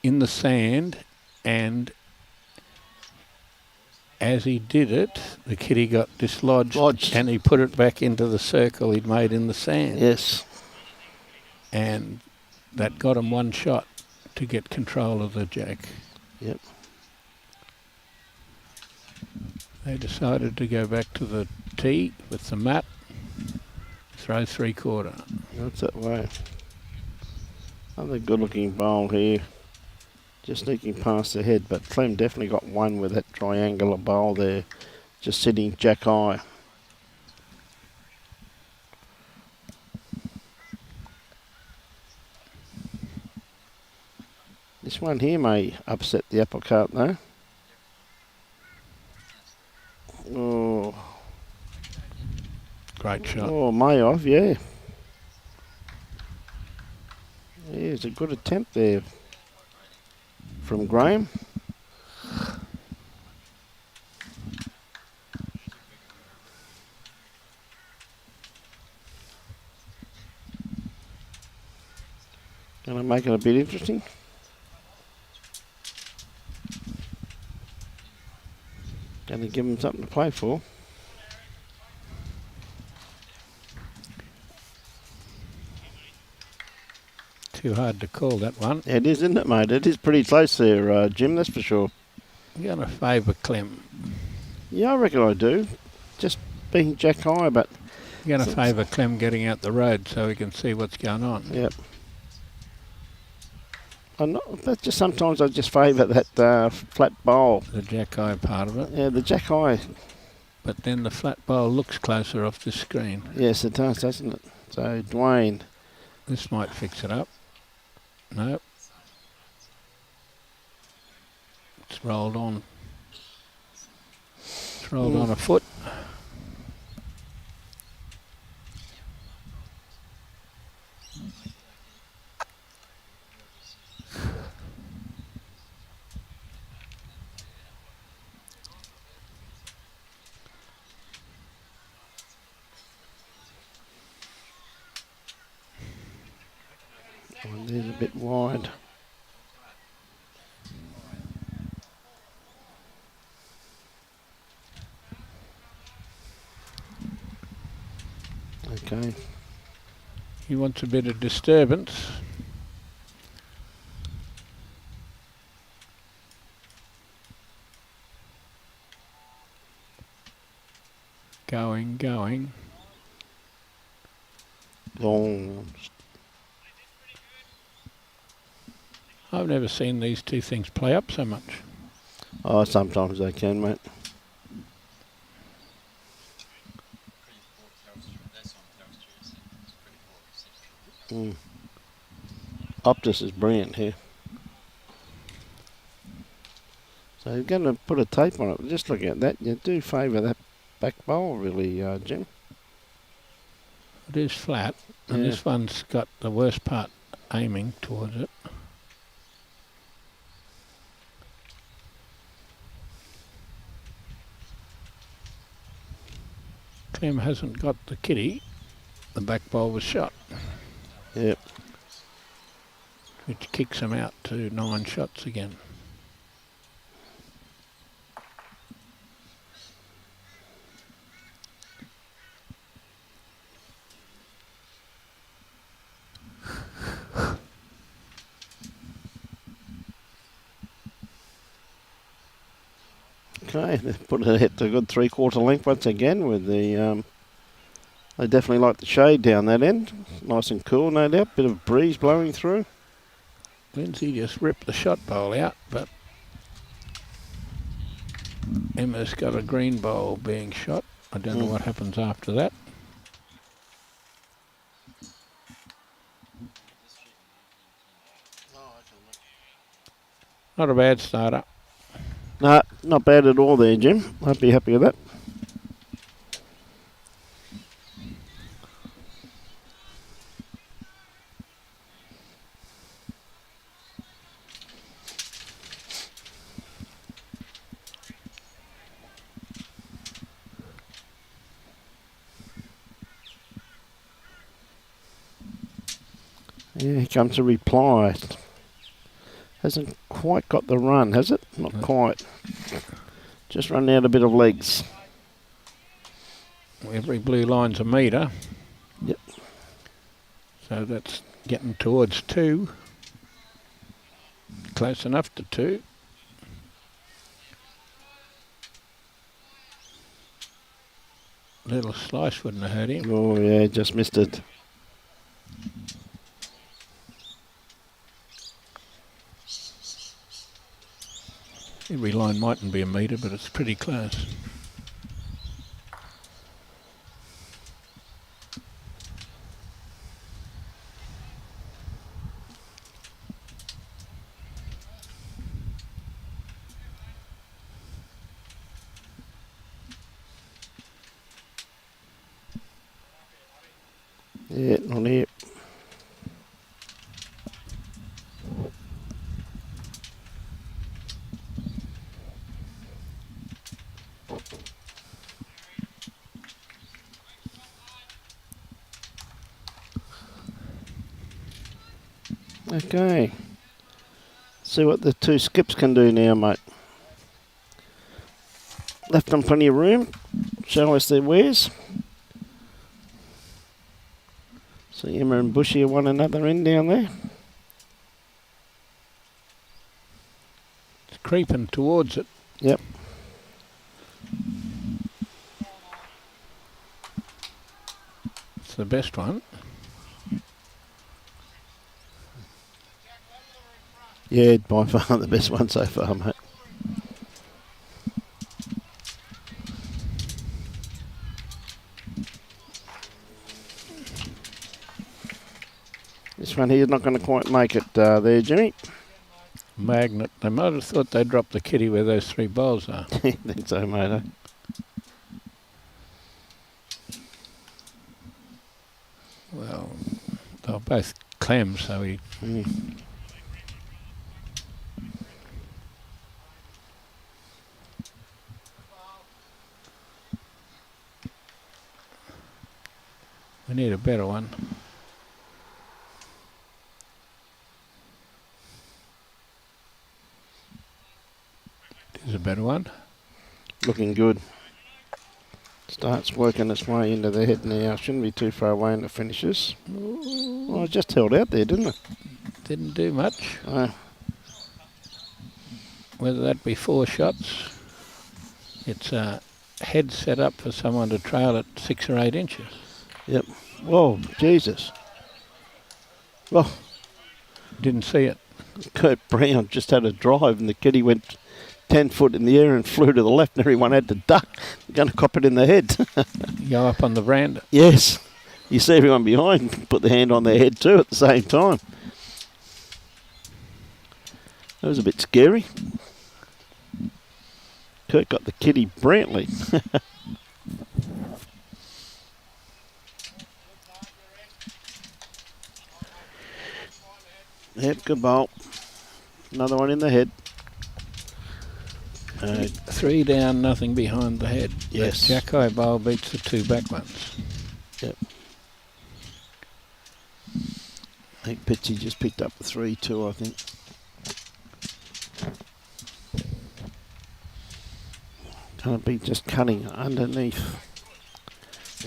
in the sand, and as he did it, the kitty got dislodged and he put it back into the circle he'd made in the sand. Yes. And that got him 1 shot to get control of the jack. Yep. They decided to go back to the tee with the mat, throw 3/4. That's that way. Another good looking bowl here. Just sneaking past the head, but Clem definitely got 1 with that triangular bowl there, just sitting jack high. This one here may upset the apple cart though. Oh. Great shot. Oh, may have, yeah. Yeah, it's a good attempt there from Graham. Gonna make it a bit interesting. Gonna give him something to play for. Too hard to call that one. It is, isn't it, mate? It is pretty close there, Jim, that's for sure. I'm going to favour Clem. Yeah, I reckon I do. Just being jack high, but... I'm going to favour Clem getting out the road so we can see what's going on. Yep. But just sometimes I just favour that flat bowl. The jack high part of it. Yeah, the jack high. But then the flat bowl looks closer off the screen. Yes, it does, doesn't it? So, Duane. This might fix it up. Nope. It's rolled on. It's rolled on a foot. Oh, there's a bit wide. Okay. He wants a bit of disturbance. Going. Long. I've never seen these two things play up so much. Oh, sometimes they can, mate. Optus is brilliant here. So you're going to put a tape on it. Just looking at that, you do favour that back bowl, really, Jim. It is flat, and this one's got the worst part aiming towards it. Clem hasn't got the kitty. The back bowl was shot. Yep. Which kicks him out to 9 shots again. Okay, they put it at a good 3/4 length once again with the. They definitely like the shade down that end. Nice and cool, no doubt. Bit of breeze blowing through. Lindsay just ripped the shot bowl out, but Emma's got a green bowl being shot. I don't know what happens after that. Not a bad starter. No, not bad at all there, Jim. I'd be happy with that. Yeah, here comes a reply. Hasn't quite got the run, has it? Not quite. Just run out a bit of legs. Every blue line's a metre. Yep. So that's getting towards 2. Close enough to 2. Little slice wouldn't have hurt him. Oh yeah, just missed it. Every line mightn't be a metre, but it's pretty close. Yeah, not here. Okay. See what the two skips can do now, mate. Left them plenty of room. Show us their wares. See Emma and Bushy are one another in down there. It's creeping towards it. Yep. It's the best one. Yeah, by far the best one so far, mate. This one here's not going to quite make it there, Jimmy. Magnet. They might have thought they dropped the kitty where those 3 bowls are. I think so, mate. Eh? Well, they're both Clem, so he... We need a better one. better one. Looking good. Starts working its way into the head now. Shouldn't be too far away in the finishes. Well, it just held out there, didn't it? Didn't do much. No. Whether that be 4 shots, it's a head set up for someone to trail at 6 or 8 inches. Yep. Whoa, Jesus. Well, didn't see it. Kurt Brown just had a drive and the kitty went 10 foot in the air and flew to the left and everyone had to duck. They're going to cop it in the head. Go up on the veranda. Yes. You see everyone behind put the hand on their head too at the same time. That was a bit scary. Kurt got the kitty brilliantly. Yep, good bowl. Another one in the head. 3 down, nothing behind the head. Yes. That Mackay bowl beats the 2 back ones. Yep. I think Pitchy just picked up the 3-2, I think. Going to be just cutting underneath.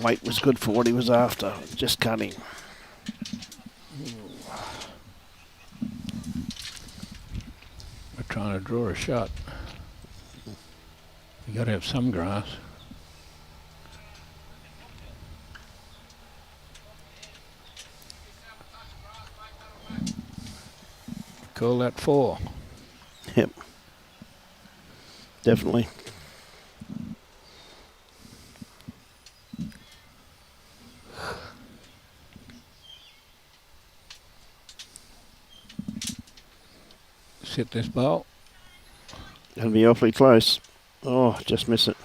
Weight was good for what he was after. Just cutting. We're trying to draw a shot. You got to have some grass. Call that 4. Yep. Definitely. Sit this bowl. Going to be awfully close. Oh, just miss it.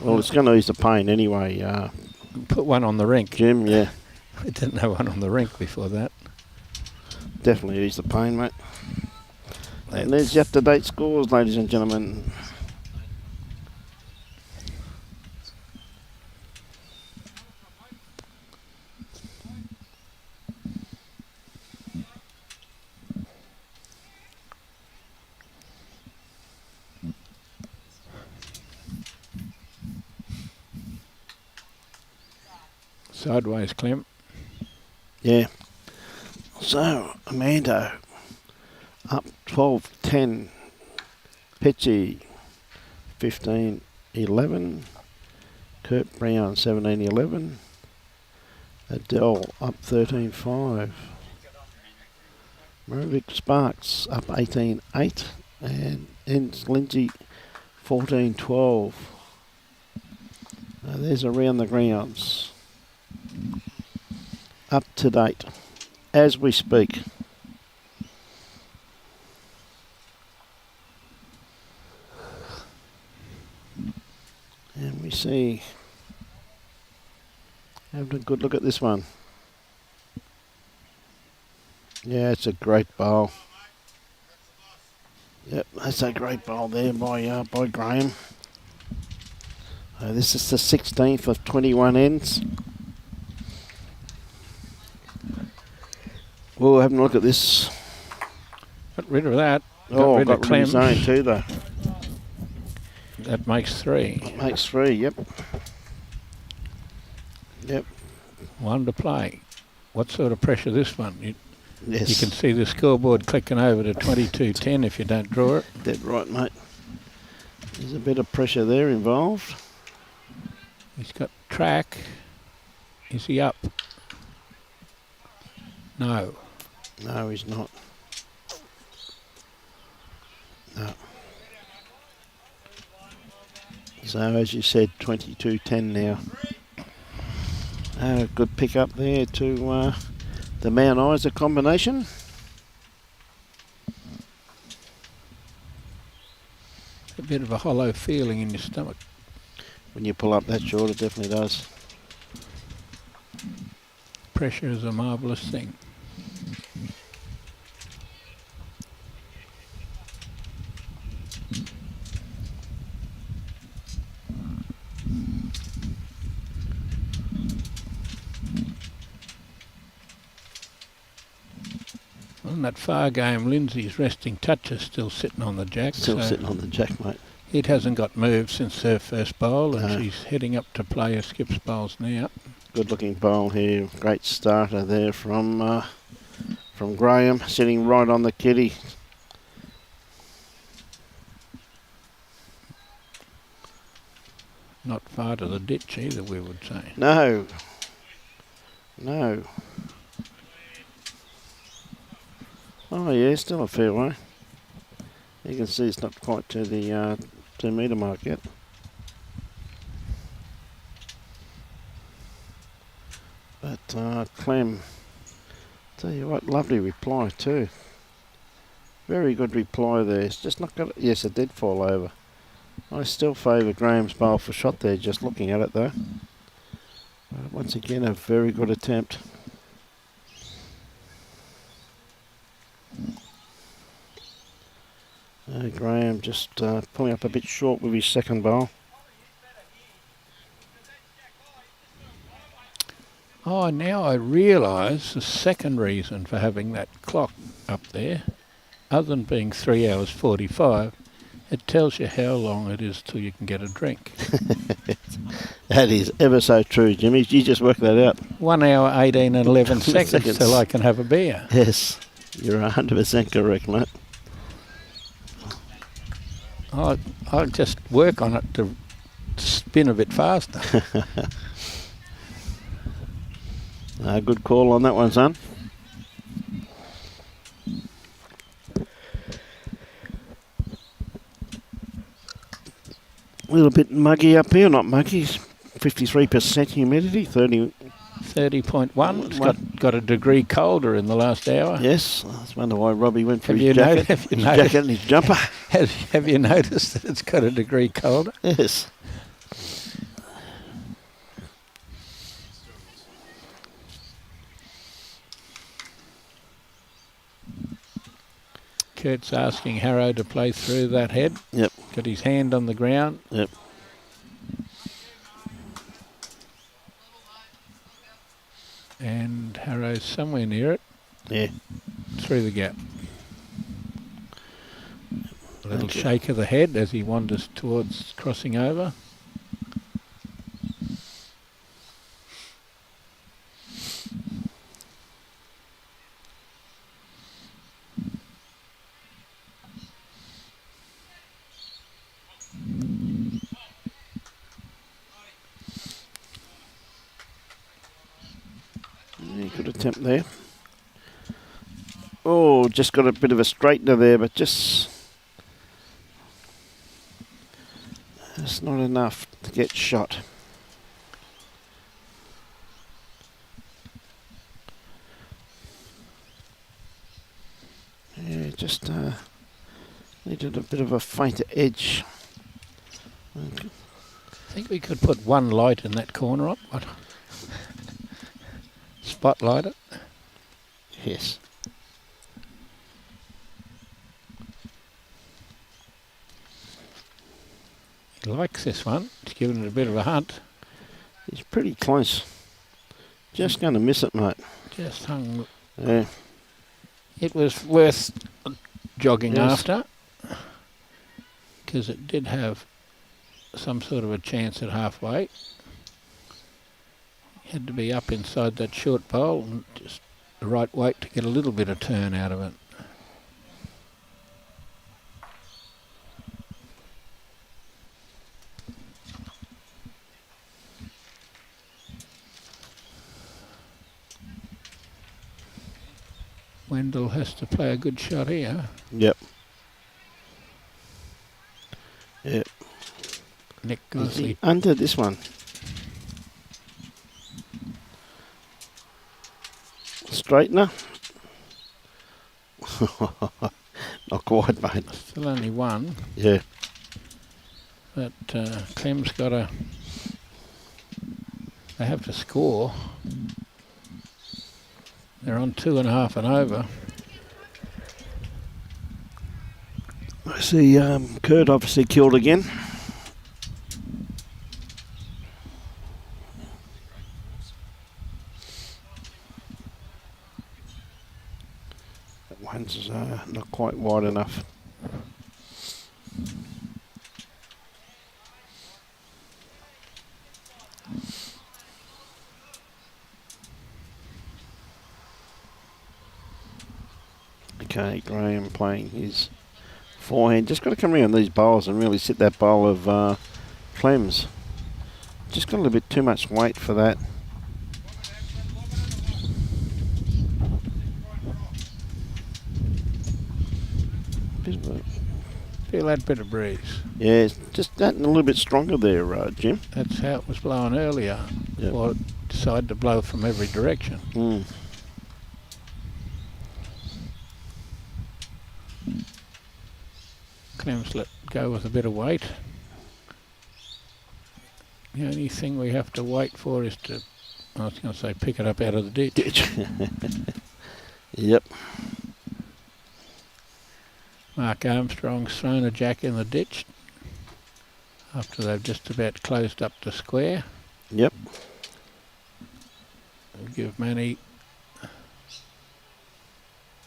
Well, it's going to ease the pain anyway. Put one on the rink. Jim, yeah. We didn't have one on the rink before that. Definitely ease the pain, mate. And there's your up-to-date scores, ladies and gentlemen. Sideways, Clem. Yeah. So, Amando up 12-10. Pitchy 15-11. Kurt Brown 17-11. Adele up 13-5. Maravik Sparks up 18-8. And Ends Lindsay 14-12. There's Around the Grounds. Up to date as we speak. And we see, have a good look at this one. Yeah, it's a great bowl. Yep, that's a great bowl there by Graham. This is the 16th of 21 ends. We'll have a look at this. Got rid of that. Got rid of Clem. zone 2 though. That makes 3. That makes 3, yep. Yep. 1 to play. What sort of pressure this one? Yes. You can see the scoreboard clicking over to 22-10 if you don't draw it. Dead right, mate. There's a bit of pressure there involved. He's got track. Is he up? No. No, he's not. No. So, as you said, 22-10 now. Good pick up there to the Mount Isa combination. A bit of a hollow feeling in your stomach. When you pull up that short, it definitely does. Pressure is a marvellous thing. Well, On that far game, Lindsay's resting touches still sitting on the jack. Still so sitting on the jack, mate. it hasn't got moved since her first bowl, and No. she's heading up to play her skips bowls now. Good looking bowl here. Great starter there from Graham, sitting right on the kitty. Not far to the ditch either, we would say. No. No. Oh yeah, still a fair way. You can see it's not quite to the 2 metre mark yet. But Clem, tell you what, lovely reply too. Very good reply there. It's just not got it. Yes, it did fall over. I still favour Graham's bowl for shot there, just looking at it though. Once again, a very good attempt. Graham just pulling up a bit short with his second bowl. Oh, now I realise the second reason for having that clock up there, other than being 3 hours 45, it tells you how long it is till you can get a drink. That is ever so true, Jimmy. You just work that out. 1 hour, 18 and 11 seconds till I can have a beer. Yes, you're 100% correct, mate. I'll just work on it to spin a bit faster. Good call on that one, son. A little bit muggy up here, not muggy. 53% humidity, 30. 30.1. It's got a degree colder in the last hour. Yes, I was wondering why Robbie went for Have his you jacket. have you His noticed- jacket and his jumper. Have you noticed that it's got a degree colder? Yes. Kurt's asking Harrow to play through that head. Yep. Got his hand on the ground. Yep. And Harrow's somewhere near it. Yeah. Through the gap. A little shake of the head as he wanders towards crossing over. Good attempt there. Oh, just got a bit of a straightener there, but just it's not enough to get shot. Yeah, just needed a bit of a fainter edge. Okay. I think we could put one light in that corner up. What? Spotlight it. Yes. He likes this one. He's giving it a bit of a hunt. He's pretty close. Just going to miss it, mate. Just hung. Yeah. It was worth jogging Yes. after because it did have some sort of a chance at halfway. Had to be up inside that short bowl and just the right weight to get a little bit of turn out of it. Wendell has to play a good shot here. Yep. Yep. Nick Is he Gosley. under this one? Straightener? Not quite, mate. Still only one, Yeah. but Clem's got to. They have to score. They're on 2.5 and over. I see Kurt obviously killed again. Not quite wide enough. Okay, Graham playing his forehand. Just got to come around these bowls and really sit that bowl of Clem's. Just got a little bit too much weight for that. Feel that bit of breeze. Yeah, just that and a little bit stronger there, Jim. That's how it was blowing earlier. Yep. Well, it decided to blow from every direction. Mm. Clem's let go with a bit of weight. The only thing we have to wait for is to, I was going to say, pick it up out of the ditch. Yep. Mark Armstrong's thrown a jack in the ditch after they've just about closed up the square. Yep. We'll give Manny,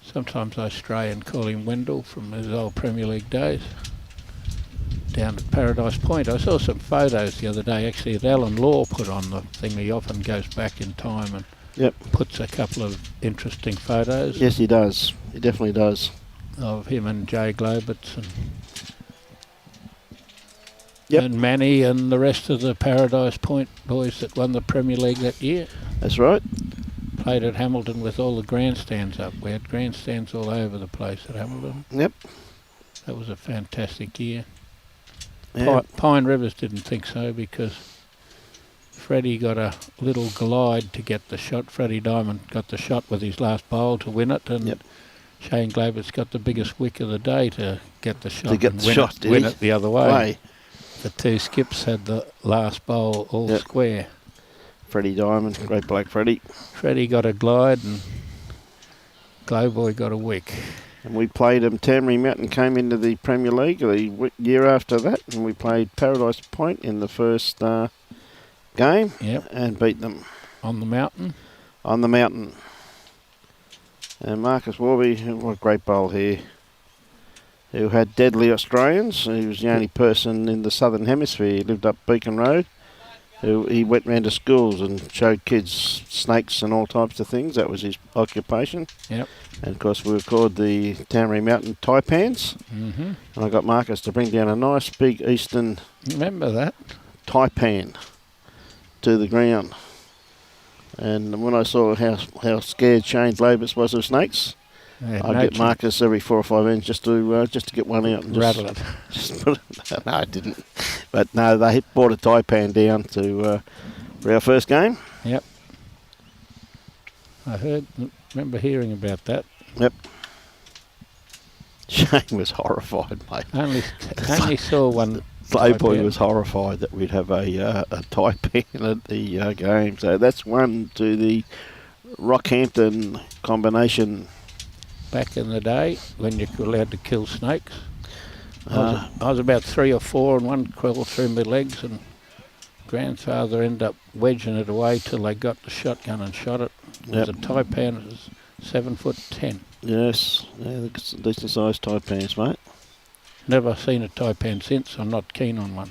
sometimes I stray and call him Wendell from his old Premier League days, down at Paradise Point. I saw some photos the other day actually that Alan Law put on the thing. He often goes back in time and puts a couple of interesting photos. Yes, he does. He definitely does. Of him and Jay Globitz and Manny and the rest of the Paradise Point boys that won the Premier League that year. That's right. Played at Hamilton with all the grandstands up. We had grandstands all over the place at Hamilton. Yep. That was a fantastic year. Yeah. Pine Rivers didn't think so because Freddie got a little glide to get the shot. Freddie Diamond got the shot with his last bowl to win it, and Shane Globitz got the biggest wick of the day to get the shot. To get the shot, win it the other way. Way. The two skips had the last bowl all square. Freddie Diamond, great bloke Freddie. Freddie got a glide and Glowboy got a wick. And we played them. Tamary Mountain came into the Premier League the year after that, and we played Paradise Point in the first game and beat them. On the mountain? On the mountain. And Marcus Warby, what a great bowl here, who had deadly Australians. He was the only person in the Southern Hemisphere. He lived up Beacon Road. He went round to schools and showed kids snakes and all types of things. That was his occupation. Yep. And of course we were called the Tamary Mountain Taipans. Mm-hmm. And I got Marcus to bring down a nice big eastern Remember that? taipan to the ground. And when I saw how scared Shane Globitz was of snakes, I'd get Marcus every 4 or 5 ends just to get one out and rattle it. Just put it. No, I didn't. But no, they brought a taipan down to for our first game. Yep. I remember hearing about that. Yep. Shane was horrified, mate. Only saw one. Playboy was horrified that we'd have a taipan at the game. So that's one to the Rockhampton combination. Back in the day when you were allowed to kill snakes. I was about 3 or 4 and one crawled through my legs, and grandfather ended up wedging it away till they got the shotgun and shot it. It was a taipan. It was 7'10". Yes, decent sized taipans, mate. Never seen a taipan since. I'm not keen on one.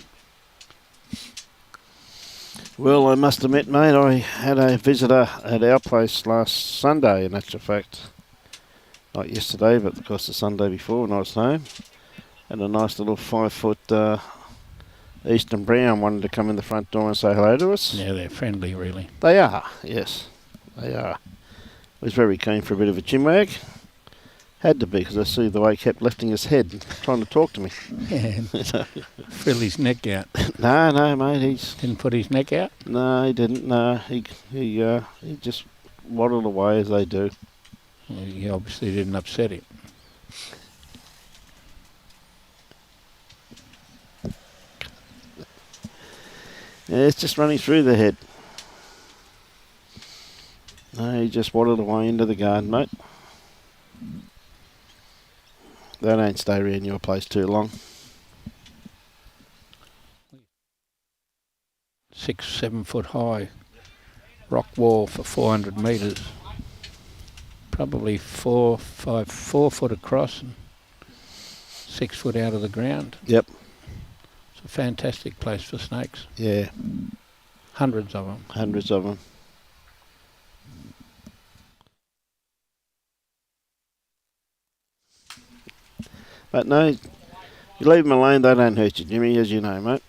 Well, I must admit, mate, I had a visitor at our place last Sunday, in actual fact. Not yesterday, but of course the Sunday before when I was home. And a nice little 5-foot Eastern Brown wanted to come in the front door and say hello to us. Yeah, they're friendly, really. They are, yes. They are. Was very keen for a bit of a chinwag. Had to be, because I see the way he kept lifting his head and trying to talk to me. Yeah, frill his neck out. No, mate, Didn't put his neck out? No, he didn't. No, he just waddled away as they do. Well, he obviously didn't upset him. Yeah, it's just running through the head. No, he just waddled away into the garden, mate. They don't stay around your place too long. 6-7 foot high rock wall for 400 metres. probably 4 foot across and 6 foot out of the ground. Yep. It's a fantastic place for snakes. Yeah. Hundreds of them. Hundreds of them. But no, you leave them alone, they don't hurt you, Jimmy, as you know, mate.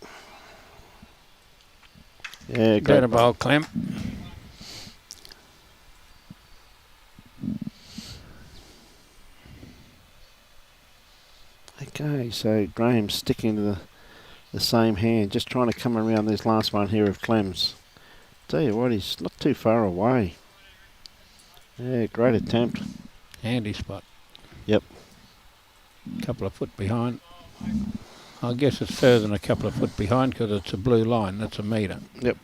Yeah, Go great to bowl, Clem. Okay, so Graham's sticking to the same hand, just trying to come around this last one here of Clem's. Tell you what, he's not too far away. Yeah, great attempt. Handy spot. Yep. Couple of foot behind. I guess it's further than a couple of foot behind because it's a blue line. That's a metre. Yep.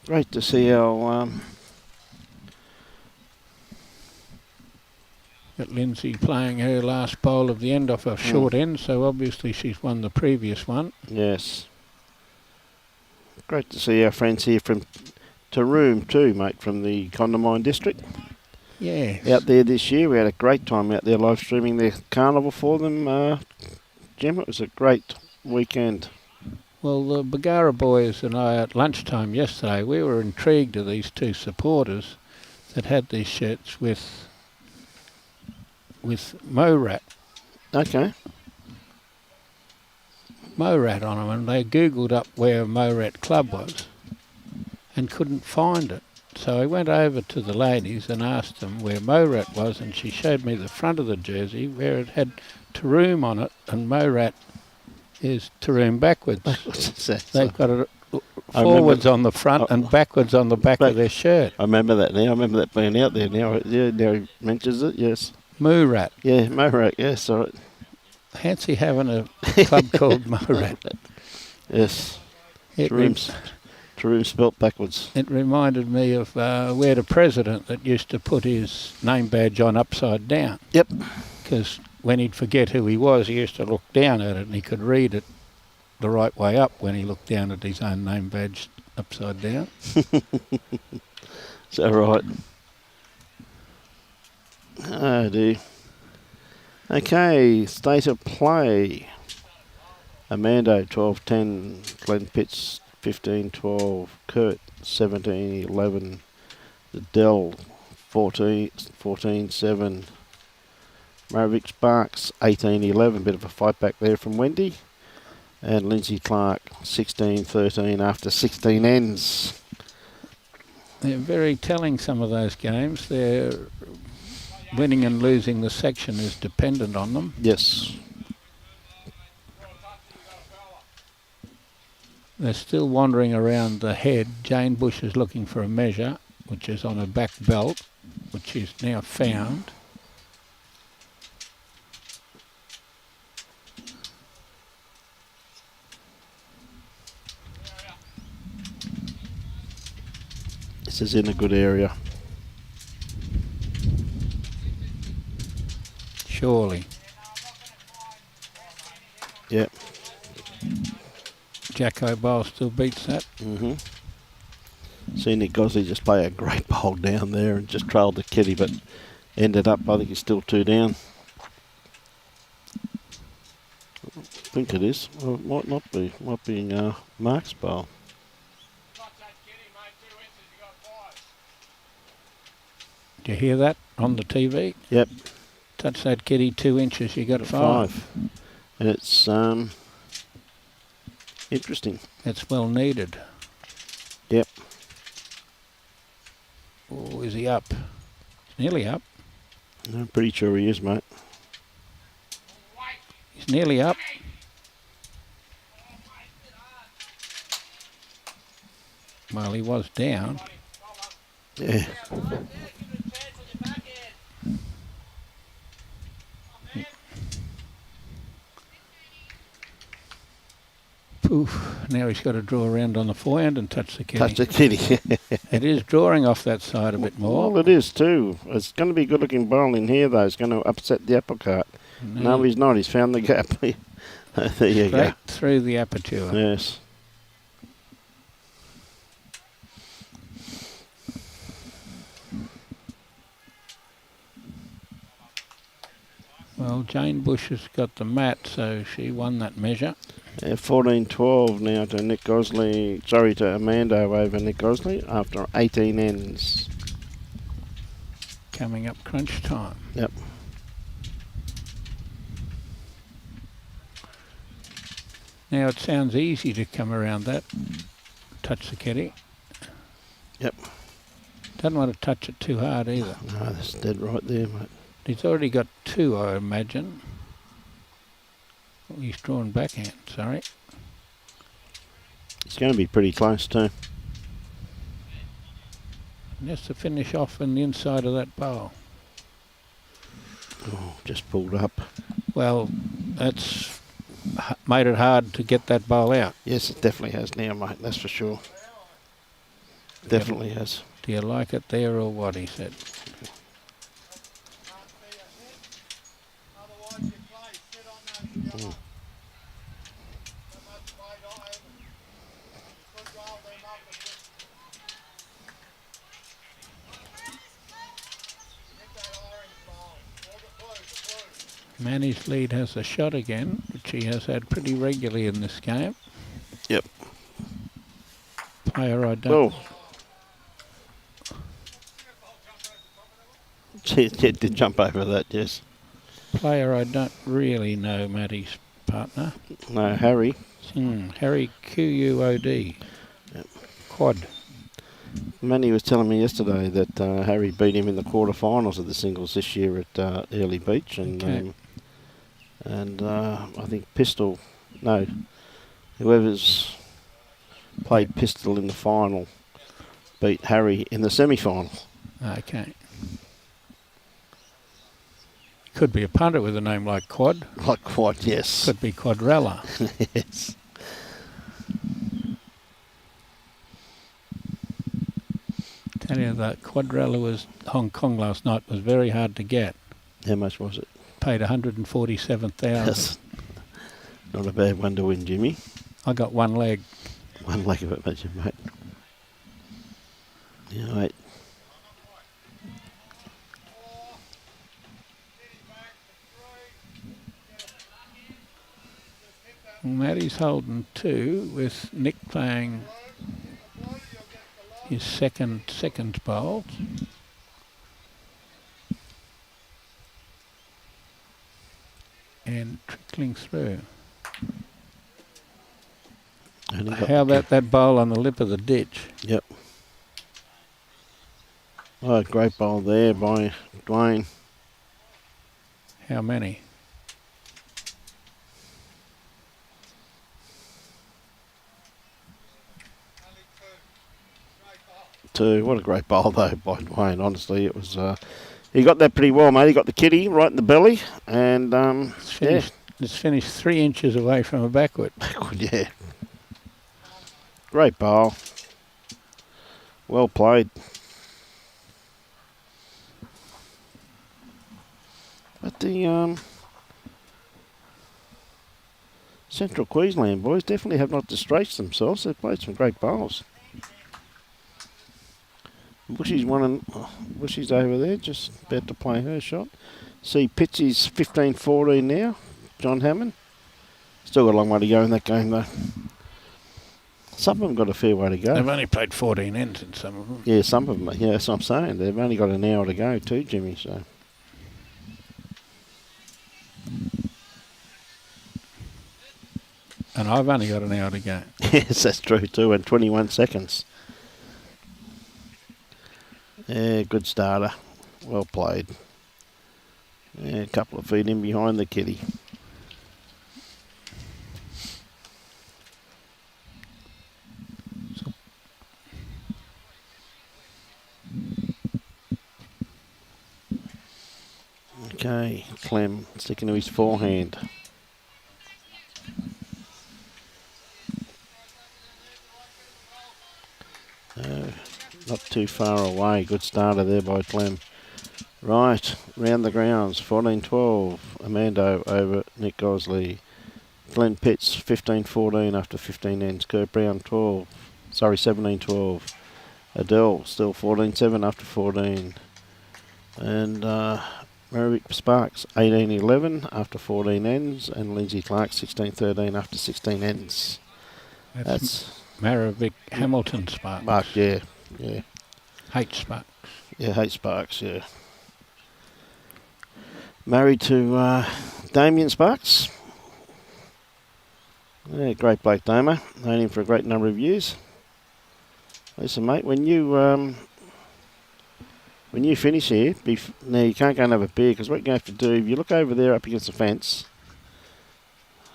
Great to see how Got Lindsay playing her last bowl of the end off a short end, so obviously she's won the previous one. yes. Great to see our friends here from Taroom too, mate, from the Condamine district. Yeah. Out there this year, we had a great time out there live streaming their carnival for them. Jim, it was a great weekend. Well, the Bagara boys and I at lunchtime yesterday, we were intrigued of these two supporters that had these shirts with Morat Okay. on them, and they Googled up where Morat Club was and couldn't find it. So I went over to the ladies and asked them where Morat was, and she showed me the front of the jersey where it had Taroom on it, and Morat is Taroom backwards. They've got it forwards on the front and backwards on the back of their shirt. I remember that now. I remember that being out there now. Yeah, now he mentions it, yes. Morat. Yeah, Morat, yes, all right. Fancy having a club called Morat. Yes. It Taroom spelt backwards. It reminded me of we had a president that used to put his name badge on upside down. Yep. Because when he'd forget who he was, he used to look down at it and he could read it the right way up when he looked down at his own name badge upside down. Is that right? Oh dear. Okay, state of play. Amando 12-10, Glenn Pitts 15-12, Kurt 17-11, Dell 14-7, Maravik Sparks 18-11, bit of a fight back there from Wendy, and Lindsay Clark 16-13 after 16 ends. They're very telling, some of those games. They're winning and losing the section is dependent on them. Yes. They're still wandering around the head. Jane Bush is looking for a measure, which is on her back belt, which is now found. This is in a good area. Surely. Yep. Jacko Bowl still beats that. Mm-hmm. See Nick Gosley just play a great bowl down there and just trailed the kitty, but ended up, I think he's still 2 down. I think it is. Well, it might not be. Might be Mark's bowl. Do you hear that on the TV? Yep. Touch that kitty 2 inches, you got 5. And it's interesting. It's well needed. Yep. Oh, is he up? He's nearly up. I'm pretty sure he is, mate. He's nearly up. Well, he was down. Yeah. Poof. Now he's got to draw around on the forehand and touch the kitty. Touch the kitty. It is drawing off that side a bit more. Well, it is too. It's going to be a good looking bowl in here, though. It's going to upset the apple cart. No, he's not. He's found the gap. There you go. Straight through the aperture. Yes. Well, Jane Bush has got the mat, so she won that measure. 14-12 now to Nick Gosley. Sorry, to Amanda over Nick Gosley after 18 ends. Coming up crunch time. Yep. Now it sounds easy to come around that. Touch the kitty. Yep. Doesn't want to touch it too hard either. No, that's dead right there, mate. He's already got two, I imagine. He's drawn backhand, sorry. It's going to be pretty close too. Just to finish off on the inside of that bowl. Oh, just pulled up. Well, that's made it hard to get that bowl out. Yes, it definitely has now, mate. That's for sure. Definitely has. Do you like it there or what, he said. Mm. Manny's lead has a shot again, which he has had pretty regularly in this game. Yep. Player I don't... Oh. He did jump over that, yes. Player I don't really know, Matty's partner. No, Harry. Harry Quod. Yep. Quad. Manny was telling me yesterday that Harry beat him in the quarterfinals of the singles this year at Early Beach, and Okay. I think Pistol, no, whoever's played Pistol in the final beat Harry in the semi-final. Okay. Could be a punter with a name like Quad. Like Quad, yes. Could be Quadrella. Yes. Tell you that Quadrella was Hong Kong last night, was very hard to get. How much was it? Paid 147,000. That's not a bad one to win, Jimmy. I got one leg. One leg of it, mate. Yeah, mate. Matty's holding two with Nick playing his second bowl. And trickling through. How about that bowl on the lip of the ditch? Yep. Oh, great bowl there by Duane. How many? Two. What a great bowl though by Duane. Honestly, it was. He got that pretty well, mate. He got the kitty right in the belly, and It's finished 3 inches away from a backward. yeah. Great bowl. Well played. But the Central Queensland boys definitely have not disgraced themselves. They've played some great bowls. Bushy's Bushy's over there, just about to play her shot. See, Pitchy's 15-14 now. John Hammond. Still got a long way to go in that game, though. Some of them got a fair way to go. They've only played 14 ends in some of them. Yeah, some of them. Yeah, that's what I'm saying. They've only got an hour to go too, Jimmy. So. And I've only got an hour to go. Yes, that's true too, and 21 seconds. Yeah, good starter. Well played. Yeah, a couple of feet in behind the kitty. Okay, Clem sticking to his forehand. Not too far away. Good starter there by Clem. Right, round the grounds. 14-12. Amando over Nick Gosley. Glenn Pitts 15-14 after 15 ends. Kurt Brown 17-12. Adele still 14-7 after 14. And Merrick Sparks 18-11 after 14 ends. And Lindsay Clark 16-13 after 16 ends. That's Marvick Hamilton Sparks. Sparks, yeah. H Sparks. Yeah, H Sparks, yeah. Married to Damien Sparks. Yeah, great bloke, Damo. Known him for a great number of years. Listen, mate, when you finish here, now you can't go and have a beer, because what you're going to have to do, if you look over there up against the fence,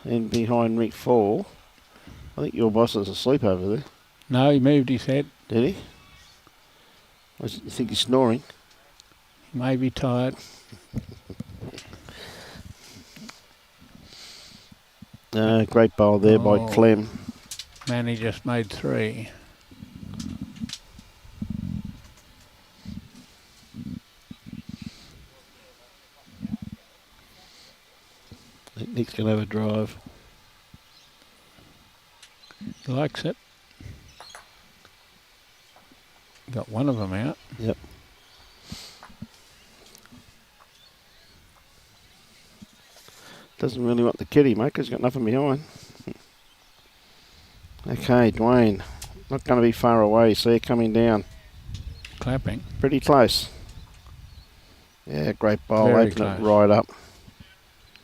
and behind Rick 4, I think your boss is asleep over there. No, he moved his head. Did he? You think he's snoring? He may be tired. Great bowl there by Clem. Man, he just made 3. I think Nick's going to have a drive. He likes it. Got one of them out. Yep. Doesn't really want the kitty, mate, because he's got nothing behind. Okay, Dwayne. Not going to be far away. See it coming down. Clapping. Pretty close. Yeah, great bowl. Very Open it close. right up.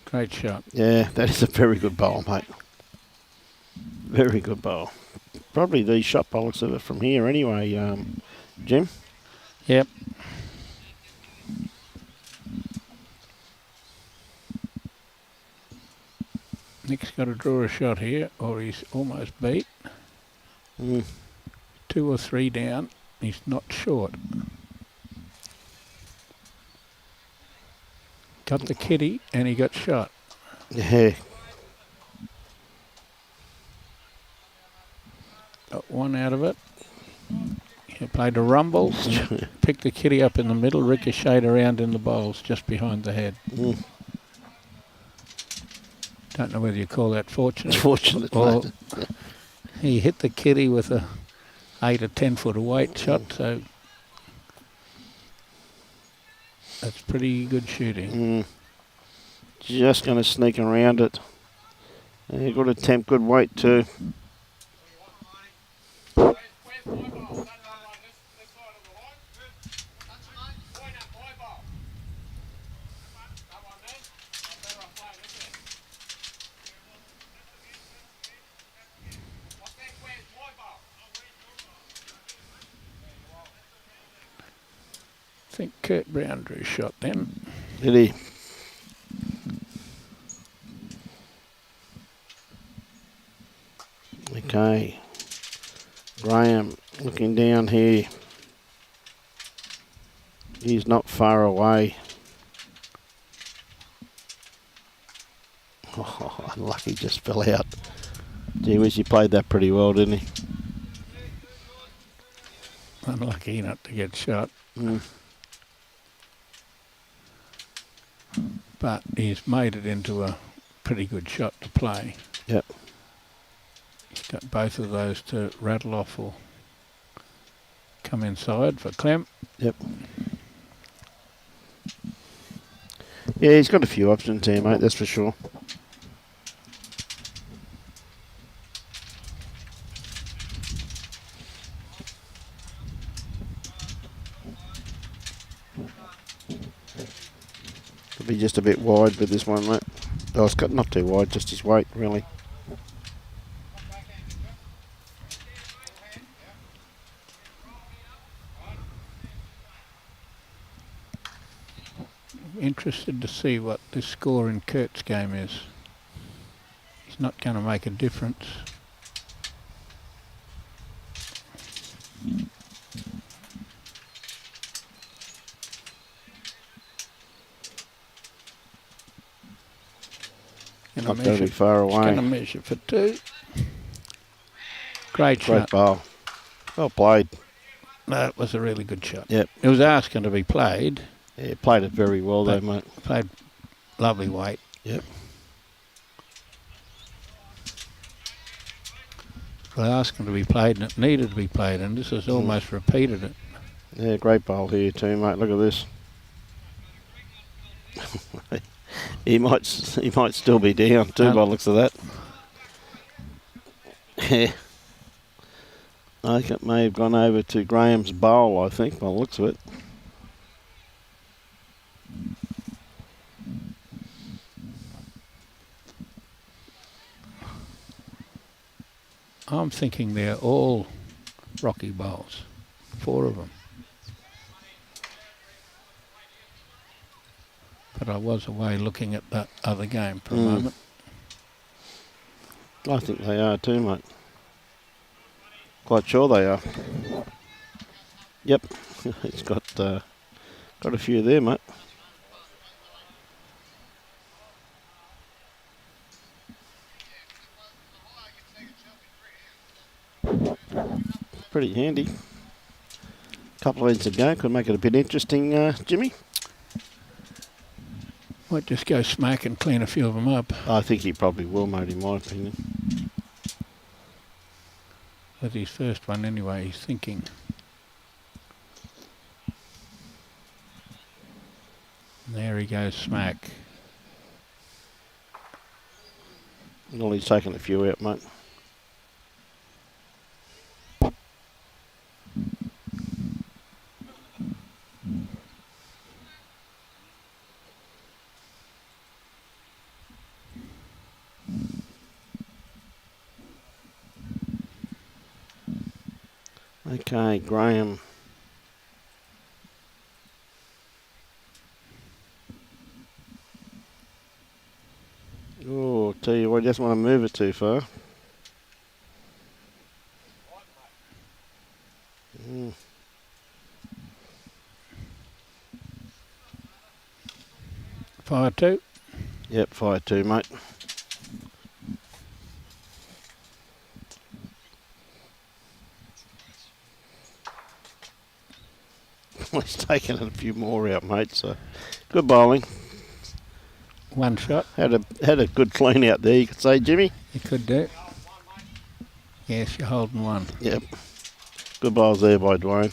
Great shot. Yeah, that is a very good bowl, mate. Very good bowl. Probably the shot bowlers of it from here anyway, Jim. Yep. Nick's got to draw a shot here, or he's almost beat. 2 or 3 down. He's not short. Got the kitty, and he got shot. Yeah. Got one out of it. He played a rumble, picked the kitty up in the middle, ricocheted around in the bowls just behind the head. Don't know whether you call that fortunate. Fortunate, or mate. he hit the kitty with a 8 or 10 foot weight shot, so that's pretty good shooting. Just going to sneak around it. And good attempt, good weight too. I think Kurt Brown drew a shot then. Did he? Okay. Graham looking down here. He's not far away. Oh, unlucky, just fell out. Gee whiz, he played that pretty well, didn't he? Unlucky not to get shot. But he's made it into a pretty good shot to play. Yep. He's got both of those to rattle off or come inside for Clem. Yep. Yeah, he's got a few options here, mate, that's for sure. Could be just a bit wide with this one, mate. Oh, it's got not too wide, just his weight, really. Interested to see what the score in Kurt's game is. He's not going to make a difference. Not going to be far away. Going to measure for 2. Great shot. Great bowl. Well played. No, it was a really good shot. Yep. It was asking to be played. Yeah, played it very well though, mate. Played lovely weight. Yep. asking to be played and it needed to be played, and this has almost repeated it. Yeah, great bowl here too, mate. Look at this. he might still be down too by the looks of that. Yeah. I think it may have gone over to Graham's bowl, I think, by the looks of it. I'm thinking they're all Rocky bowls, 4 of them. But I was away looking at that other game for a moment. I think they are too, mate. Quite sure they are. Yep, it's got a few there, mate. Pretty handy. Couple of ends to go, could make it a bit interesting, Jimmy. Might just go smack and clean a few of them up. I think he probably will, mate, in my opinion. With his first one anyway, he's thinking. And there he goes, smack. Well, he's taken a few out, mate. Okay, Graham. Oh, tell you what, I just want to move it too far. Fire 2? Yep, fire 2, mate. He's taken a few more out, mate, so good bowling. One shot. Had a good clean out there, you could say, Jimmy. You could do. Yes, you're holding one. Yep. Good bowls there by Duane.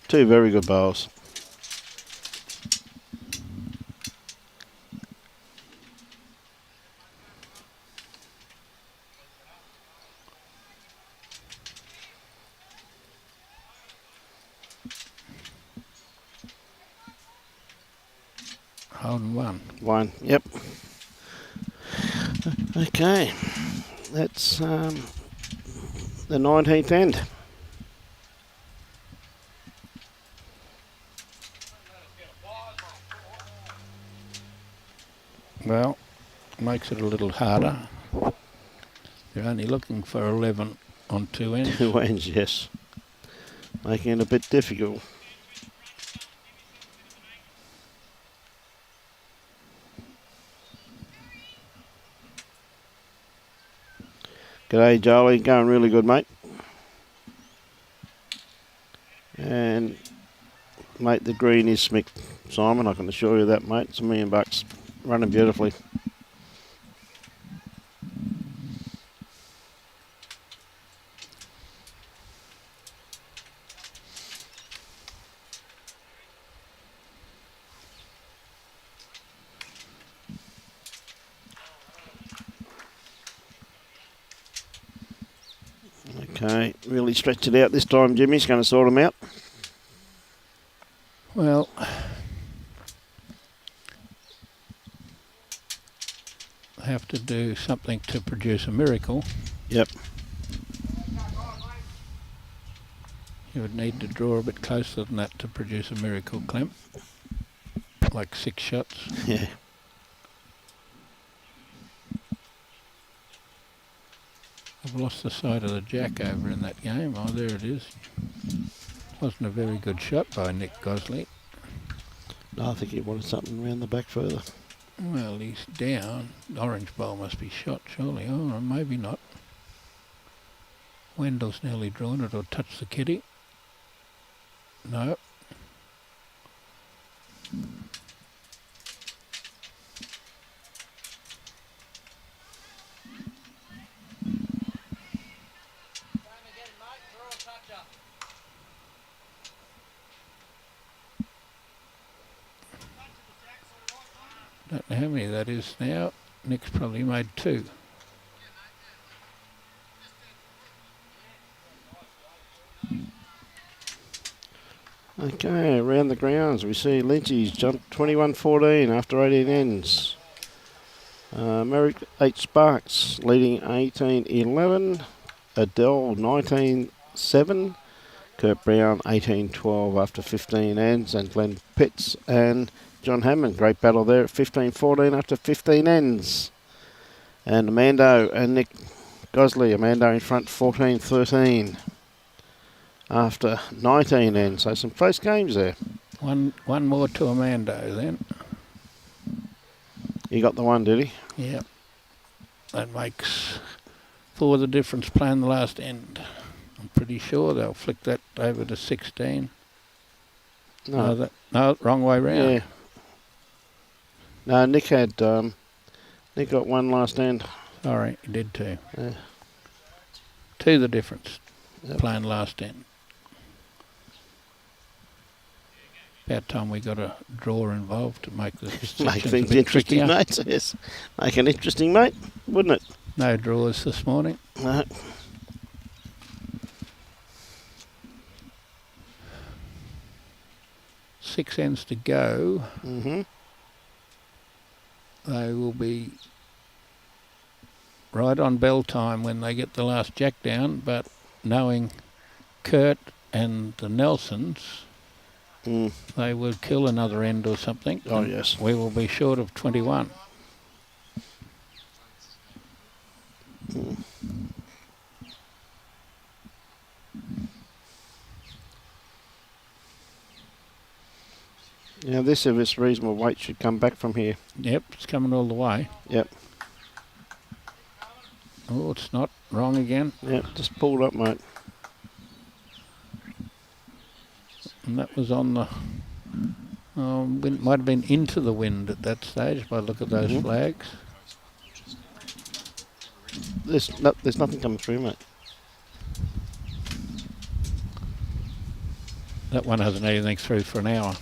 2 very good bowls. Holding one. 1, yep. Okay. That's the 19th end. Well, makes it a little harder. You're only looking for 11 on 2 ends. 2 ends, yes. Making it a bit difficult. G'day, Jolie. Going really good, mate. And, mate, the green is Smick, Simon. I can assure you that, mate. It's $1 million. Running beautifully. Okay, really stretched it out this time, Jimmy's going to sort them out. Well, have to do something to produce a miracle. Yep. You would need to draw a bit closer than that to produce a miracle, Clem. Like 6 shots. Yeah. I've lost the sight of the jack over in that game. Oh, there it is. Wasn't a very good shot by Nick Gosley. No, I think he wanted something around the back further. Well, he's down. Orange ball must be shot, surely. Oh, maybe not. Wendell's nearly drawn it or touched the kitty. No. Don't know how many that is now. Nick's probably made 2. Okay, around the grounds we see Lynchy's jumped 21-14 after 18 ends. Merrick 8 Sparks leading 18-11. Adele 19-7. Kurt Brown 18-12 after 15 ends. And Glenn Pitts and John Hammond, great battle there at 15-14 after 15 ends. And Amando and Nick Gosley, Amando in front 14-13 after 19 ends. So some close games there. One more to Amando then. He got the one, did he? Yep. That makes 4 the difference playing the last end. I'm pretty sure they'll flick that over to 16. No, wrong way round. Yeah. No, Nick had Nick got one last end. Sorry, he did too. Yeah. 2 the difference Yep. playing last end. About time we got a draw involved to make this Make things interesting, mate. Yes. Make an interesting, mate, wouldn't it? No draws this morning. No. Six ends to go. Mm-hmm. They will be right on bell time when they get the last jack down, but knowing Kurt and the Nelsons, they will kill another end or something. Oh, yes. We will be short of 21. Now this, if it's reasonable weight, should come back from here. Yep, it's coming all the way. Yep. Oh, it's not. Wrong again. Yep, just pulled up, mate. And that was on the... wind, might have been into the wind at that stage by the look at those flags. There's nothing coming through, mate. That one hasn't had anything through for an hour.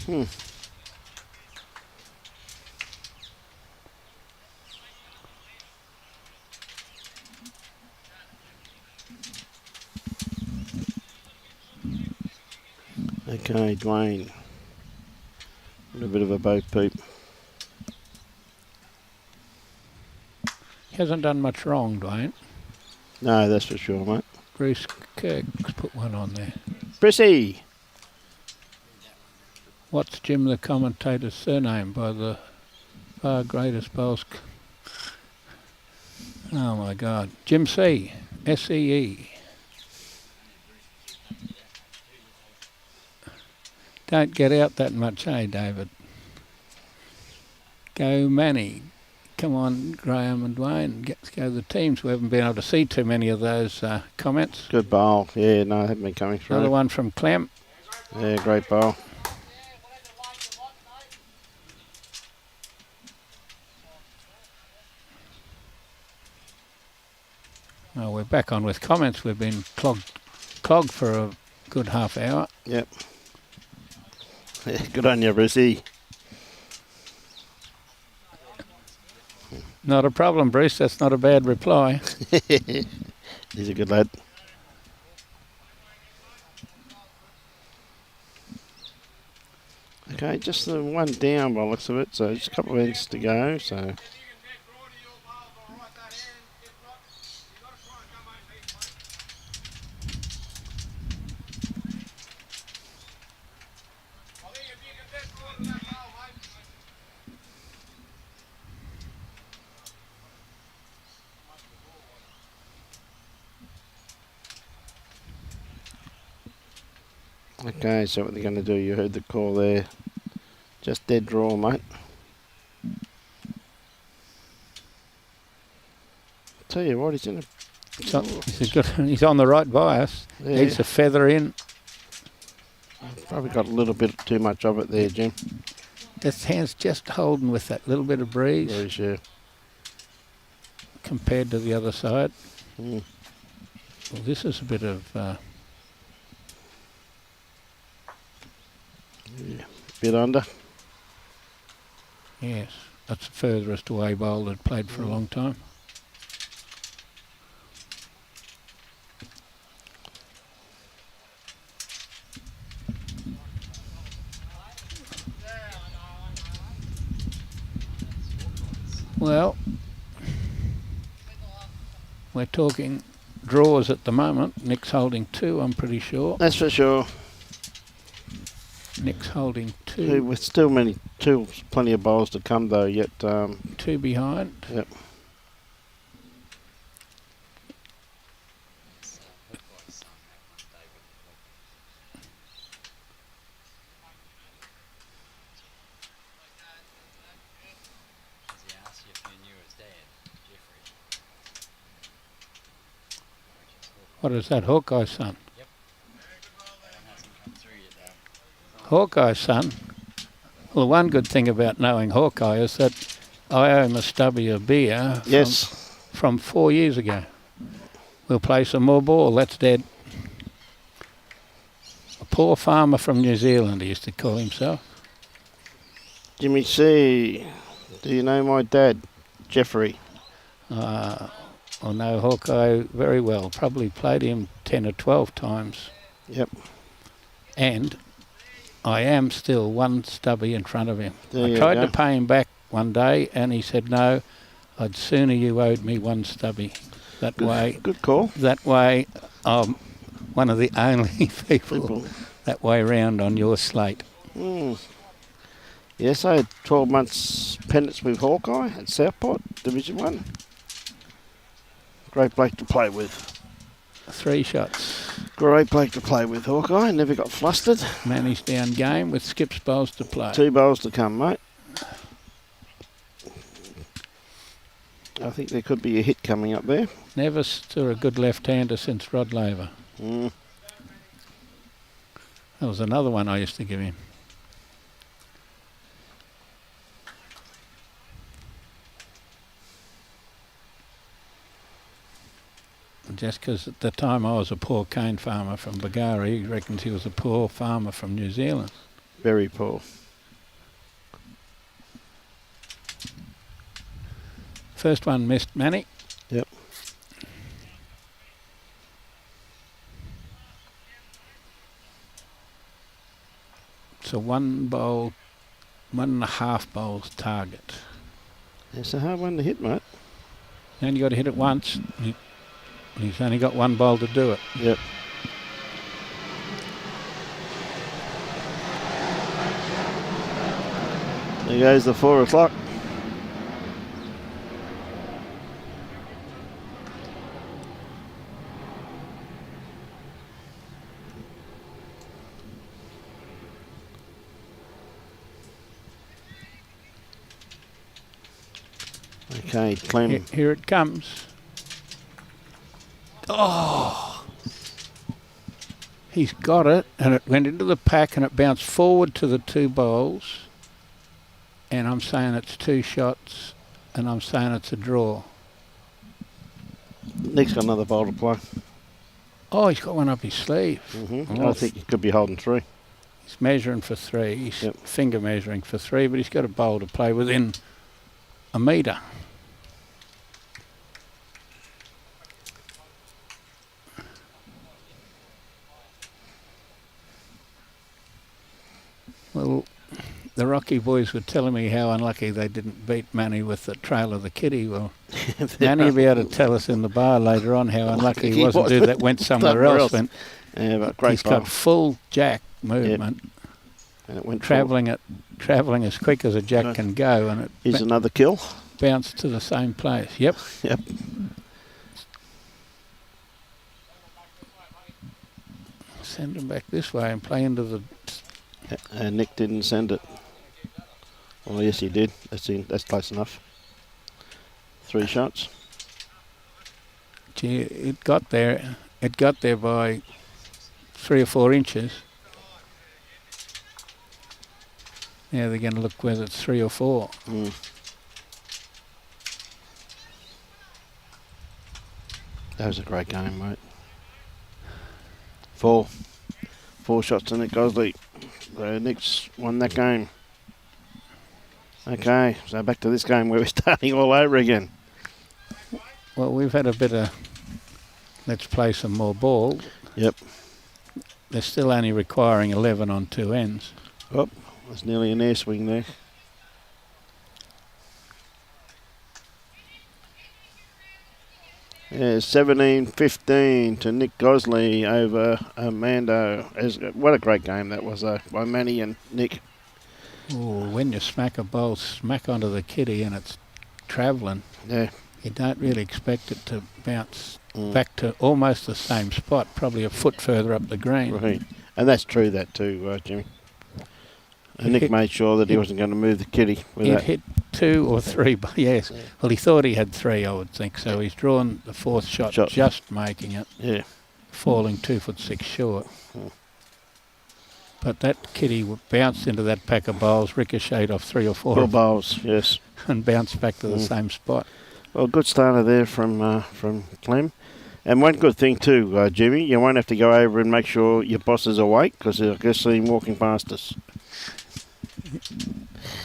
Okay, Duane. A bit of a boat peep. He hasn't done much wrong, Duane. No, that's for sure, mate. Bruce Kirk's put one on there. Prissy! What's Jim the commentator's surname by the far greatest bowls? Oh my God. Jim C. S-E-E. Don't get out that much, eh, David? Go Manny. Come on, Graham and Duane. Let's go to the teams. We haven't been able to see too many of those comments. Good bowl. Yeah, no, they haven't been coming through. Another one from Clem. Yeah, great bowl. Oh, we're back on with comments. We've been clogged for a good half hour. Yep. Yeah, good on you, Brucey. Not a problem, Bruce. That's not a bad reply. He's a good lad. Okay, just the one down by the looks of it, so just a couple of ends to go, so... Okay, so what they're going to do, you heard the call there. Just dead draw, mate. Tell you what, he's in a... He's on the right bias. Yeah. Needs a feather in. Probably got a little bit too much of it there, Jim. His hand's just holding with that little bit of breeze. Breeze, yeah. Compared to the other side. Mm. Well, this is a bit of... Yeah. Bit under. Yes. That's the furthest away bowl that played for a long time. Well, we're talking draws at the moment. Nick's holding 2, I'm pretty sure. That's for sure. Nick's holding 2. With still plenty of bowls to come though yet. 2 behind. Yep. What is that, Hawkeye's son? Yep. Hawkeye's son? Well, one good thing about knowing Hawkeye is that I owe him a stubby of beer from 4 years ago. We'll play some more ball, that's dead. A poor farmer from New Zealand, he used to call himself. Jimmy C, do you know my dad, Jeffrey? I know Hawkeye very well. Probably played him 10 or 12 times. Yep. And I am still one stubby in front of him. There I tried to pay him back one day and he said, no, I'd sooner you owed me one stubby. That way. Good call. That way, I'm one of the only people that way round on your slate. Yes, I had 12 months pennants with Hawkeye at Southport, Division 1. Great bloke to play with. 3 shots. Great bloke to play with, Hawkeye. Never got flustered. Managed down game with Skip's bowls to play. 2 bowls to come, mate. I think there could be a hit coming up there. Never saw a good left-hander since Rod Laver. That was another one I used to give him. Just because at the time I was a poor cane farmer from Bagari, he reckons he was a poor farmer from New Zealand. Very poor. First one missed Manny. Yep. It's a 1.5 bowls target. It's a hard one to hit, mate. You only got to hit it once. He's only got 1 bowl to do it. Yep. There goes the 4 o'clock. Okay, Clem. Here it comes. Oh! He's got it, and it went into the pack, and it bounced forward to the 2 bowls. And I'm saying it's 2 shots, and I'm saying it's a draw. Nick's got another bowl to play. Oh, he's got one up his sleeve. I think he could be holding 3. He's measuring for 3. He's finger measuring for 3, but he's got a bowl to play within a metre. Well, the Rocky boys were telling me how unlucky they didn't beat Manny with the trail of the kitty. Well, Manny will be able to tell us in the bar later on how unlucky he was to do that, went somewhere else. Yeah, but great he's got full jack movement, and it went travelling as quick as a jack can go, and it is another kill. Bounced to the same place. Yep. Yep. Send him back this way and play into the. Nick didn't send it. Oh yes, he did. That's close enough. 3 shots. Gee, it got there. It got there by 3 or 4 inches. Now they're going to look whether it's 3 or 4. That was a great game, mate. 4 shots to Nick Gosley. So Nick's won that game. Okay, so back to this game where we're starting all over again. Well, we've had a bit of let's play some more ball. Yep. They're still only requiring 11 on 2 ends. Oh, there's nearly an air swing there. Yeah, 17-15 to Nick Gosley over Amando. What a great game that was by Manny and Nick. Oh, when you smack a ball smack onto the kitty and it's travelling, Yeah. you don't really expect it to bounce back to almost the same spot, probably a foot further up the green. Right. And that's true, that too, Jimmy. And Nick made sure that he wasn't going to move the kitty with that. Hit 2 or 3, yes. Well, he thought he had 3, I would think, so he's drawn the 4th shot, just making it. Yeah. Falling 2'6" short. But that kitty bounced into that pack of bowls, ricocheted off 3 or 4 bowls, yes. And bounced back to the same spot. Well, good starter there from Clem. And one good thing too, Jimmy, you won't have to go over and make sure your boss is awake because I can see him walking past us.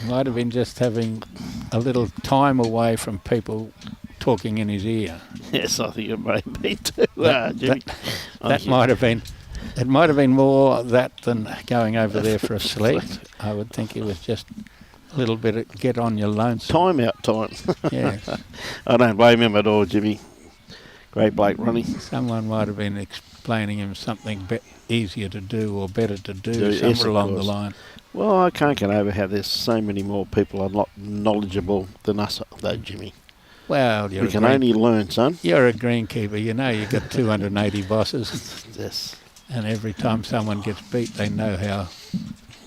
Might have been just having a little time away from people talking in his ear. Yes, I think it may be too, Jimmy. That might have been. It might have been more that than going over there for a sleep. I would think it was just a little bit of get on your lonesome. Time out time. Yes. I don't blame him at all, Jimmy. Great bloke, Ronnie. Someone might have been explaining him something easier to do or better to do, Yes, somewhere along the line. Well, I can't get over how there's so many more people a lot knowledgeable than us, though, Jimmy. Well, we can only learn, son. You're a greenkeeper. You know you've got 280 bosses. Yes. And every time someone gets beat, they know how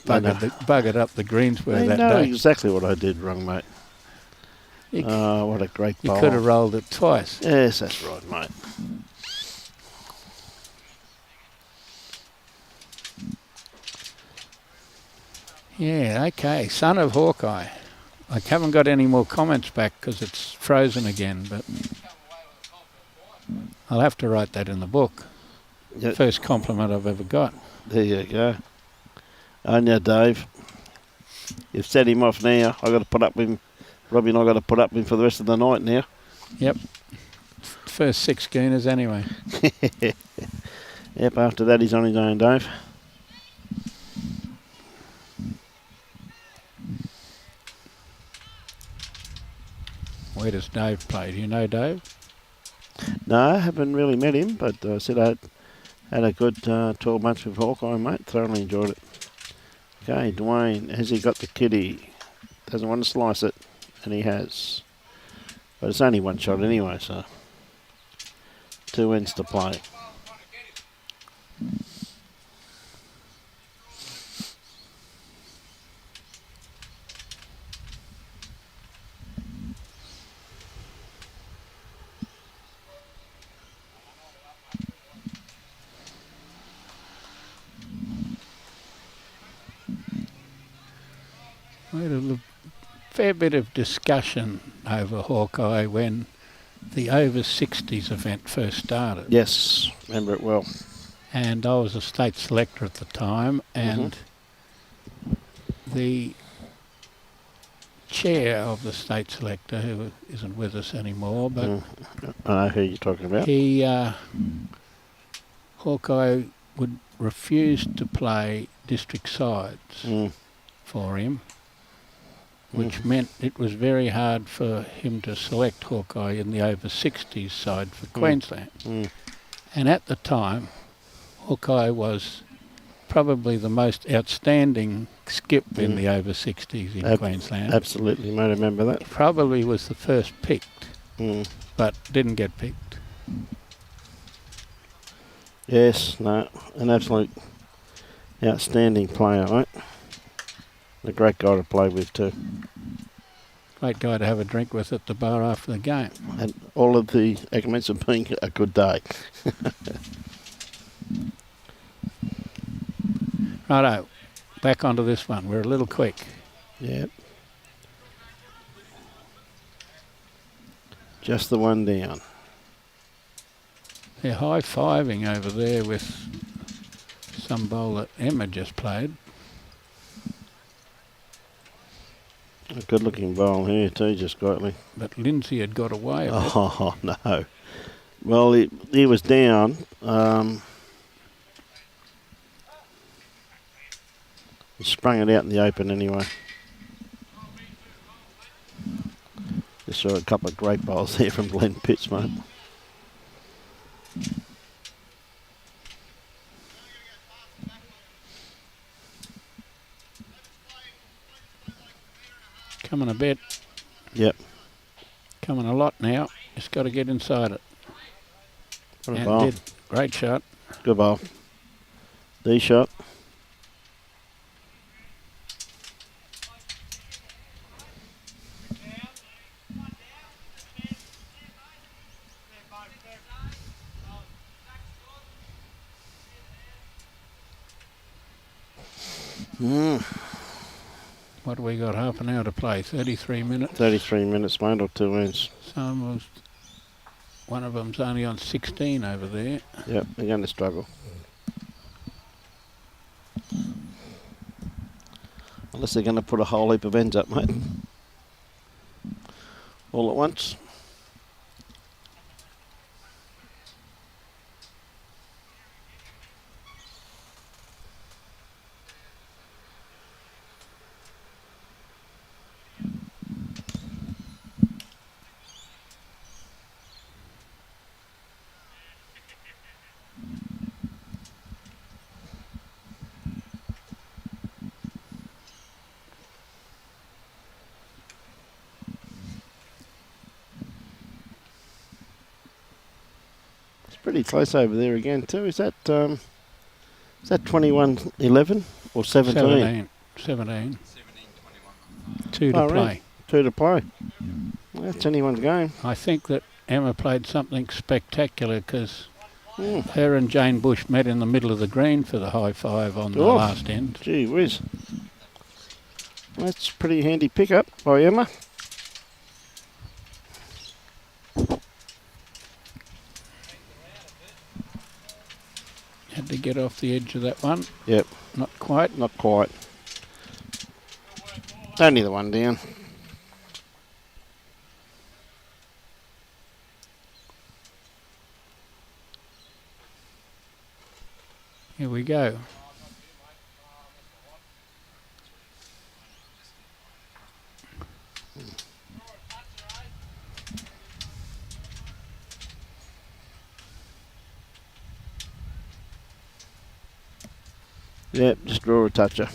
buggered up the greens were that They know day. exactly what I did wrong, mate. What a great You bowl. could have rolled it twice. Yes, that's right, mate. Yeah, okay. Son of Hawkeye. I haven't got any more comments back because it's frozen again, but I'll have to write that in the book. Yep. First compliment I've ever got. There you go. On ya, Dave. You've set him off now. I've got to put up with him. Robbie and I got to put up with him for the rest of the night now. Yep. First 6 schooners anyway. Yep, after that he's on his own, Dave. Where does Dave play? Do you know Dave? No, I haven't really met him, but I said I had a good 12 months with Hawkeye, mate. Thoroughly enjoyed it. Okay, Dwayne, has he got the kitty? Doesn't want to slice it, and he has. But it's only 1 shot anyway, so 2 ends to play. We had a fair bit of discussion over Hawkeye when the over 60s event first started. Yes, remember it well. And I was a state selector at the time, and the chair of the state selector, who isn't with us anymore, but I know who you're talking about. he, Hawkeye would refuse to play district sides for him, which meant it was very hard for him to select Hawkeye in the over 60s side for Queensland. And at the time, Hawkeye was probably the most outstanding skip in the over 60s in Queensland. Absolutely, mate, I remember that. Probably was the first picked, but didn't get picked. Yes, no, an absolute outstanding player, mate. A great guy to play with too. Great guy to have a drink with at the bar after the game. And all of the accompaniments of being a good day. Righto, back onto this one. We're a little quick. Yep. Just the one down. They're high-fiving over there with some bowl that Emma just played. A good-looking bowl here too, just quietly. But Lindsay had got away. Oh, no. Well, he was down. He sprung it out in the open anyway. Just saw a couple of great bowls there from Glenn Pitts, mate. Coming a bit. Yep. Coming a lot now. Just got to get inside it. What a And bowl. did. Great shot. Good bowl. D shot. What do we got? Half an hour to play. 33 minutes. 33 minutes, mate, or 2 ends. One of them's only on 16 over there. Yep, they're going to struggle. Unless they're going to put a whole heap of ends up, mate. All at once. Pretty close over there again too. Is that 21-11 or 17? 17. 2 to Oh, play. right. 2 to play. Well, that's anyone's game. I think that Emma played something spectacular because her and Jane Bush met in the middle of the green for the high five on the last end. Gee whiz. That's a pretty handy pickup by Emma. Had to get off the edge of that one. Yep. Not quite. Not quite. Only the one down. Here we go. Yep, just draw a toucher.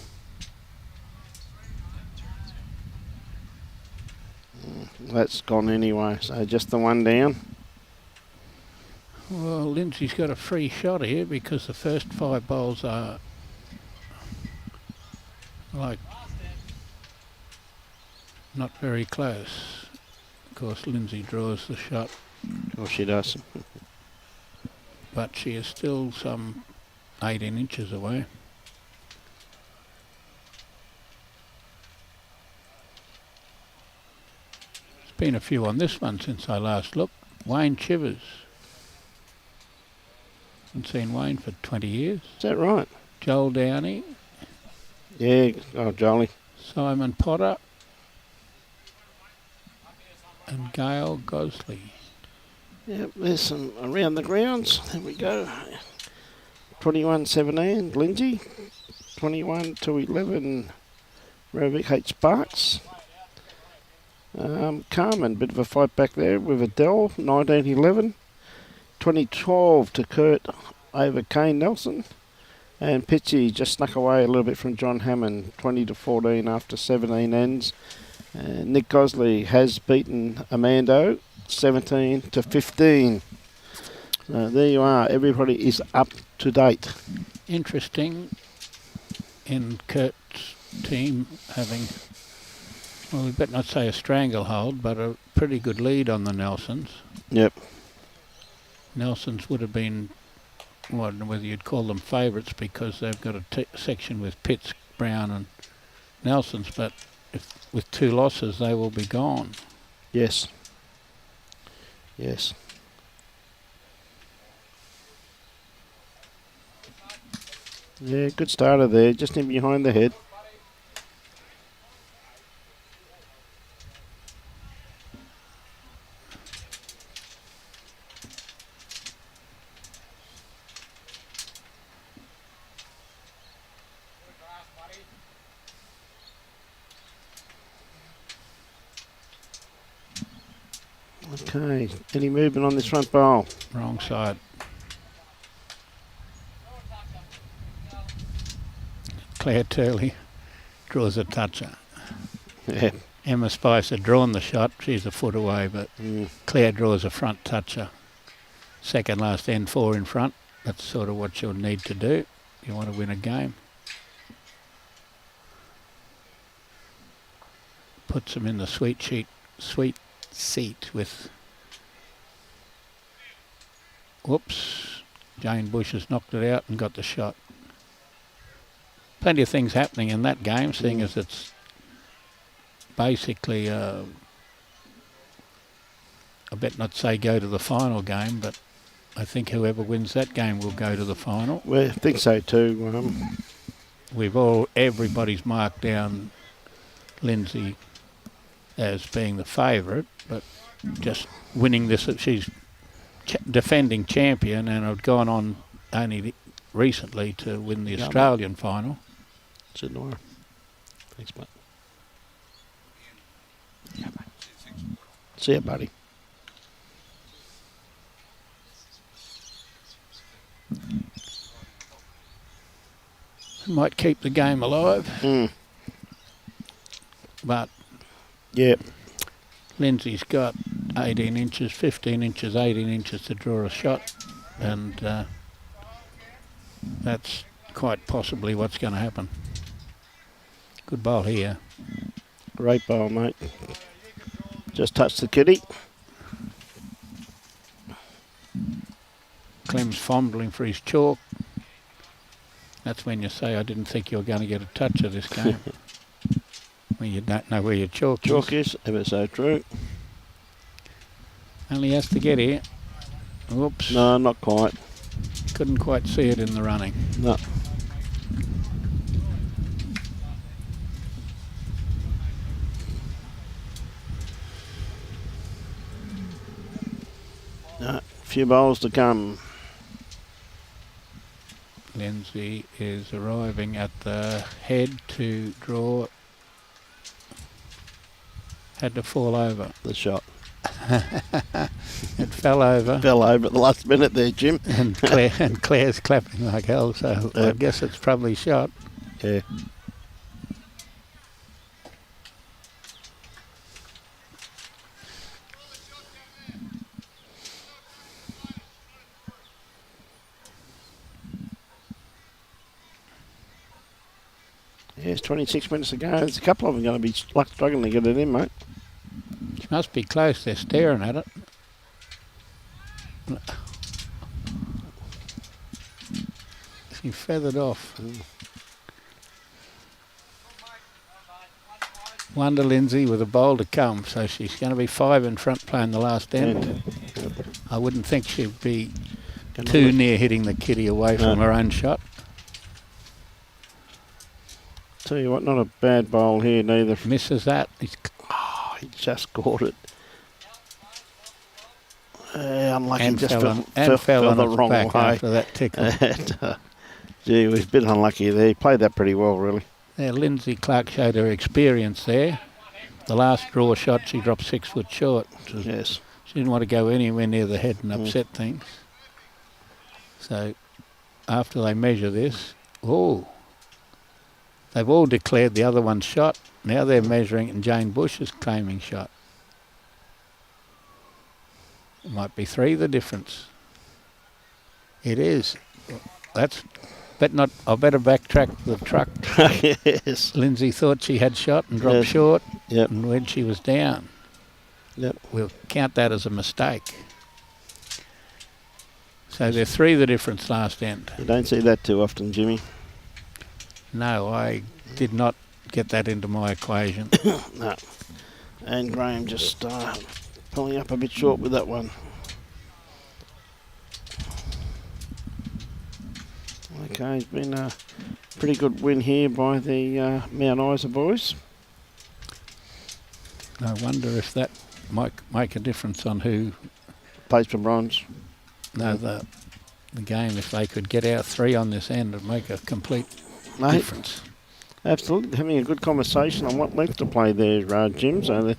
That's gone anyway, so just the one down. Well, Lindsay's got a free shot here because the first 5 bowls are like not very close. Of course, Lindsay draws the shot. Oh, she does. But she is still some 18 inches away. Been a few on this one since I last looked. Wayne Chivers. Haven't seen Wayne for 20 years. Is that right? Joel Downey. Yeah, oh, Jolly. Simon Potter. And Gail Gosley. Yep, there's some around the grounds. There we go. 21-17, Lindsay. 21-11, Ravik H. Sparks. Carmen, bit of a fight back there with Adele, 19-11. 2012 to Kurt over Kane Nelson. And Pitchy just snuck away a little bit from John Hammond, 20-14 after 17 ends. Nick Gosley has beaten Amando, 17-15. There you are. Everybody is up to date. Interesting in Kurt's team having, well, we better not say a stranglehold, but a pretty good lead on the Nelsons. Yep. Nelsons would have been, well, I don't know whether you'd call them favourites because they've got a section with Pitts, Brown and Nelsons, but with 2 losses they will be gone. Yes. Yes. Yeah, good starter there, just in behind the head. Okay, any movement on this front bowl? Wrong side. Claire Turley draws a toucher. Yeah. Emma Spice had drawn the shot. She's a foot away, but Claire draws a front toucher. Second last end, 4 in front. That's sort of what you'll need to do if you want to win a game. Puts them in the sweet seat with... Whoops. Jane Bush has knocked it out and got the shot. Plenty of things happening in that game, seeing as it's basically, I bet not say go to the final game, but I think whoever wins that game will go to the final. Well, I think so too. Everybody's marked down Lindsay as being the favourite, but just winning this, she's defending champion and had gone on only recently to win the Australian final. Thanks, mate. See ya, buddy. Might keep the game alive. But yeah, Lindsay's got 18 inches, 15 inches, 18 inches to draw a shot, and that's quite possibly what's going to happen. Good bowl here. Great bowl, mate. Just touched the kitty. Clem's fumbling for his chalk. That's when you say, I didn't think you were going to get a touch of this game. When you don't know where your chalk is. Chalk is, ever so true. Only has to get here. Whoops. No, not quite. Couldn't quite see it in the running. No. No, few bowls to come. Lindsay is arriving at the head to draw. Had to fall over. The shot. It fell over. Fell over at the last minute there, Jim. And Claire's clapping like hell, so I guess it's probably shot. Yeah. Yes, 26 minutes to go. There's a couple of them going to be struggling to get it in, mate. It must be close. They're staring at it. She feathered off. Wonder Lindsay with a bowl to come, so she's going to be 5 in front playing the last end. I wouldn't think she'd be too near hitting the kitty away from her own shot. Tell you what, not a bad bowl here neither. Misses that. He just caught it. Unlucky, And just fell on the its wrong back way. after that tickle. And, gee, he was a bit unlucky there. He played that pretty well, really. Yeah, Lindsay Clark showed her experience there. The last draw shot, she dropped 6 foot short. Yes. She didn't want to go anywhere near the head and upset things. So after they measure this, they've all declared the other one's shot. Now they're measuring and Jane Bush is claiming shot. It might be 3 the difference. It is. I better backtrack the truck. Yes. Lindsay thought she had shot and dropped short. Yep. And when she was down. Yep. We'll count that as a mistake. So they're 3 the difference last end. You don't see that too often, Jimmy. No, I did not get that into my equation. No. And Graham just pulling up a bit short with that one. Okay, it's been a pretty good win here by the Mount Isa boys. I wonder if that might make a difference on who plays for bronze. No, the game, if they could get out 3 on this end, it'd make a complete difference. Absolutely, having a good conversation on what length to play there, Jim. So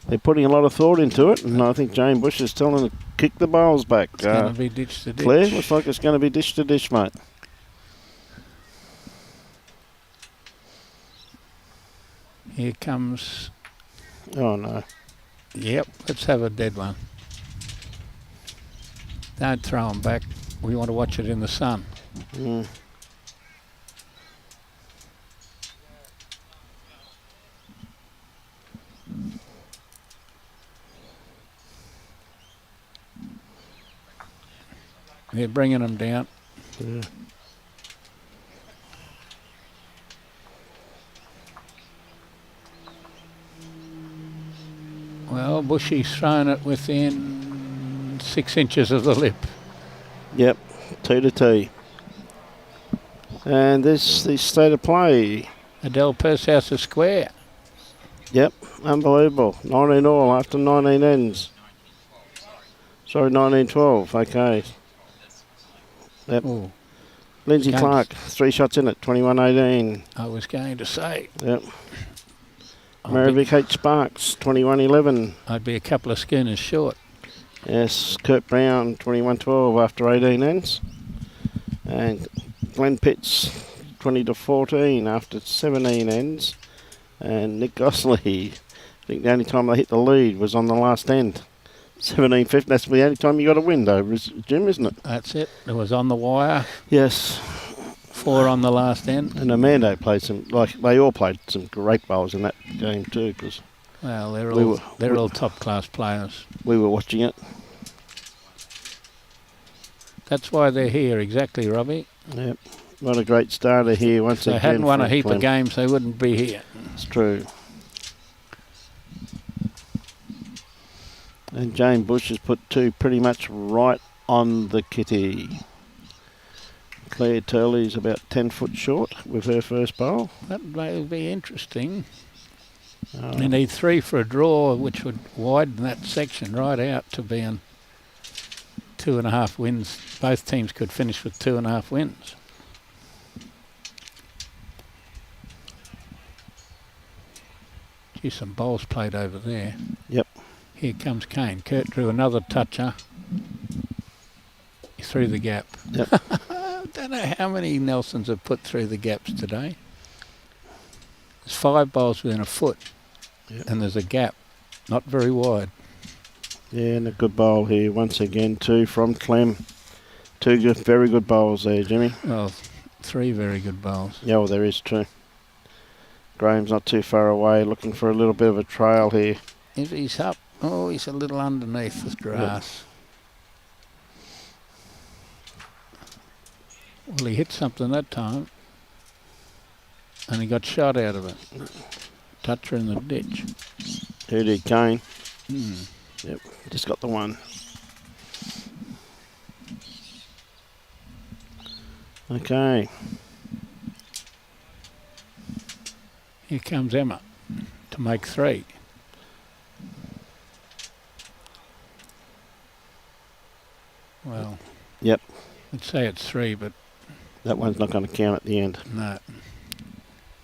they're putting a lot of thought into it, and I think Jane Bush is telling them to kick the bowls back. It's going to be ditch to ditch. Claire, looks like it's going to be dish to dish, mate. Here comes... Oh, no. Yep, let's have a dead one. Don't throw them back. We want to watch it in the sun. Mm. They're bringing them down. Yeah. Well, Bushy's thrown it within 6 inches of the lip. Yep, 2-2. And this the state of play. Adele Pursehouse is square. Yep, unbelievable. 19 all after 19 ends. Sorry, 19-12. Okay. Yep. Ooh, Lindsay Games. Clark, 3 shots in it, 21-18. I was going to say. Yep. Marivic H. Sparks, 21-11. I'd be a couple of schooners short. Yes, Kurt Brown, 21-12 after 18 ends. And Glenn Pitts, 20-14 after 17 ends. And Nick Gosley, I think the only time they hit the lead was on the last end. 17-15, that's the only time you got a win over, Jim, isn't it? That's it. It was on the wire. Yes. 4 on the last end. And Amando played some, like they all played some great bowls in that game too, because Well, We they're were- all top class players. we were watching it. That's why they're here, exactly, Robbie. Yep. What a great starter here once If they again. hadn't won a from heap Clem. of games, they wouldn't be here. It's true. And Jane Bush has put 2 pretty much right on the kitty. Claire Turley's about 10 foot short with her first bowl. That may be interesting. They need 3 for a draw, which would widen that section right out to being 2.5 wins. Both teams could finish with 2.5 wins. Gee, some bowls played over there. Yep. Here comes Kane. Kurt drew another toucher. Through the gap. Yep. I don't know how many Nelsons have put through the gaps today. There's 5 bowls within a foot. Yep. And there's a gap. Not very wide. Yeah, and a good bowl here once again too from Clem. 2 good, very good bowls there, Jimmy. Well, 3 very good bowls. Yeah, well, there is 2. Graham's not too far away, looking for a little bit of a trail here. If he's up, oh, he's a little underneath the grass. Well, he hit something that time. And he got shot out of it. Toucher in the ditch. Who did Kane? Mm. Yep, just got the one. Okay. Here comes Emma to make 3. Well, Yep, let's say it's 3, but that one's not going to count at the end. no.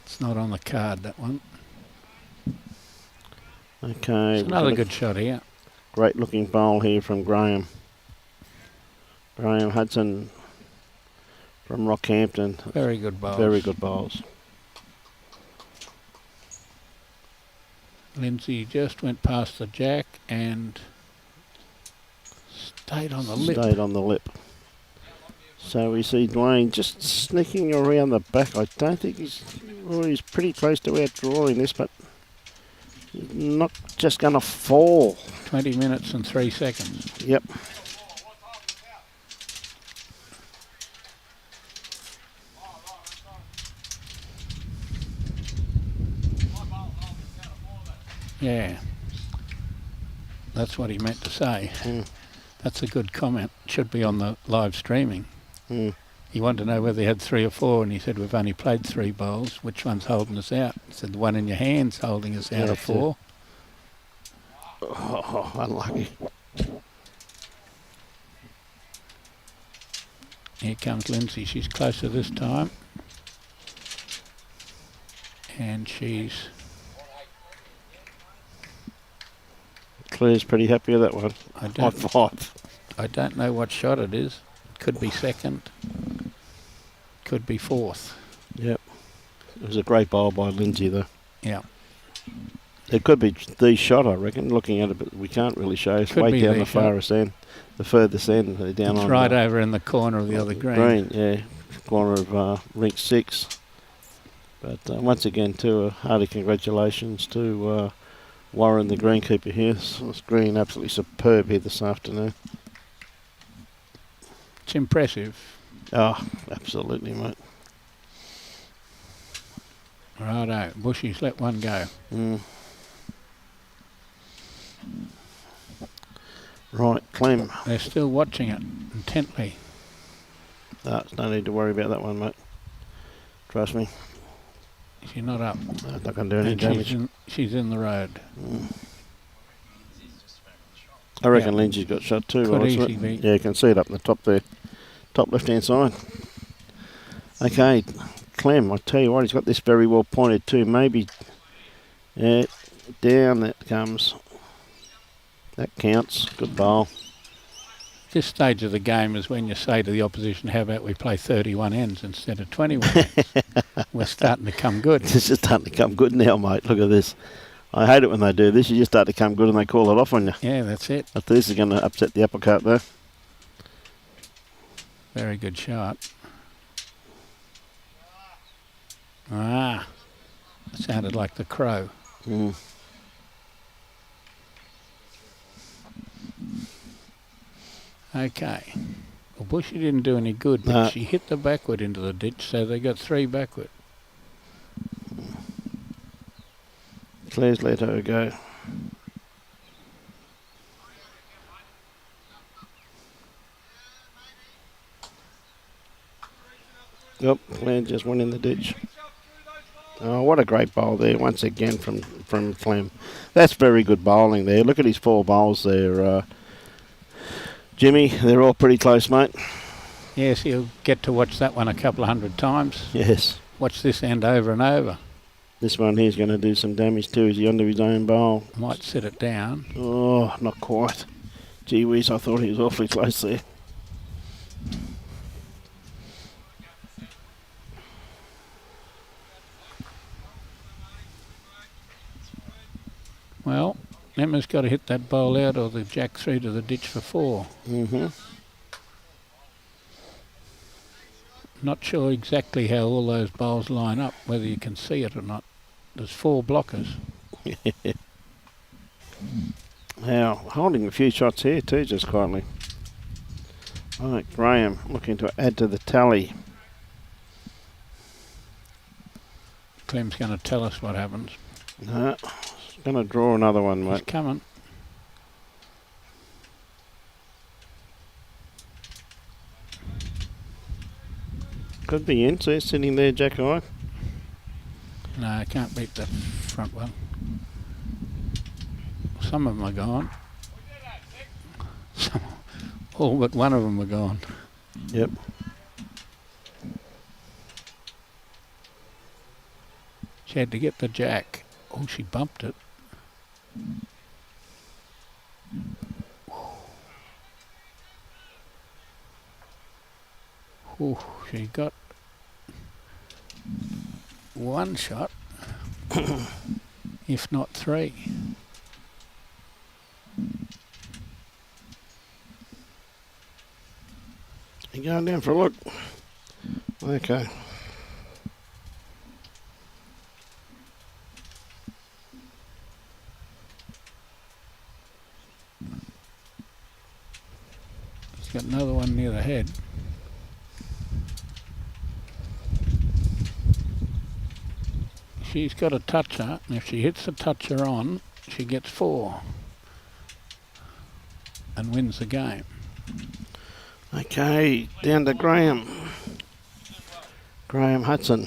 It's not on the card, that one. Okay. It's another good shot here. Great looking bowl here from Graham. Graham Hudson from Rockhampton. Very good bowls. Very good bowls. Lindsay just went past the jack and stayed on the lip. Stayed on the lip. So we see Duane just sneaking around the back. I don't think he's pretty close to outdrawing this, but he's not just going to fall. 20 minutes and 3 seconds. Yep. Yeah. That's what he meant to say. Mm. That's a good comment. Should be on the live streaming. Mm. He wanted to know whether he had 3 or 4, and he said, we've only played 3 bowls. Which one's holding us out? He said, the one in your hand's holding us out of 4. Oh, unlucky. Here comes Lindsay. She's closer this time. And she's Claire's pretty happy with that one. High five. I don't know what shot it is. Could be second. Could be fourth. Yep. It was a great bowl by Lindsay, though. Yeah. It could be the shot, I reckon. Looking at it, but we can't really show. It's Could way be down the the farthest end, the furthest end. Down It's on right over in the corner of the other green. Green, yeah, corner of rink 6. But once again, too, hearty congratulations to Warren, the greenkeeper here. This green absolutely superb here this afternoon. It's impressive. Oh, absolutely, mate. Righto, Bushies let one go. Right, Clem. They're still watching it intently. No need to worry about that one, mate. Trust me. She's not up. No, it's not going to do any And damage. she's in the road. I reckon Yeah. Lindsay's got shot too. Could isn't it? easily be. Yeah, you can see it up in the top there. Top left-hand side. Okay, Clem, I tell you what, he's got this very well pointed too. Maybe, yeah, down that comes. That counts. Good bowl. This stage of the game is when you say to the opposition, how about we play 31 ends instead of 21 ends? We're starting to come good. This is starting to come good now, mate. Look at this. I hate it when they do this. You just start to come good and they call it off on you. Yeah, that's it. But this is going to upset the apple cart, though. Very good shot. Ah, sounded like the crow. Okay. Well, Bushy didn't do any good, but No. she hit the backward into the ditch, so they got 3 backward. Claire's let her go. Yep, Claire just went in the ditch. Oh, what a great bowl there once again from Clem. That's very good bowling there. Look at his 4 bowls there. Jimmy, they're all pretty close, mate. Yes, he'll get to watch that one a couple of 100 times. Yes. Watch this end over and over. This one here's going to do some damage too. Is he onto his own bowl? Might sit it down. Oh, not quite. Gee whiz, I thought he was awfully close there. Well, Emma's got to hit that bowl out or the jack through to the ditch for 4. Not sure exactly how all those bowls line up, whether you can see it or not. There's 4 blockers. Now, holding a few shots here too, just quietly. Right, Graham looking to add to the tally. Clem's going to tell us what happens. No, he's going to draw another one, He's mate. coming. Could be in, so he's sitting there, jack eye. No, I can't beat the front one. Some of them are gone. All but one of them are gone. Yep. She had to get the jack. Oh, she bumped it. Oh, she got 1 shot, if not 3. You going down for a look? Okay. She's got another one near the head. She's got a toucher, and if she hits the toucher on, she gets 4 and wins the game. Okay, down to Graham. Graham Hudson.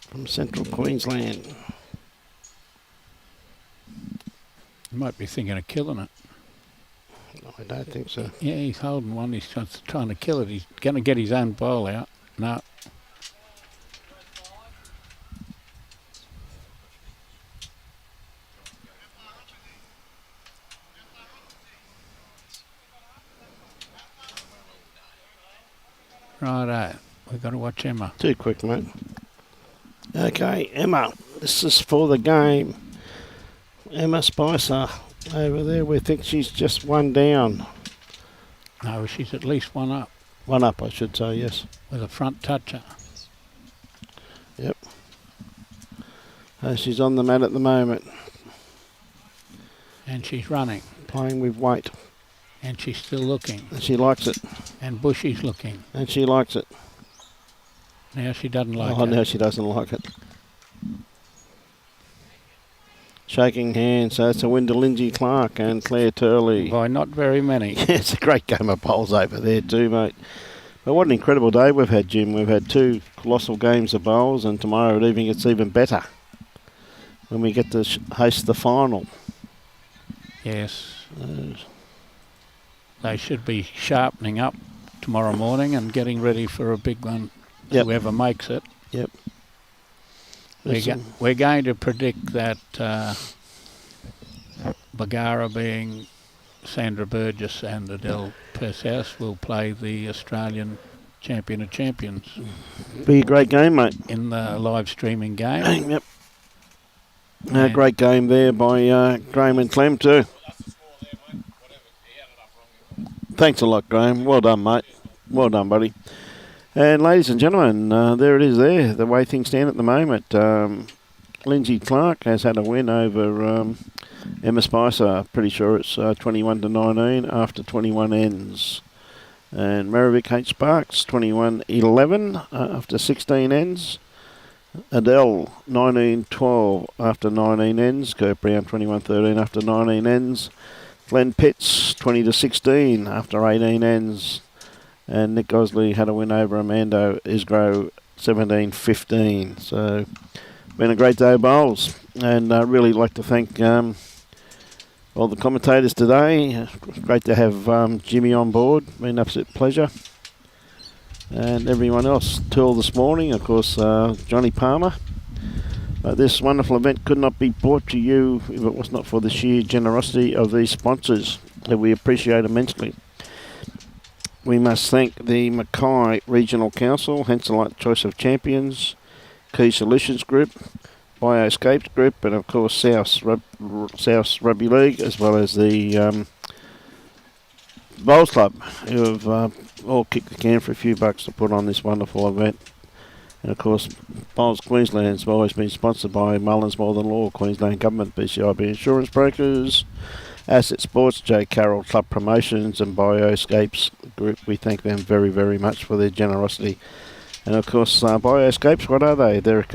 From Central Queensland. You might be thinking of killing it. No, I don't think so. Yeah, he's holding one. He's trying to kill it. He's going to get his own bowl out. No. Righto. We've got to watch Emma. Too quick, mate. Okay, Emma. This is for the game. Emma Spicer over there. We think she's just one down. No, she's at least one up. One up, I should say, yes. With a front toucher. Yep. She's on the mat at the moment. And she's running. Playing with weight. And she's still looking. And she likes it. And Bushy's looking. And she likes it. Now she doesn't like it. Oh, now she doesn't like it. Shaking hands. So it's a win to Lindsay Clark and Claire Turley. By not very many. It's a great game of bowls over there too, mate. But what an incredible day we've had, Jim. We've had 2 colossal games of bowls, and tomorrow evening it's even better when we get to host the final. Yes. They should be sharpening up tomorrow morning and getting ready for a big one, yep. Whoever makes it. Yep. We're going to predict that Bagara, being Sandra Burgess and Adele Persaus, will play the Australian Champion of Champions. Be a great game, mate. In the live streaming game. Yep. A great game there by Graham and Clem too. Thanks a lot, Graham. Well done, mate. Well done, buddy. And ladies and gentlemen, there it is there, the way things stand at the moment. Lindsay Clark has had a win over Emma Spicer. Pretty sure it's 21-19 after 21 ends. And Marivic H. Sparks, 21-11 after 16 ends. Adele, 19-12 after 19 ends. Kurt Brown, 21-13 after 19 ends. Glenn Pitts, 20-16 after 18 ends. And Nick Gosley had a win over Amanda Isgro, 17-15. So, been a great day of bowls. And I really like to thank all the commentators today. Great to have Jimmy on board. Been an absolute pleasure. And everyone else till this morning, of course, Johnny Palmer. This wonderful event could not be brought to you if it was not for the sheer generosity of these sponsors that we appreciate immensely. We must thank the Mackay Regional Council, Henselite Choice of Champions, Key Solutions Group, Bioscapes Group, and of course South Rugby League, as well as the Bowls Club, who have all kicked the can for a few bucks to put on this wonderful event. And of course, Bowls Queensland has always been sponsored by Mullins More Than Law, Queensland Government, BCIB Insurance Brokers, Asset Sports, J. Carroll Club Promotions, and Bioscapes Group. We thank them very, very much for their generosity. And of course, Bioscapes, what are they? They're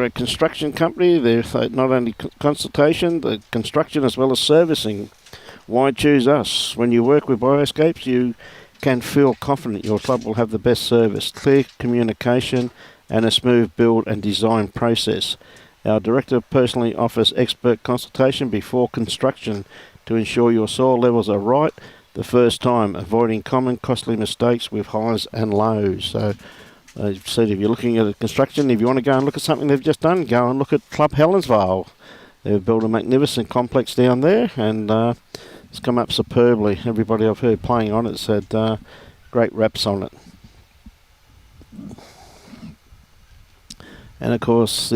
a construction company. They're not only consultation, the construction as well as servicing. Why choose us? When you work with Bioscapes, you can feel confident your club will have the best service, clear communication, and a smooth build and design process. Our director personally offers expert consultation before construction to ensure your soil levels are right the first time, avoiding common costly mistakes with highs and lows. So, as I said, if you're looking at a construction, if you want to go and look at something they've just done, go and look at Club Helensvale. They've built a magnificent complex down there, and it's come up superbly. Everybody I've heard playing on it said great raps on it. And of course,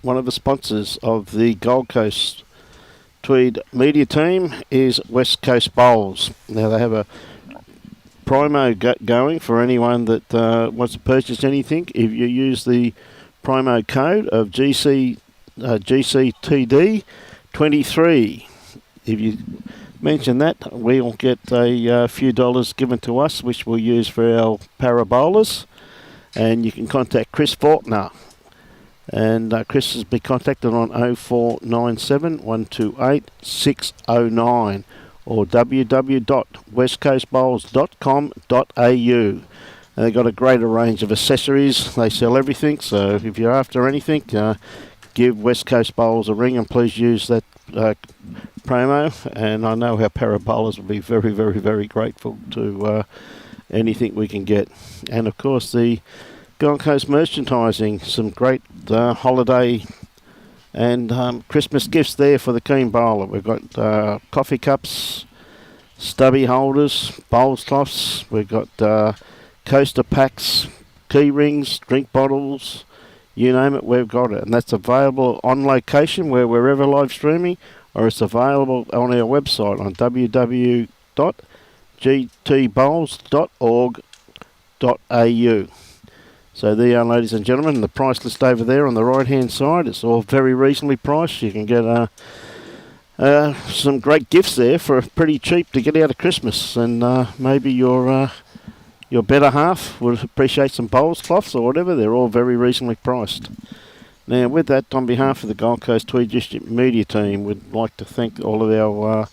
one of the sponsors of the Gold Coast Tweed media team is West Coast Bowls. Now they have a promo going for anyone that wants to purchase anything. If you use the promo code of GCTD23, if you mention that, we'll get a few dollars given to us, which we'll use for our parabolas. And you can contact Chris Faulkner. And Chris has been contacted on 0497 128 609 or www.westcoastbowls.com.au. And they've got a greater range of accessories. They sell everything, so if you're after anything, give West Coast Bowls a ring and please use that promo. And I know our parabolas will be very, very, very grateful to anything we can get. And of course, the Gold Coast merchandising, some great holiday and Christmas gifts there for the keen bowler. We've got coffee cups, stubby holders, bowls cloths. We've got coaster packs, key rings, drink bottles, you name it, we've got it. And that's available on location we're ever live streaming, or it's available on our website on www.gtbowls.org.au. So there you are, ladies and gentlemen, the price list over there on the right hand side. It's all very reasonably priced. You can get some great gifts there for pretty cheap to get out of Christmas, and maybe your better half would appreciate some bowls cloths or whatever. They're all very reasonably priced. Now, with that, on behalf of the Gold Coast Tweed District Media Team, we'd like to thank all of our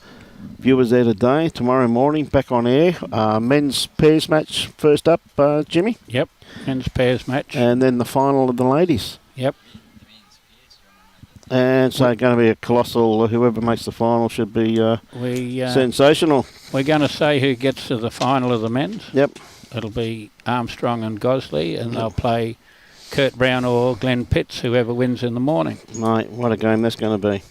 viewers there today. Tomorrow morning, back on air. Men's pairs match first up, Jimmy. Yep, men's pairs match. And then the final of the ladies. Yep. And so going to be a colossal, whoever makes the final should be sensational. We're going to say who gets to the final of the men's. Yep. It'll be Armstrong and Gosley, and they'll play Kurt Brown or Glenn Pitts, whoever wins in the morning. Mate, what a game that's going to be.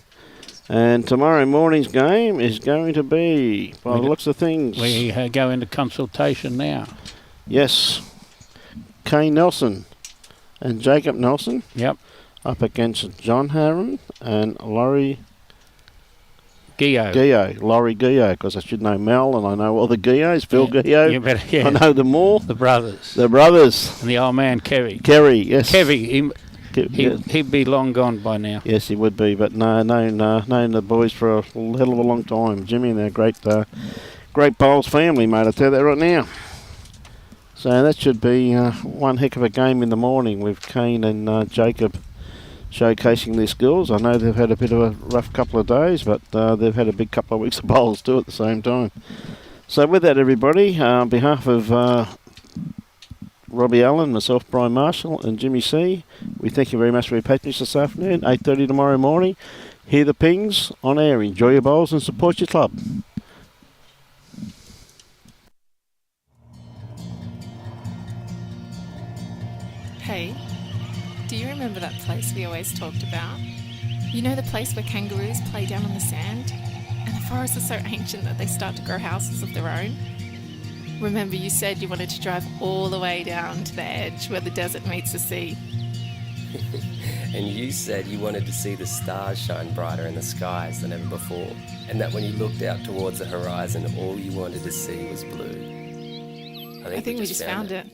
And tomorrow morning's game is going to be, by the looks of things... We go into consultation now. Yes. Kay Nelson and Jacob Nelson. Yep. Up against John Harron and Laurie Gio. Laurie Gio, because I should know Mel and I know all the Gios. Phil Gio. You better, yeah. I know them all. The brothers. The brothers. And the old man, Kerry. Kerry, yes. He'd be long gone by now. Yes, he would be, but known the boys for a hell of a long time. Jimmy and their great Bowls family, mate, I'll tell you that right now. So that should be one heck of a game in the morning with Kane and Jacob showcasing their skills. I know they've had a bit of a rough couple of days, but they've had a big couple of weeks of bowls too at the same time. So with that, everybody, on behalf of Robbie Allen, myself, Brian Marshall, and Jimmy C, we thank you very much for your patronage this afternoon. 8:30 tomorrow morning. Hear the pings on air. Enjoy your bowls and support your club. Hey, do you remember that place we always talked about? You know, the place where kangaroos play down on the sand? And the forests are so ancient that they start to grow houses of their own? Remember you said you wanted to drive all the way down to the edge where the desert meets the sea? And you said you wanted to see the stars shine brighter in the skies than ever before, and that when you looked out towards the horizon, all you wanted to see was blue. I think we just found it.